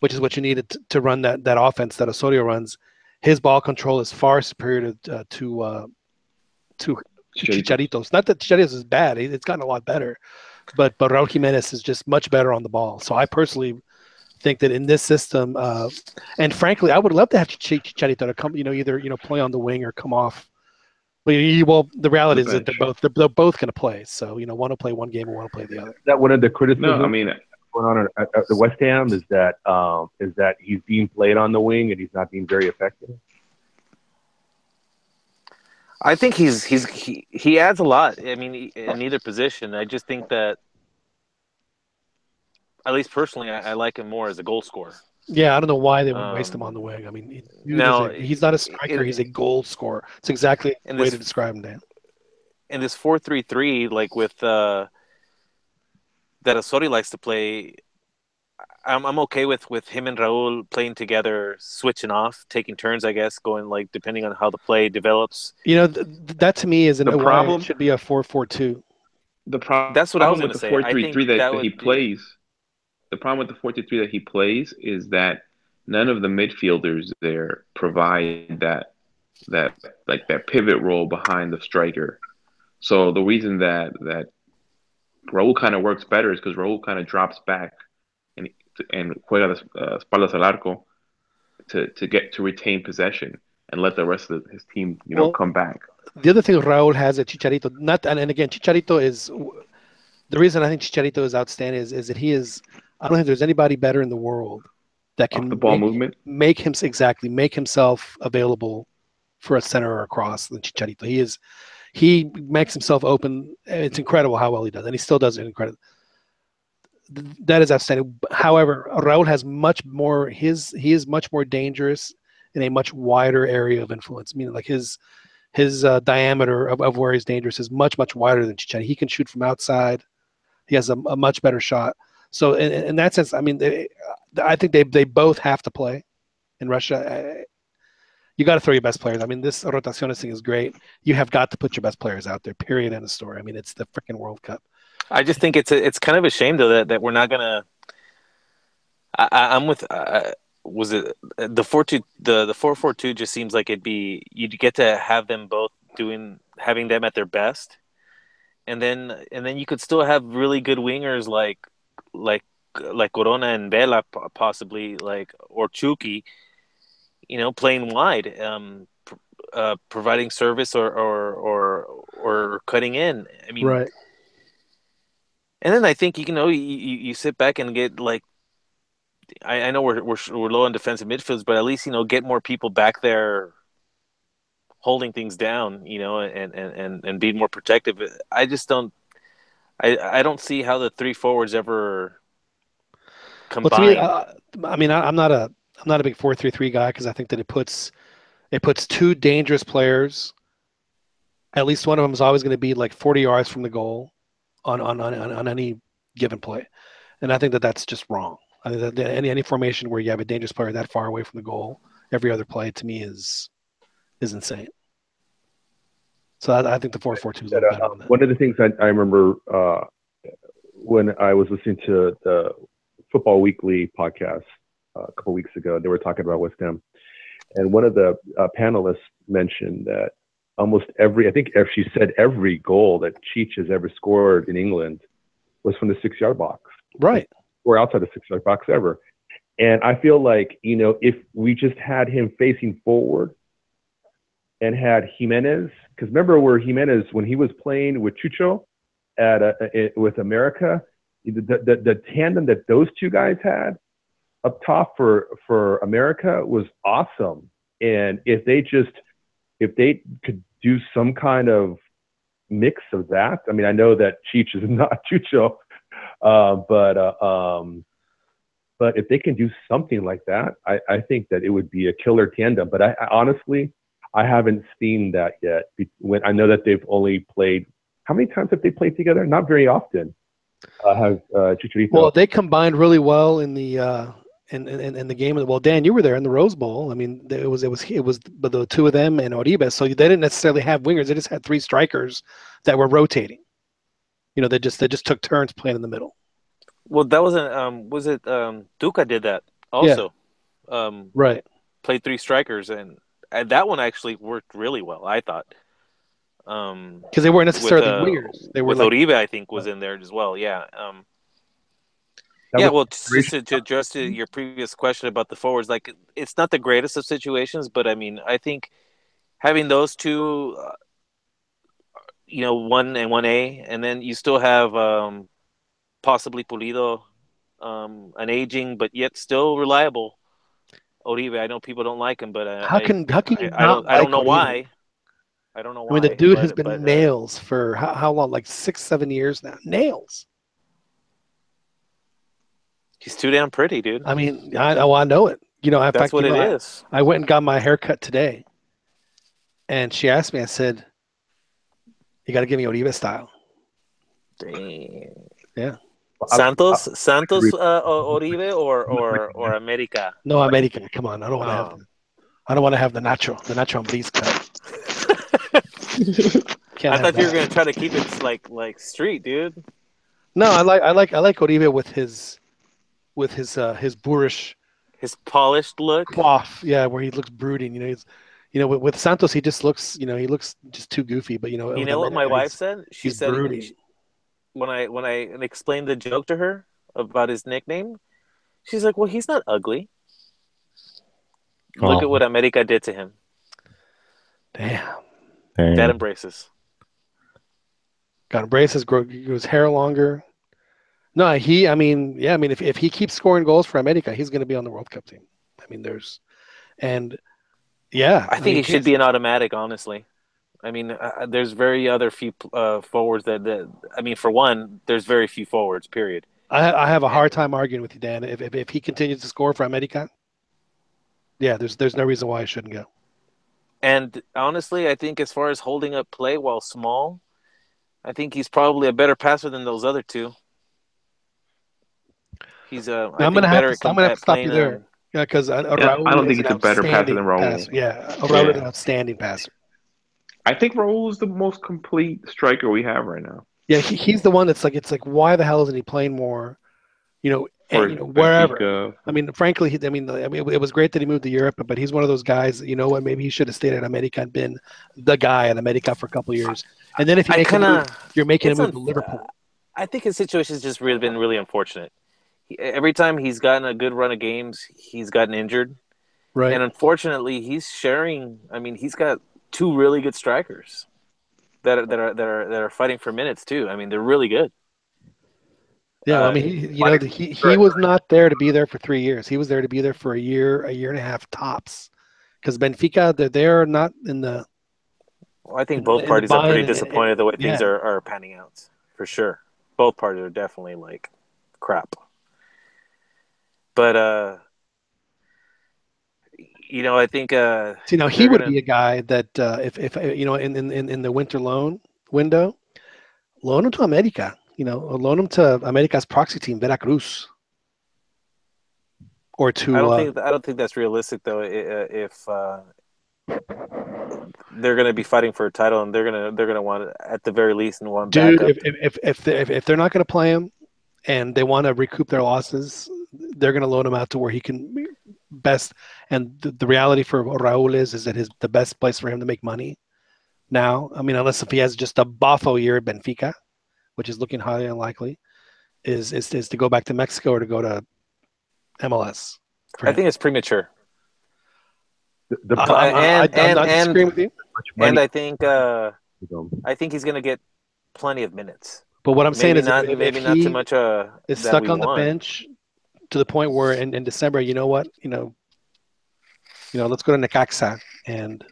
which is what you needed to run that offense that Osorio runs. His ball control is far superior to Chicharito's. Not that Chicharito's is bad; it's gotten a lot better, but Raul Jimenez is just much better on the ball. So I personally think that in this system, and frankly, I would love to have Chicharito to come, either play on the wing or come off. Well, the reality is that they're both going to play. So one will play one game and one will play the other. That one of the criticisms. No, I mean, going on at the West Ham is that he's being played on the wing and he's not being very effective. I think he adds a lot. I mean, in either position. I just think that, at least personally, I like him more as a goal scorer. Yeah, I don't know why they would waste him on the wing. I mean, he's not a striker; he's a goal scorer. It's exactly the way to describe him, Dan. In this 4-3-3, like with that Osorio likes to play, I'm okay with him and Raul playing together, switching off, taking turns, I guess, going like depending on how the play develops. That to me is the problem. It should be a 4-4-2. The problem. That's what I was going to say. 4-3-3 that he plays. The problem with the 4-3-3 that he plays is that none of the midfielders there provide that pivot role behind the striker. So the reason that Raul kind of works better is because Raul kind of drops back and juega espaldas al arco to retain possession and let the rest of his team come back. The other thing Raul has at Chicharito, and again, Chicharito is the reason I think Chicharito is outstanding is that he is. I don't think there's anybody better in the world that Off the can ball movement. make himself available for a center or a cross than Chicharito. He makes himself open. It's incredible how well he does, and he still does it incredible. That is outstanding. However, Raul has much more. He is much more dangerous in a much wider area of influence. Meaning, like his diameter of where he's dangerous is much wider than Chicharito. He can shoot from outside. He has a much better shot. So in that sense, I mean, I think they both have to play in Russia. You got to throw your best players. I mean, this rotaciones thing is great. You have got to put your best players out there. Period. End of story. I mean, it's the freaking World Cup. I just think it's kind of a shame though that we're not gonna. I'm with. Was it the 4-2? The 4-4-2 just seems like you'd get to have them both having them at their best, and then you could still have really good wingers like Corona and Vela possibly or Chucky, playing wide, providing service or cutting in. I mean, right. And then I think you sit back and get I know we're low on defensive midfields, but at least get more people back there holding things down, and being more protective. I just don't. I don't see how the three forwards ever combine. Well, to me, I mean, I'm not a big 4-3-3 guy because I think that it puts two dangerous players. At least one of them is always going to be like 40 yards from the goal on any given play, and I think that that's just wrong. I think that any formation where you have a dangerous player that far away from the goal every other play to me is insane. So I think the 4-4-2 is a little better than that. One of the things I remember when I was listening to the Football Weekly podcast a couple weeks ago, they were talking about West Ham, and one of the panelists mentioned that almost every goal that Cheech has ever scored in England was from the 6-yard box. Right. Or outside the 6-yard box ever. And I feel like, if we just had him facing forward and had Jimenez, because remember where Jimenez, when he was playing with Chucho with America, the tandem that those two guys had up top for America was awesome. And if they could do some kind of mix of that, I mean, I know that Cheech is not Chucho, but if they can do something like that, I think that it would be a killer tandem. But I honestly, I haven't seen that yet. When I know that they've only played, how many times have they played together? Not very often. Chicharito. Well, they combined really well in the in the game. Well, Dan, you were there in the Rose Bowl. I mean, it was the two of them and Oribe. So they didn't necessarily have wingers. They just had three strikers that were rotating. They just took turns playing in the middle. Well, that wasn't. Was it Duca did that also? Yeah. Right. Played three strikers, and that one actually worked really well, I thought. Because they weren't necessarily wingers. They were with Oribe, I think, was in there as well. Yeah. Well, just to address your previous question about the forwards, it's not the greatest of situations, but I mean, I think having those two, 1 and 1A, and then you still have possibly Pulido, an aging but yet still reliable Oribe. I know people don't like him, but how can you I don't know why. I don't know why. I mean, the dude has been nails for how long? Like 6-7 years now. Nails. He's too damn pretty, dude. I mean, I know it. That's what it is. I went and got my hair cut today, and she asked me. I said, "You got to give me Oribe style." Dang. Yeah. Santos, Oribe, or America. No, America. Come on, I don't want to have the Nacho Ambriz cut. I thought you were gonna try to keep it like street, dude. No, I like Oribe with his boorish, his polished look. Quaff, yeah, where he looks brooding. With Santos, he just looks, he looks just too goofy. But you know what my wife said? She said brooding. When I explained the joke to her about his nickname, she's like, "Well, he's not ugly. Look at what America did to him." Damn. That embraces. got braces, grew his hair longer. No, I mean, yeah, I mean, if he keeps scoring goals for America, he's going to be on the World Cup team. I mean, and yeah, I I think mean, he should be an automatic, honestly. I mean, there's very other few forwards that I mean, for one, there's very few forwards. Period. I have a hard time arguing with you, Dan. If he continues to score for America, yeah, there's no reason why he shouldn't go. And honestly, I think as far as holding up play while small, I think he's probably a better passer than those other two. He's Now, I think better I'm gonna have to at stop you playing. there. Yeah, because Yeah, I Raul don't is think an he's a better passer than outstanding Raul. passer. Yeah, Raul is Yeah, an outstanding passer. I think Raul is the most complete striker we have right now Yeah, he's the one that's like it's like why the hell isn't he playing more? for Wherever. Benfica. I mean, frankly, it was great that he moved to Europe, but he's one of those guys. You know what? Maybe he should have stayed at America and been the guy at America for a couple of years. And then if you I make a kind move, of you're making a it's move un. to Liverpool, I think his situation's just really been really unfortunate. Every time he's gotten a good run of games, he's gotten injured, right? and unfortunately, he's sharing. I mean, he's got two really good strikers that are fighting for minutes too. I mean, they're really good. Yeah, well, I Uh, mean, he was not there to be there for 3 years. He was there to be there for a year and a half tops. Because Benfica, they're not in the well, I think both in the parties are pretty buying. disappointed the way things Yeah, are panning out for sure. Both parties are definitely like crap. But I think see, now he they're would gonna. be a guy that if in the winter loan window, loan him to America. Or loan him to America's proxy team, Veracruz, or to I don't think that's realistic though. If they're gonna be fighting for a title and they're gonna want at the very least and want dude. backup. If they're not going to play him and they want to recoup their losses, they're going to loan him out to where he can best. And the reality for Raul is that the best place for him to make money now. I mean, unless if he has just a boffo year at Benfica, which is looking highly unlikely, is to go back to Mexico or to go to MLS for I him. think it's premature. I'm not disagreeing with you. And I think he's gonna get plenty of minutes. But what I'm saying is, if Maybe not too he much is that stuck we on the want. bench to the point where in December, you know what, let's go to Necaxa and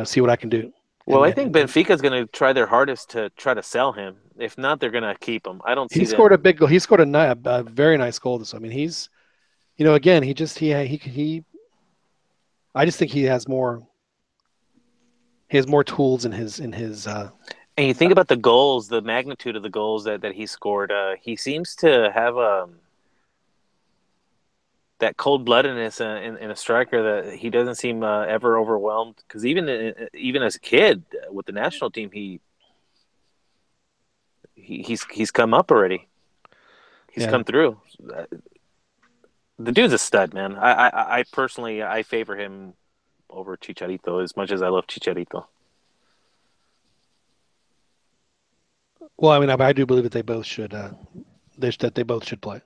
see what I can do. Well, I think Benfica is going to try their hardest to try to sell him. If not, they're going to keep him. I don't he see scored them. a big goal. He scored a very nice goal. This, I mean, he's, again, he. I just think he has more. He has more tools in his. And you think about the goals, the magnitude of the goals that he scored. He seems to have that cold bloodedness in a striker that he doesn't seem ever overwhelmed. Because even as a kid with the national team, he's come up already. He's come through. The dude's a stud, man. I personally I favor him over Chicharito as much as I love Chicharito. Well, I mean, I do believe that they both should. They both should play.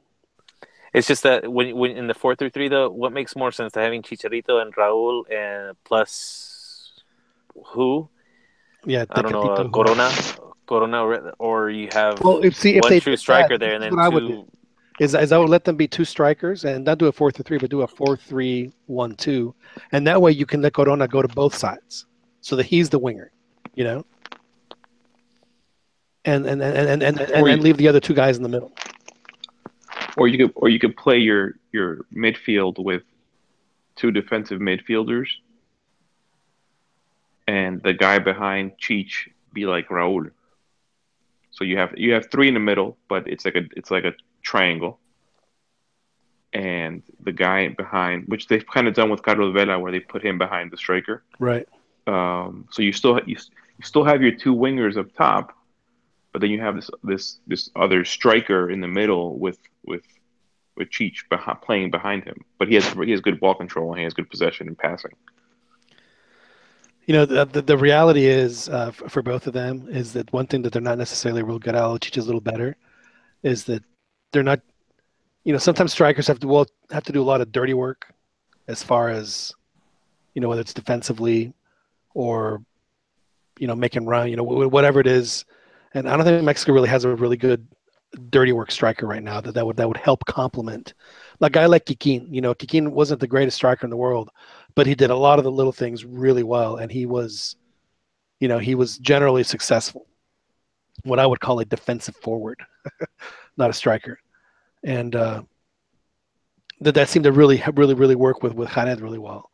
It's just that when in the 4-3-3 though, what makes more sense to having Chicharito and Raul and plus who? Yeah, I don't know, Corona, or you have if one they true did striker that, there this and is then what I would do. two. Is I would let them be two strikers and not do a 4-3-3, but do a 4-3-1-2, and that way you can let Corona go to both sides, so that he's the winger, and leave the other two guys in the middle. Or you could play your midfield with two defensive midfielders, and the guy behind Cheech be like Raul. So you have three in the middle, but it's like a triangle, and the guy behind, which they've kind of done with Carlos Vela, where they put him behind the striker. Right. So you still have your two wingers up top, but then you have this other striker in the middle with Cheech playing behind him. But he has good ball control and he has good possession and passing. The reality is for both of them is that one thing that they're not necessarily real good at, Cheech is a little better, is that they're not. Sometimes strikers have to do a lot of dirty work, as far as whether it's defensively or making run, whatever it is. And I don't think Mexico really has a really good dirty work striker right now that would help complement a guy like Kikin. Kikin wasn't the greatest striker in the world, but he did a lot of the little things really well, and he was generally successful. What I would call a defensive forward, not a striker, and that seemed to really work with Jared really well.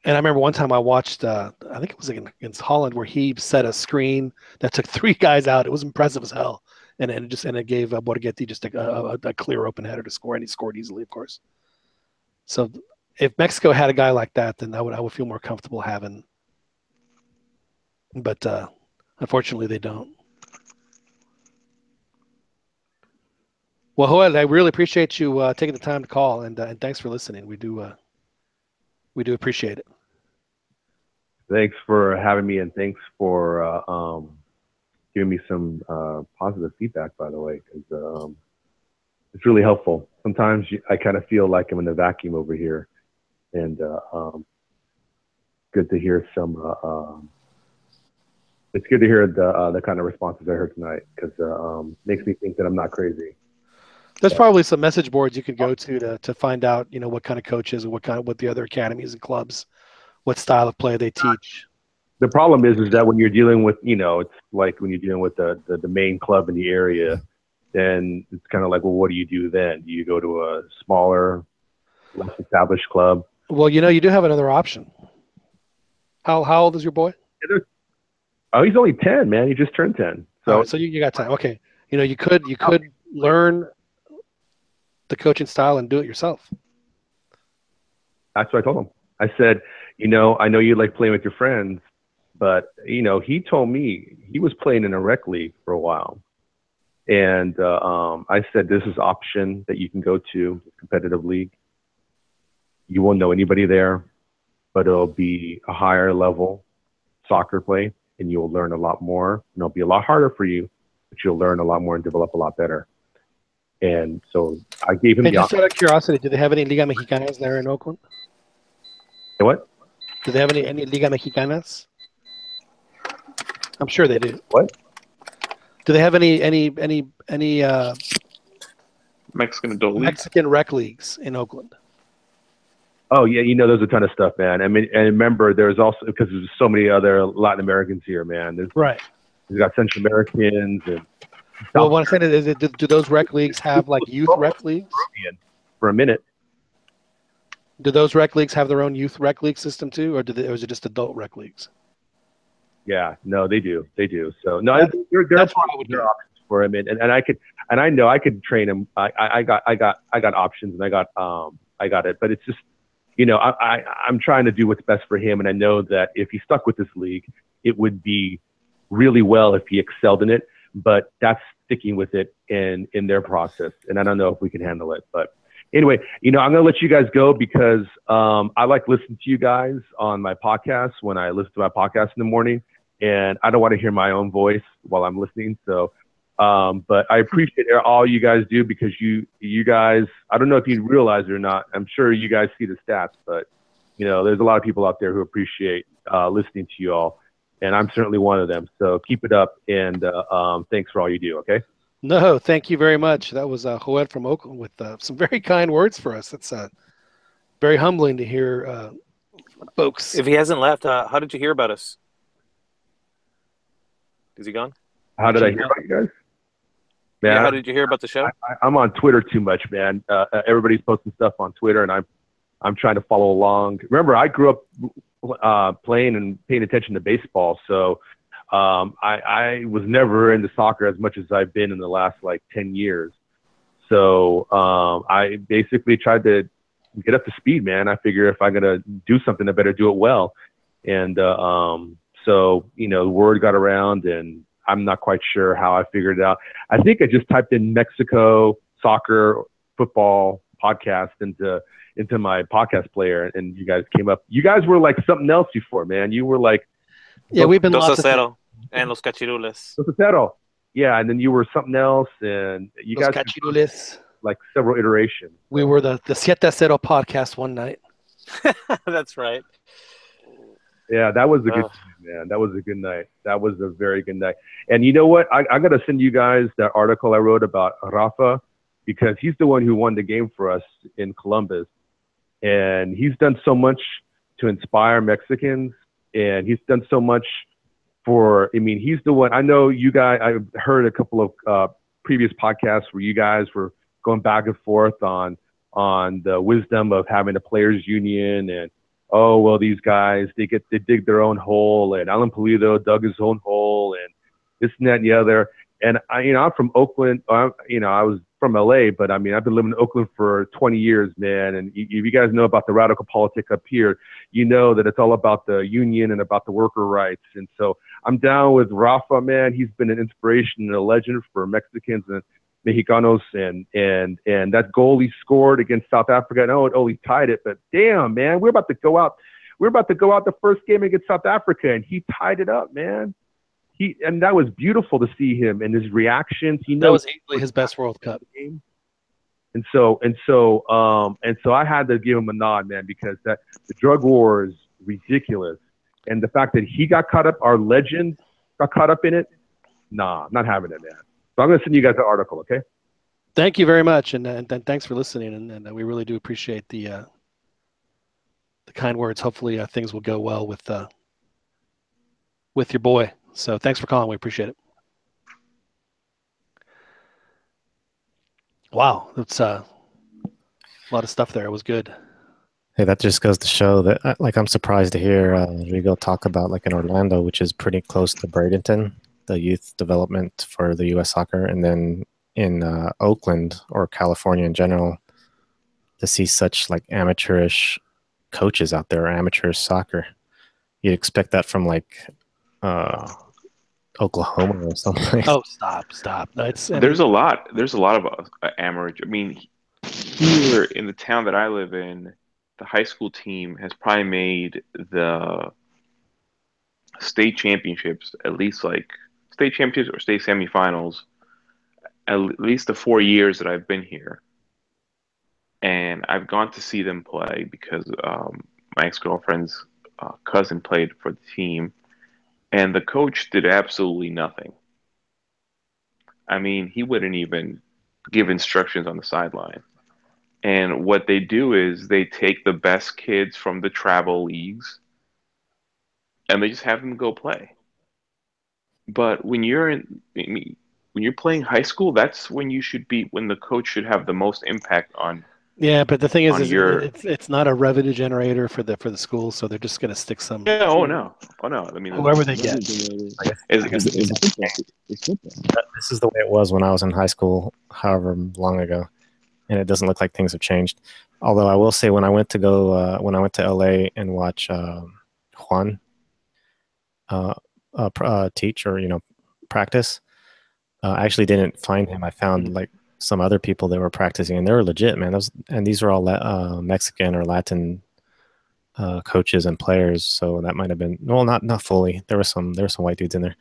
And I remember one time I watched, I think it was against Holland, where he set a screen that took 3 guys out. It was impressive as hell, and it gave Borghetti just a clear open header to score, and he scored easily, of course. So if Mexico had a guy like that, then I would feel more comfortable having. But unfortunately, they don't. Well, Joel, I really appreciate you taking the time to call, and thanks for listening. We do appreciate it. Thanks for having me, and thanks for giving me some positive feedback, by the way, because it's really helpful. Sometimes I kind of feel like I'm in a vacuum over here, and good to hear some. It's good to hear the kind of responses I heard tonight, because makes me think that I'm not crazy. There's probably some message boards you could go to find out, what kind of coaches and what the other academies and clubs, what style of play they teach. The problem is that when you're dealing with, it's like when you're dealing with the main club in the area, then it's kind of like, well, what do you do then? Do you go to a smaller, less established club? Well, you do have another option. How old is your boy? Oh, he's only 10, man. He just turned 10. So, so you got time. Okay. You could learn the coaching style and do it yourself. That's what I told him. I said, I know you like playing with your friends, but, he told me he was playing in a rec league for a while. And I said, this is option that you can go to, competitive league. You won't know anybody there, but it'll be a higher level soccer play, and you'll learn a lot more. And it'll be a lot harder for you, but you'll learn a lot more and develop a lot better. And so I gave him just out of curiosity, do they have any Liga Mexicanas there in Oakland? What? Do they have any Liga Mexicanas? I'm sure they do. What? Do they have any Mexican adult league? Mexican rec leagues in Oakland? Oh yeah, there's a ton of stuff, man. I mean, and remember, there's also, because there's so many other Latin Americans here, man. There's got Central Americans and. Well, what I'm saying is, do those rec leagues have like youth rec leagues? For a minute. Do those rec leagues have their own youth rec league system too, or is it just adult rec leagues? Yeah, no, they do. So no, there are options for him, and I know I could train him. I got options, and I got it, but it's just, I'm trying to do what's best for him, and I know that if he stuck with this league, it would be really well if he excelled in it. But that's sticking with it in their process, and I don't know if we can handle it. But anyway, I'm going to let you guys go, because I like listening to you guys on my podcast when I listen to my podcast in the morning, and I don't want to hear my own voice while I'm listening. So, but I appreciate all you guys do, because you guys, I don't know if you realize it or not. I'm sure you guys see the stats, but there's a lot of people out there who appreciate listening to you all. And I'm certainly one of them. So keep it up, and thanks for all you do, okay? No, thank you very much. That was Joel from Oakland with some very kind words for us. It's very humbling to hear folks. If he hasn't left, how did you hear about us? Is he gone? How did I hear about you guys? Man, how did you hear about the show? I'm on Twitter too much, man. Everybody's posting stuff on Twitter, and I'm trying to follow along. Remember, I grew up playing and paying attention to baseball, so I was never into soccer as much as I've been in the last 10 years. So I basically tried to get up to speed, man. I figure if I'm gonna do something, I better do it well. And so the word got around, and I'm not quite sure how I figured it out. I think I just typed in Mexico soccer football podcast into my podcast player, and you guys came up. You guys were like something else before, man. You were like, we've been Dos a cero and Los Cachirules. Dos a cero. Yeah, and then you were something else, and you Los guys Cachirules. Like several iterations. We were the Siete Cero podcast one night. That's right. Yeah, that was a good time, man. That was a good night. That was a very good night. And you know what? I got to send you guys that article I wrote about Rafa, because he's the one who won the game for us in Columbus. And he's done so much to inspire Mexicans. And he's done so much he's the one. I know you guys, I've heard a couple of previous podcasts where you guys were going back and forth on the wisdom of having a players union, and oh well, these guys they dig their own hole, and Alan Pulido dug his own hole, and this and that and the other. And I'm from Oakland. I was from LA, but I've been living in Oakland for 20 years, man. And if you guys know about the radical politic up here, you know that it's all about the union and about the worker rights. And so I'm down with Rafa, man. He's been an inspiration and a legend for Mexicans and Mexicanos, and that goal he scored against South Africa. I know it only tied it, but damn, man, we're about to go out the first game against South Africa, and he tied it up, man. And that was beautiful to see him and his reactions. That was easily his best World Cup game. And so I had to give him a nod, man, because the drug war is ridiculous, and the fact that he got caught up, our legend got caught up in it. Nah, not having it, man. So I'm going to send you guys an article, okay? Thank you very much, and thanks for listening, and we really do appreciate the kind words. Hopefully, things will go well with your boy. So thanks for calling. We appreciate it. Wow, that's a lot of stuff there. It was good. Hey, that just goes to show that, I'm surprised to hear Rigo talk about, in Orlando, which is pretty close to Bradenton, the youth development for the U.S. soccer, and then in Oakland or California in general, to see such amateurish coaches out there, amateurish soccer. You'd expect that from Oklahoma or something. Oh, stop! No, there's a lot of amateur. Here in the town that I live in, the high school team has probably made the state championships, at least state championships or state semifinals, at least the 4 years that I've been here. And I've gone to see them play because my ex-girlfriend's cousin played for the team, and the coach did absolutely nothing. He wouldn't even give instructions on the sideline. And what they do is they take the best kids from the travel leagues and they just have them go play. But when you're playing high school, that's when when the coach should have the most impact on. Yeah, but the thing is it's not a revenue generator for the school, so they're just going to stick some. Yeah. Oh no. Whoever they get. This is the way it was when I was in high school, however long ago, and it doesn't look like things have changed. Although I will say, when I went to LA and watch Juan teach or practice, I actually didn't find him. I found some other people that were practicing, and they were legit, man. And these were all Mexican or Latin coaches and players. So that might have been, well, not fully. There were some white dudes in there.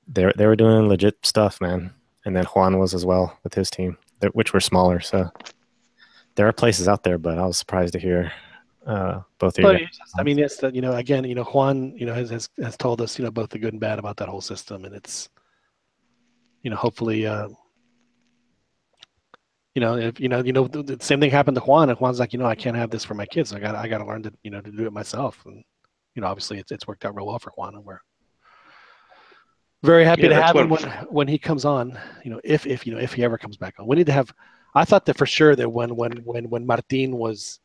They were doing legit stuff, man. And then Juan was as well with his team, which were smaller. So there are places out there, but I was surprised to hear both of you. Yes, again, Juan, has told us, both the good and bad about that whole system, and it's, hopefully. If the same thing happened to Juan, and Juan's like, I can't have this for my kids. I got to learn to, to do it myself. And, obviously it's worked out real well for Juan, and we're very happy to have him when he comes on, if he ever comes back on. We need to have, I thought that for sure that when Martin was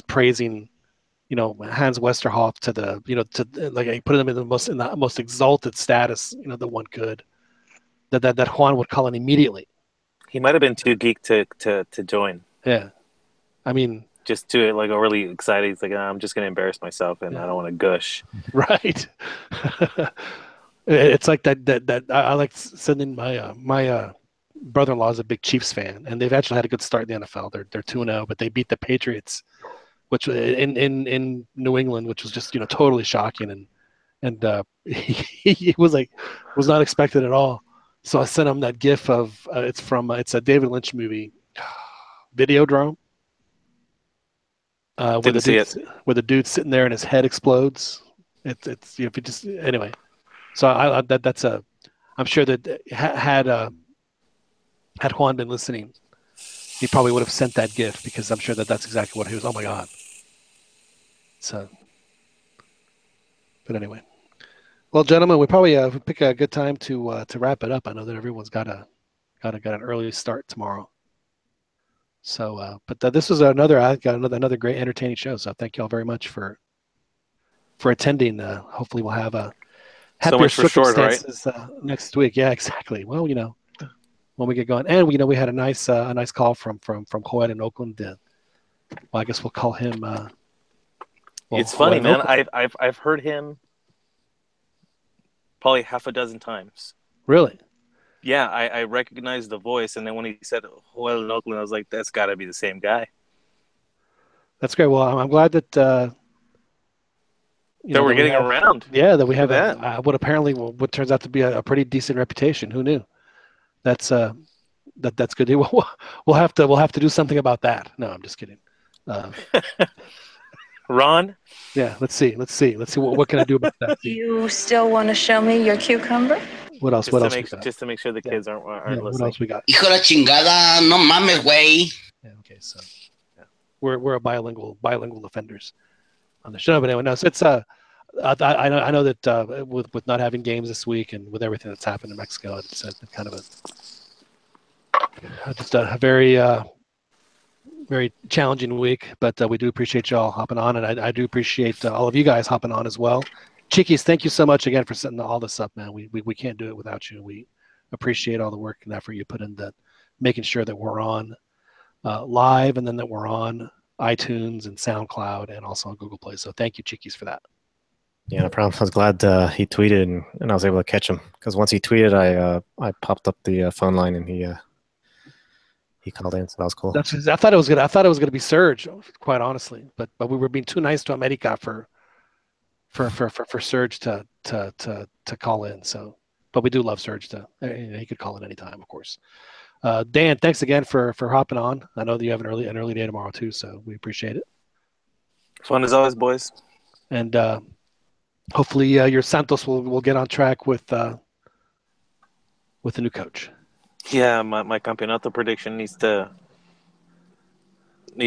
praising, Hans Westerhoff to the, he put him in the most exalted status, that one could, that Juan would call in immediately. He might have been too geeked to join. Yeah. Just too really excited. He's like, I'm just going to embarrass myself and I don't want to gush. Right. It's like that I like sending my brother-in-law is a big Chiefs fan, and they've actually had a good start in the NFL. They're 2-0, but they beat the Patriots, which in New England, which was just, totally shocking. And he was not expected at all. So I sent him that GIF of it's a David Lynch movie, Videodrome. Didn't see it. Where the dude's sitting there and his head explodes. It's if you just anyway. So that's a. I'm sure that had Juan been listening, he probably would have sent that gift because I'm sure that that's exactly what he was. Oh my god. So, but anyway, well, gentlemen, we probably pick a good time to wrap it up. I know that everyone's got an early start tomorrow. So, but this was another great entertaining show. So thank you all very much for attending. Hopefully, we'll have a happier much for short, right? circumstances next week. Yeah, exactly. Well, when we get going, and we had a nice call from Coed in Oakland. Well, I guess we'll call him. It's funny, man. I've heard him probably half a dozen times. Really? Yeah, I recognized the voice, and then when he said Joel in Oakland, I was like, that's got to be the same guy. That's great. Well, I'm glad that that we're getting around. Yeah, that we have what turns out to be a pretty decent reputation. Who knew? That's that's good. We'll have to do something about that. No, I'm just kidding. Ron? Yeah, let's see. What can I do about that? You still want to show me your cucumber? What else? Just to make sure the kids aren't listening. What else we got? Hijo de la chingada, no mames, güey. Yeah, okay, so we're a bilingual offenders on the show. But anyway, no, so it's I know that with not having games this week and with everything that's happened in Mexico, it's kind of a very very challenging week. But we do appreciate y'all hopping on, and I do appreciate all of you guys hopping on as well. Chiquis, thank you so much again for setting all this up, man. We can't do it without you. We appreciate all the work and effort you put into making sure that we're on live, and then that we're on iTunes and SoundCloud and also on Google Play. So thank you, Chiquis, for that. Yeah, no problem. I was glad he tweeted and I was able to catch him, because once he tweeted, I popped up the phone line and he called in, so that was cool. I thought it was gonna be Serge, quite honestly, but we were being too nice to America for Serge to call in. So, but we do love Serge. He could call in anytime, of course. Dan, thanks again for hopping on. I know that you have an early day tomorrow too, so we appreciate it. Fun as always, boys. And hopefully your Santos will get on track with the new coach. Yeah, my campeonato prediction needs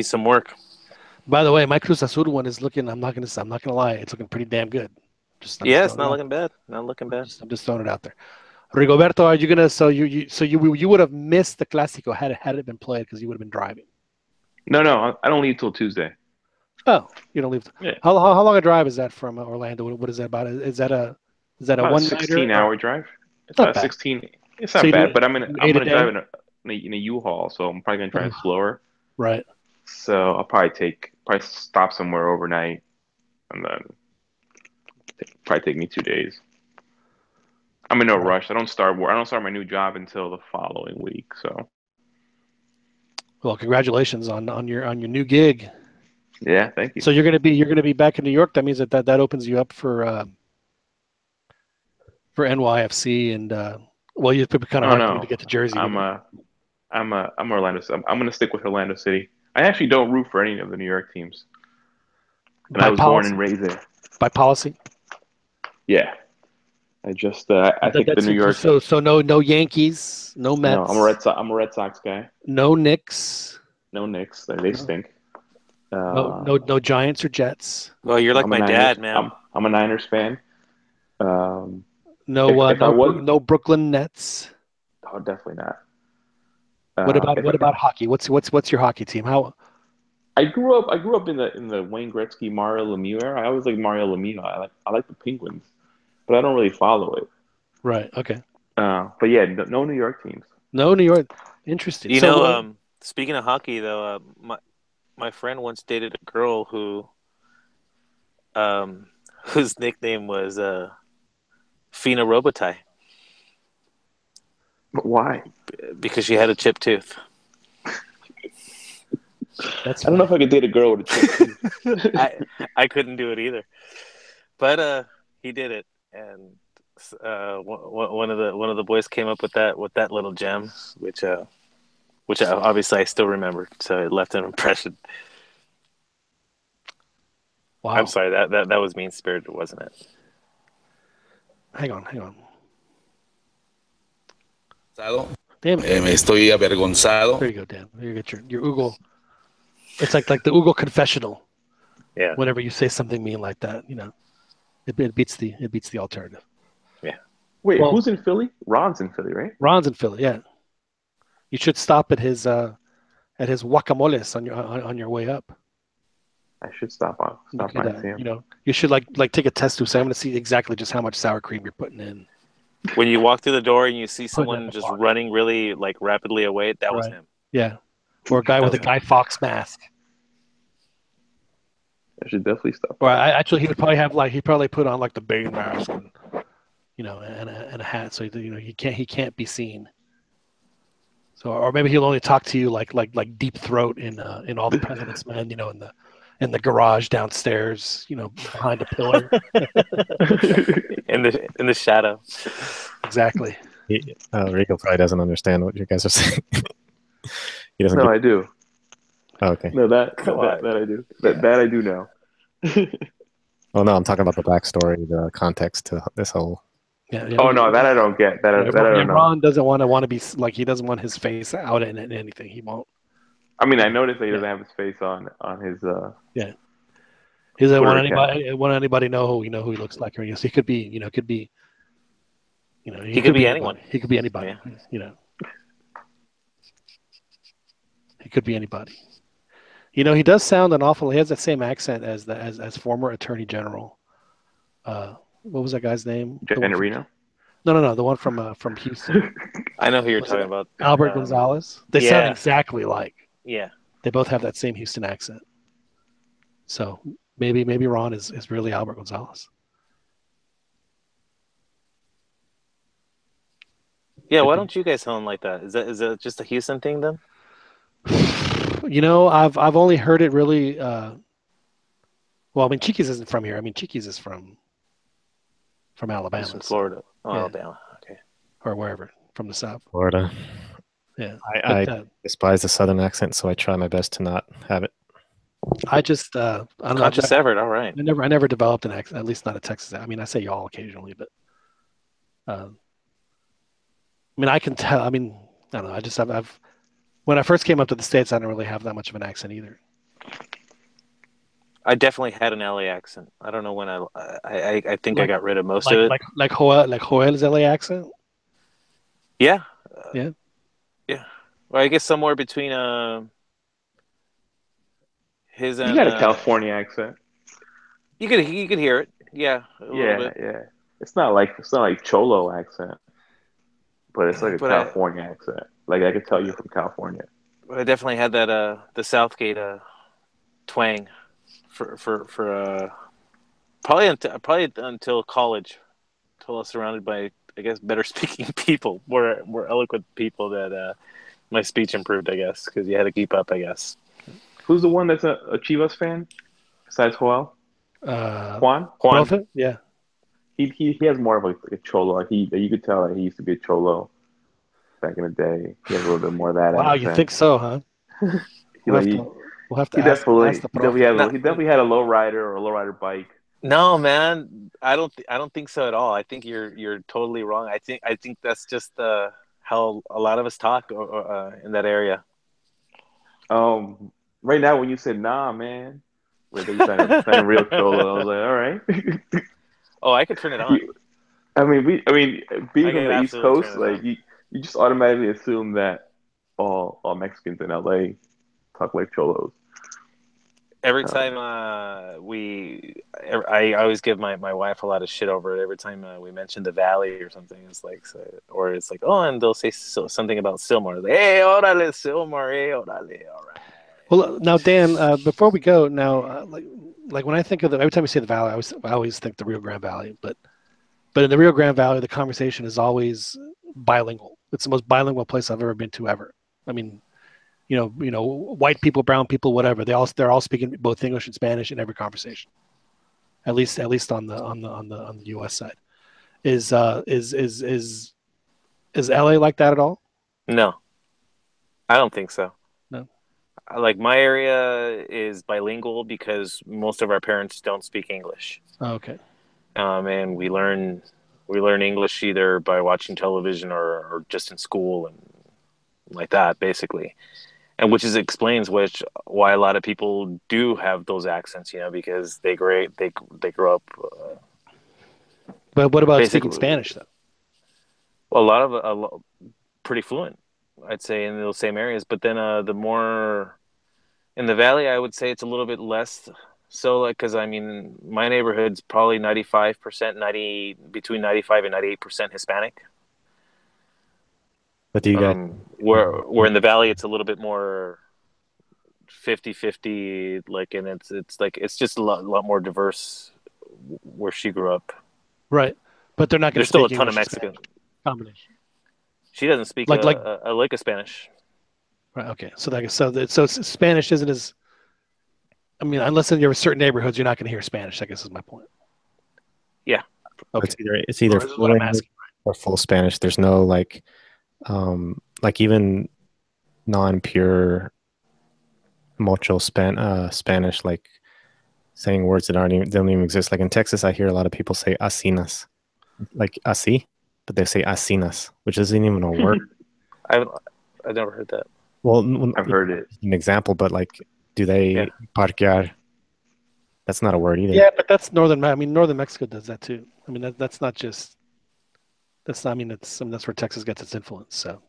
some work. By the way, my Cruz Azul one is looking. I'm not gonna lie. It's looking pretty damn good. It's not looking bad. Not looking bad. I'm just throwing it out there. Rigoberto, are you gonna? So you would have missed the Clásico had it been played because you would have been driving. No, I don't leave till Tuesday. Oh, you don't leave. Yeah. How long a drive is that from Orlando? What is that about? Is that a about 16-hour drive? It's about 16. It's not bad, but I'm gonna drive in a U-Haul, so I'm probably gonna drive slower. Right. So I'll probably stop somewhere overnight, and then probably take me 2 days. I'm in no rush. I don't start my new job until the following week. So. Well, congratulations on your new gig. Yeah, thank you. So you're gonna be back in New York. That means that opens you up for NYFC and well, it's kind of hard to get to Jersey. I'm Orlando. I'm gonna stick with Orlando City. I actually don't root for any of the New York teams. And I was born and raised there. By policy? Yeah. I just I think the New York. So no Yankees, no Mets. No, I'm a Red Sox guy. No Knicks. No Knicks. They stink. No Giants or Jets. Well, you're like my dad, man. I'm a Niners fan. No Brooklyn Nets. Oh, definitely not. What about hockey? What's your hockey team? How? I grew up in the Wayne Gretzky, Mario Lemieux era. I always like Mario Lemieux. I like the Penguins, but I don't really follow it. Right. Okay. But yeah, no New York teams. No New York. Interesting. Speaking of hockey, though, my friend once dated a girl whose nickname was Fina Robitaille. But why? Because she had a chipped tooth. I don't know if I could date a girl with a chipped tooth. I couldn't do it either, but he did it, and one of the boys came up with that little gem, which obviously I still remember, so it left an impression. Wow. I'm sorry, that was mean spirited, wasn't it? Hang on. Damn Damn it. Me estoy avergonzado. There you go, Dan. There you get your Google. It's like the Google confessional. Yeah. Whenever you say something mean like that, it beats the alternative. Yeah. Wait, Well- who's in Philly? Ron's in Philly, right? Ron's in Philly, yeah. You should stop at his guacamoles on your way up. I should stop by You could, and see him. you should like take a test to say I'm going to see exactly just how much sour cream you're putting in. When you walk through the door and you see Put it in someone the just pocket. running really like rapidly away, that was Right. him. Yeah, or a guy with a Guy Fawkes mask. I should definitely stop. Or actually, he would probably have he'd probably put on like the Bane mask and and a hat, so he can't be seen. So, or maybe he'll only talk to you like Deep Throat in All the President's Men, in the garage downstairs, behind a pillar. in the shadow. Exactly. Rico probably doesn't understand what you guys are saying. He doesn't. No, get... I do. Oh, okay. No, that I do. That I do know. Oh no, I'm talking about the backstory, the context to this whole. Yeah. Oh no, that I don't get. That I don't know. Ron doesn't want to be like, he doesn't want his face out in anything. He won't. I mean, I noticed that he doesn't have his face on his. Yeah. He doesn't want Twitter anybody know who he looks like, or he could be he could be anyone. He could be anybody. Yeah. He could be anybody. He does sound an awful. He has that same accent as former Attorney General. What was that guy's name? Janet Reno? No, the one from Houston. I know who you're talking about. Albert Gonzalez. They sound exactly like. Yeah. They both have that same Houston accent. So maybe Ron is really Albert Gonzalez. Yeah, why don't you guys sound like that? Is that just a Houston thing then? I've only heard it really. Well, I mean, Chiquis isn't from here. I mean, Chiquis is from Alabama, From Florida. Oh, yeah. Alabama. Okay. Or wherever from the South. Florida. Yeah, I despise the Southern accent, so I try my best to not have it. I just I'm not just Everett. All right. I never developed an accent, at least not a Texas. I mean, I say y'all occasionally, but I mean, I can tell. I mean, I don't know. I just I've when I first came up to the States, I didn't really have that much of an accent either. I definitely had an LA accent. I don't know when I think I got rid of most of it. Like Joel's LA accent. Yeah. Yeah. Yeah. Well, I guess somewhere between his and. He had a California accent. You could hear it. Yeah. Yeah. It's not like Cholo accent, but it's like a California accent. Like I could tell you're from California. But I definitely had that the Southgate twang for probably until college, until I was surrounded by, I guess, better speaking people, more eloquent people, that my speech improved, I guess, because you had to keep up, I guess. Who's the one that's a Chivas fan besides Joel? Juan. Yeah. He has more of a cholo. Like you could tell that he used to be a cholo back in the day. He has a little bit more of that. Wow, accent. You think so, huh? We'll have to he ask definitely had a low rider or a low rider bike. No, man, I don't think so at all. I think you're totally wrong. I think that's just how a lot of us talk in that area. Right now when you said nah, man, where they sound real cholo, I was like, all right. Oh, I could turn it on. I mean, being from the East Coast, like you just automatically assume that all Mexicans in LA talk like cholos. Every time I always give my wife a lot of shit over it. Every time we mention the Valley or something, it's like, oh, and they'll say something about Sylmar. Like, hey, órale, Sylmar, hey, órale, all right. Well, now Dan, before we go, now like when I think of every time we say the Valley, I always think the Rio Grande Valley, but in the Rio Grande Valley, the conversation is always bilingual. It's the most bilingual place I've ever been to ever. I mean, white people, brown people, whatever. They're all speaking both English and Spanish in every conversation. At least on the U.S. side. Is LA like that at all? No, I don't think so. No, like my area is bilingual because most of our parents don't speak English. Oh, okay. And we learn English either by watching television or just in school and like that, basically. And which explains why a lot of people do have those accents, because they grow up. But what about speaking Basically, Spanish though? well, a lot pretty fluent, I'd say, in those same areas. But then the more in the valley, I would say it's a little bit less. So, like, because I mean, my neighborhood's probably 95%, between 95 and 98% Hispanic. But do you guys? Where in the valley, it's a little bit more 50-50, like, and it's just a lot more diverse where she grew up. Right, but they're not going to There's still a speak ton English of or Mexican. Spanish combination. She doesn't speak like a lick of Spanish. Right. Okay. So Spanish isn't as. I mean, unless in your certain neighborhoods, you're not going to hear Spanish. I guess is my point. Yeah. Okay. It's either This is what I'm asking. or full Spanish. There's no like even non-pure mucho Spanish, like saying words that don't even exist. Like in Texas, I hear a lot of people say asinas, like así, but they say asinas, which isn't even a word. I've never heard that. Well, I've heard it. An example, but like, do they parquear? That's not a word either. Yeah, but that's northern. I mean, northern Mexico does that too. I mean, that's not just. That's not. I mean, that's where Texas gets its influence. So,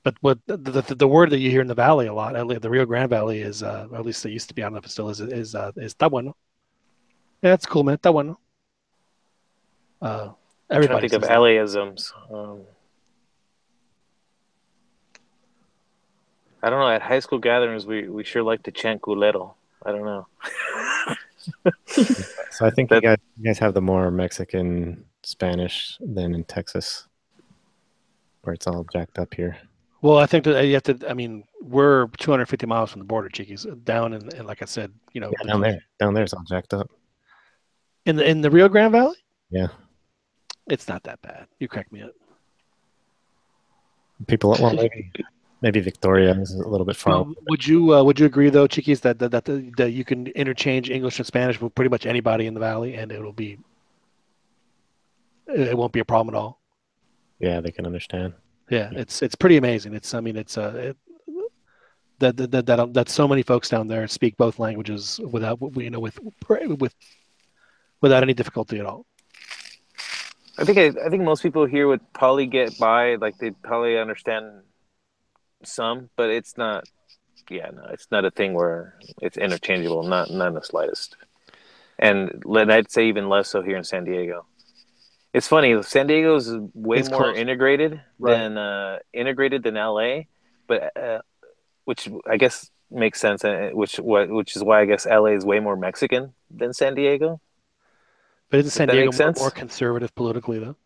but what the word that you hear in the valley a lot, the Rio Grande Valley is, or at least it used to be. I don't know if it still is está bueno. Yeah, that's cool, man. Está bueno. Everybody I'm trying to think says of that. LAisms. I don't know. At high school gatherings, we sure like to chant culero. I don't know. So I think you guys have the more Mexican Spanish than in Texas, where it's all jacked up here. Well, I think that you have to. I mean, we're 250 miles from the border, Chiquis. Down and like I said, Down there, it's all jacked up. In the Rio Grande Valley. Yeah, it's not that bad. You crack me up. People, well, maybe Victoria is a little bit far. Well, would you agree though, Chiquis, that you can interchange English and Spanish with pretty much anybody in the valley, and it won't be a problem at all. Yeah, they can understand. Yeah, it's pretty amazing. That so many folks down there speak both languages without any difficulty at all. I think most people here would probably get by, like they'd probably understand some, but it's not. Yeah, no, it's not a thing where it's interchangeable. Not in the slightest. And I'd say even less so here in San Diego. It's funny. San Diego is way more integrated than LA, but which I guess makes sense. Which is why I guess LA is way more Mexican than San Diego. But isn't San Diego more conservative politically though?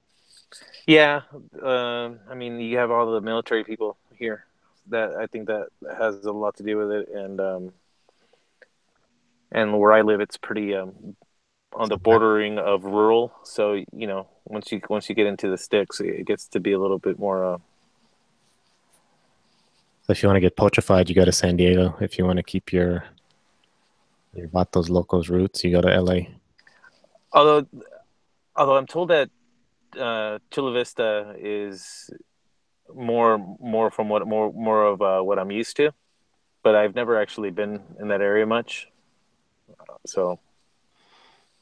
Yeah, I mean you have all the military people here. That I think that has a lot to do with it, and where I live, it's pretty on the bordering of rural. So once you get into the sticks, it gets to be a little bit more. So if you want to get pochified, you go to San Diego. If you want to keep your Vatos Locos roots, you go to LA. Although I'm told that Chula Vista is more of what I'm used to, but I've never actually been in that area much. So,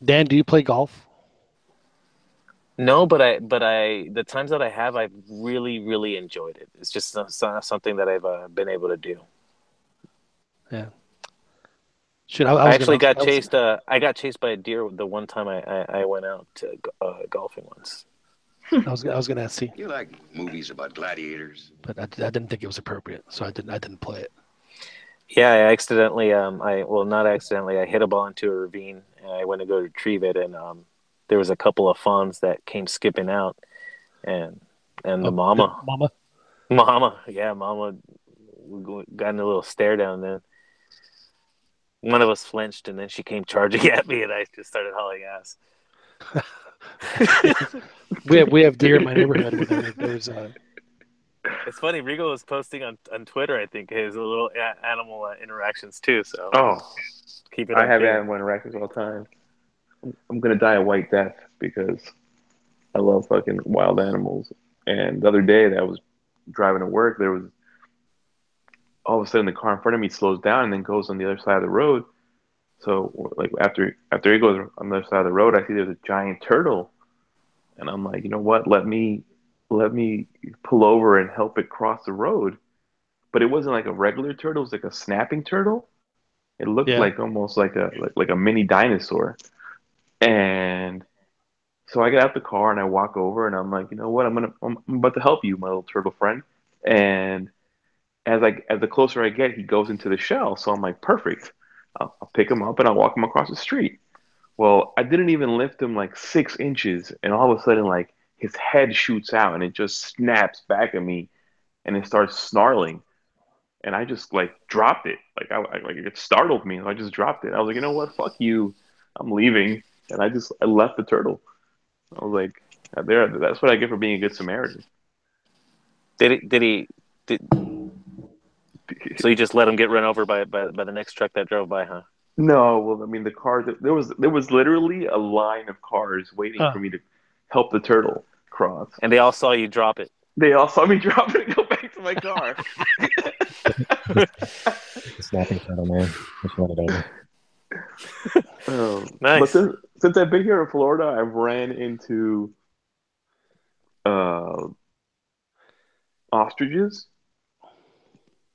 Dan, do you play golf? No, but the times that I have, I've really, really enjoyed it. It's just something that I've been able to do. Yeah. I actually got chased. I got chased by a deer the one time I went out to golfing once. I was going to ask you. You like movies about gladiators, but I didn't think it was appropriate, so I didn't play it. Yeah, I accidentally. Not accidentally. I hit a ball into a ravine, and I went to go retrieve it, and there was a couple of fawns that came skipping out, and the mama, we got in a little stare down. Then one of us flinched, and then she came charging at me, and I just started hauling ass. we have deer in my neighborhood. It's funny. Rigo was posting on Twitter, I think, his little animal interactions too. So Oh, keep it I up have here. animal interactions all the time. I'm gonna die a white death because I love fucking wild animals. And the other day that I was driving to work, there was all of a sudden the car in front of me slows down and then goes on the other side of the road. So like after it goes on the other side of the road, I see there's a giant turtle, and I'm like, you know what? Let me pull over and help it cross the road. But it wasn't like a regular turtle; it was like a snapping turtle. It looked Yeah. like almost like a mini dinosaur. And so I get out the car and I walk over and I'm like, you know what? I'm about to help you, my little turtle friend. And as the closer I get, he goes into the shell. So I'm like, perfect. I'll pick him up and I'll walk him across the street. Well, I didn't even lift him like 6 inches, and all of a sudden, like his head shoots out and it just snaps back at me, and it starts snarling. And I just like dropped it. Like it startled me, so I just dropped it. I was like, you know what? Fuck you. I'm leaving, and I left the turtle. I was like, there. That's what I get for being a good Samaritan. Did so you just let him get run over by the next truck that drove by, huh? No, well, I mean the cars. There was literally a line of cars waiting Huh. for me to help the turtle cross. And they all saw you drop it. They all saw me drop it and go back to my car. Snapping turtle, man. Just run it over. Nice. But since I've been here in Florida, I've ran into uh, ostriches,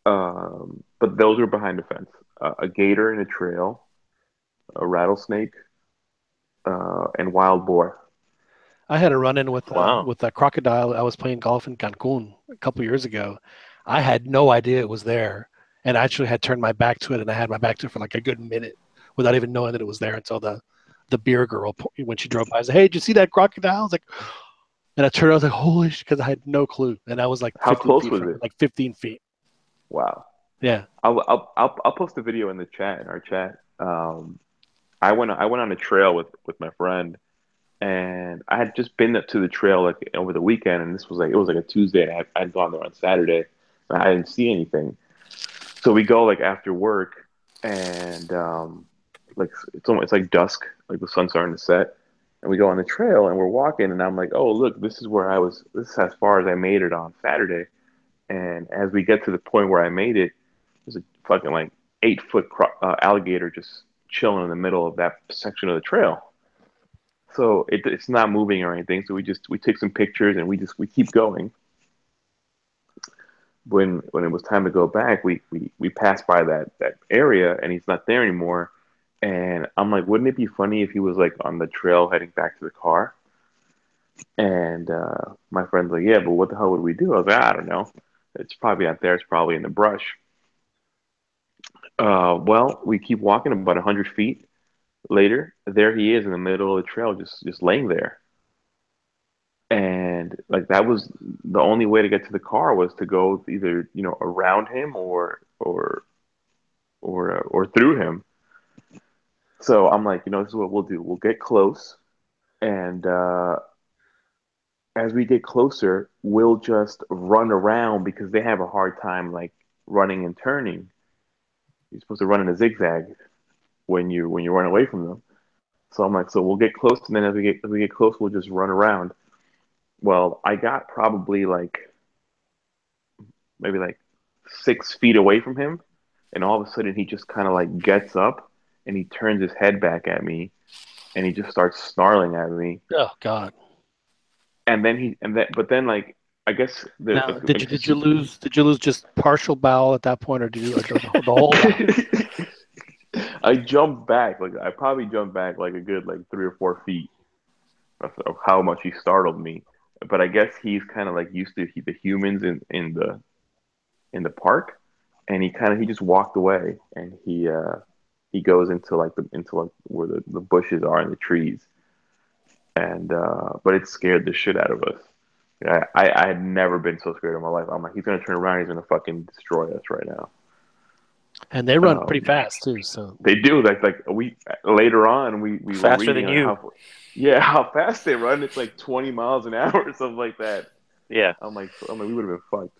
but those were behind the fence. A gator in a trail, a rattlesnake, and wild boar. I had a run-in Wow. with a crocodile. I was playing golf in Cancun a couple years ago. I had no idea it was there, and I actually had turned my back to it, and I had my back to it for like a good minute without even knowing that it was there until the beer girl, when she drove by, I said, "Hey, did you see that crocodile?" I was like, and I turned, I was like, "Holy shit," because I had no clue, and I was like How 15 close feet was from it? it, like 15 feet. Wow. Yeah. I'll post a video in the chat in our chat. I went on a trail with my friend, and I had just been up to the trail like over the weekend, and this was like it was like a Tuesday, and I'd gone there on Saturday, and I didn't see anything. So we go like after work, and like it's like dusk, like the sun's starting to set, and we go on the trail, and we're walking, and I'm like, oh look, this is where I was. This is as far as I made it on Saturday, and as we get to the point where I made it, there's a fucking like 8 foot alligator just chilling in the middle of that section of the trail. So it's not moving or anything. So we take some pictures and we keep going. When it was time to go back, we passed by that area and he's not there anymore. And I'm like, wouldn't it be funny if he was like on the trail heading back to the car? And my friend's like, yeah, but what the hell would we do? I was like, I don't know. It's probably not there. It's probably in the brush. Well, we keep walking about 100 feet. Later, there he is in the middle of the trail, just laying there. And like that was the only way to get to the car was to go either around him or through him. So I'm like, this is what we'll do. We'll get close, and as we get closer, we'll just run around because they have a hard time like running and turning. You're supposed to run in a zigzag when you run away from them. So I'm like, so we'll get close, and then as we get close, we'll just run around. Well, I got probably like maybe like 6 feet away from him, and all of a sudden he just kind of like gets up and he turns his head back at me, and he just starts snarling at me. Oh God. And but then like I guess Now, did you lose just partial bowel at that point, or did you or the whole bowel? I jumped back like I probably jumped back like a good like 3 or 4 feet of how much he startled me. But I guess he's kind of like used to the humans in the park, and he just walked away, and he goes into like where the bushes are and the trees, and but it scared the shit out of us. I had never been so scared in my life. I'm like, he's gonna turn around, he's gonna fucking destroy us right now. And they run pretty fast too. So they do. Like we later on we were faster reading than you. how fast they run. It's like 20 miles an hour or something like that. Yeah. I'm like we would have been fucked.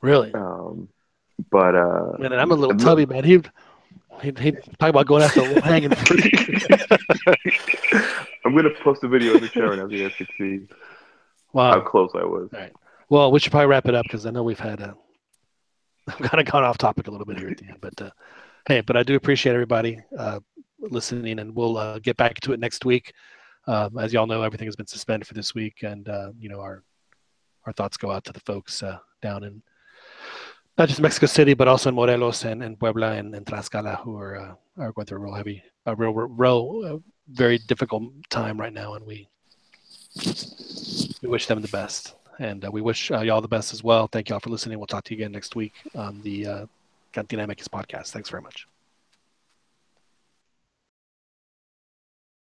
Really? But Man, and I'm a little tubby, man. He talk about going after low hanging fruit. I'm gonna post a video in the chat right now so you guys can see Wow. how close I was. All right. Well, we should probably wrap it up because I know we've had I've kind of gone off topic a little bit here at the end. But hey, but I do appreciate everybody listening, and we'll get back to it next week. As y'all know, everything has been suspended for this week, and our thoughts go out to the folks down in not just Mexico City, but also in Morelos and Puebla and Tlaxcala, who are going through a very difficult time right now, and we wish them the best, and we wish y'all the best as well. Thank y'all for listening. We'll talk to you again next week on the CantinaMX podcast. Thanks very much.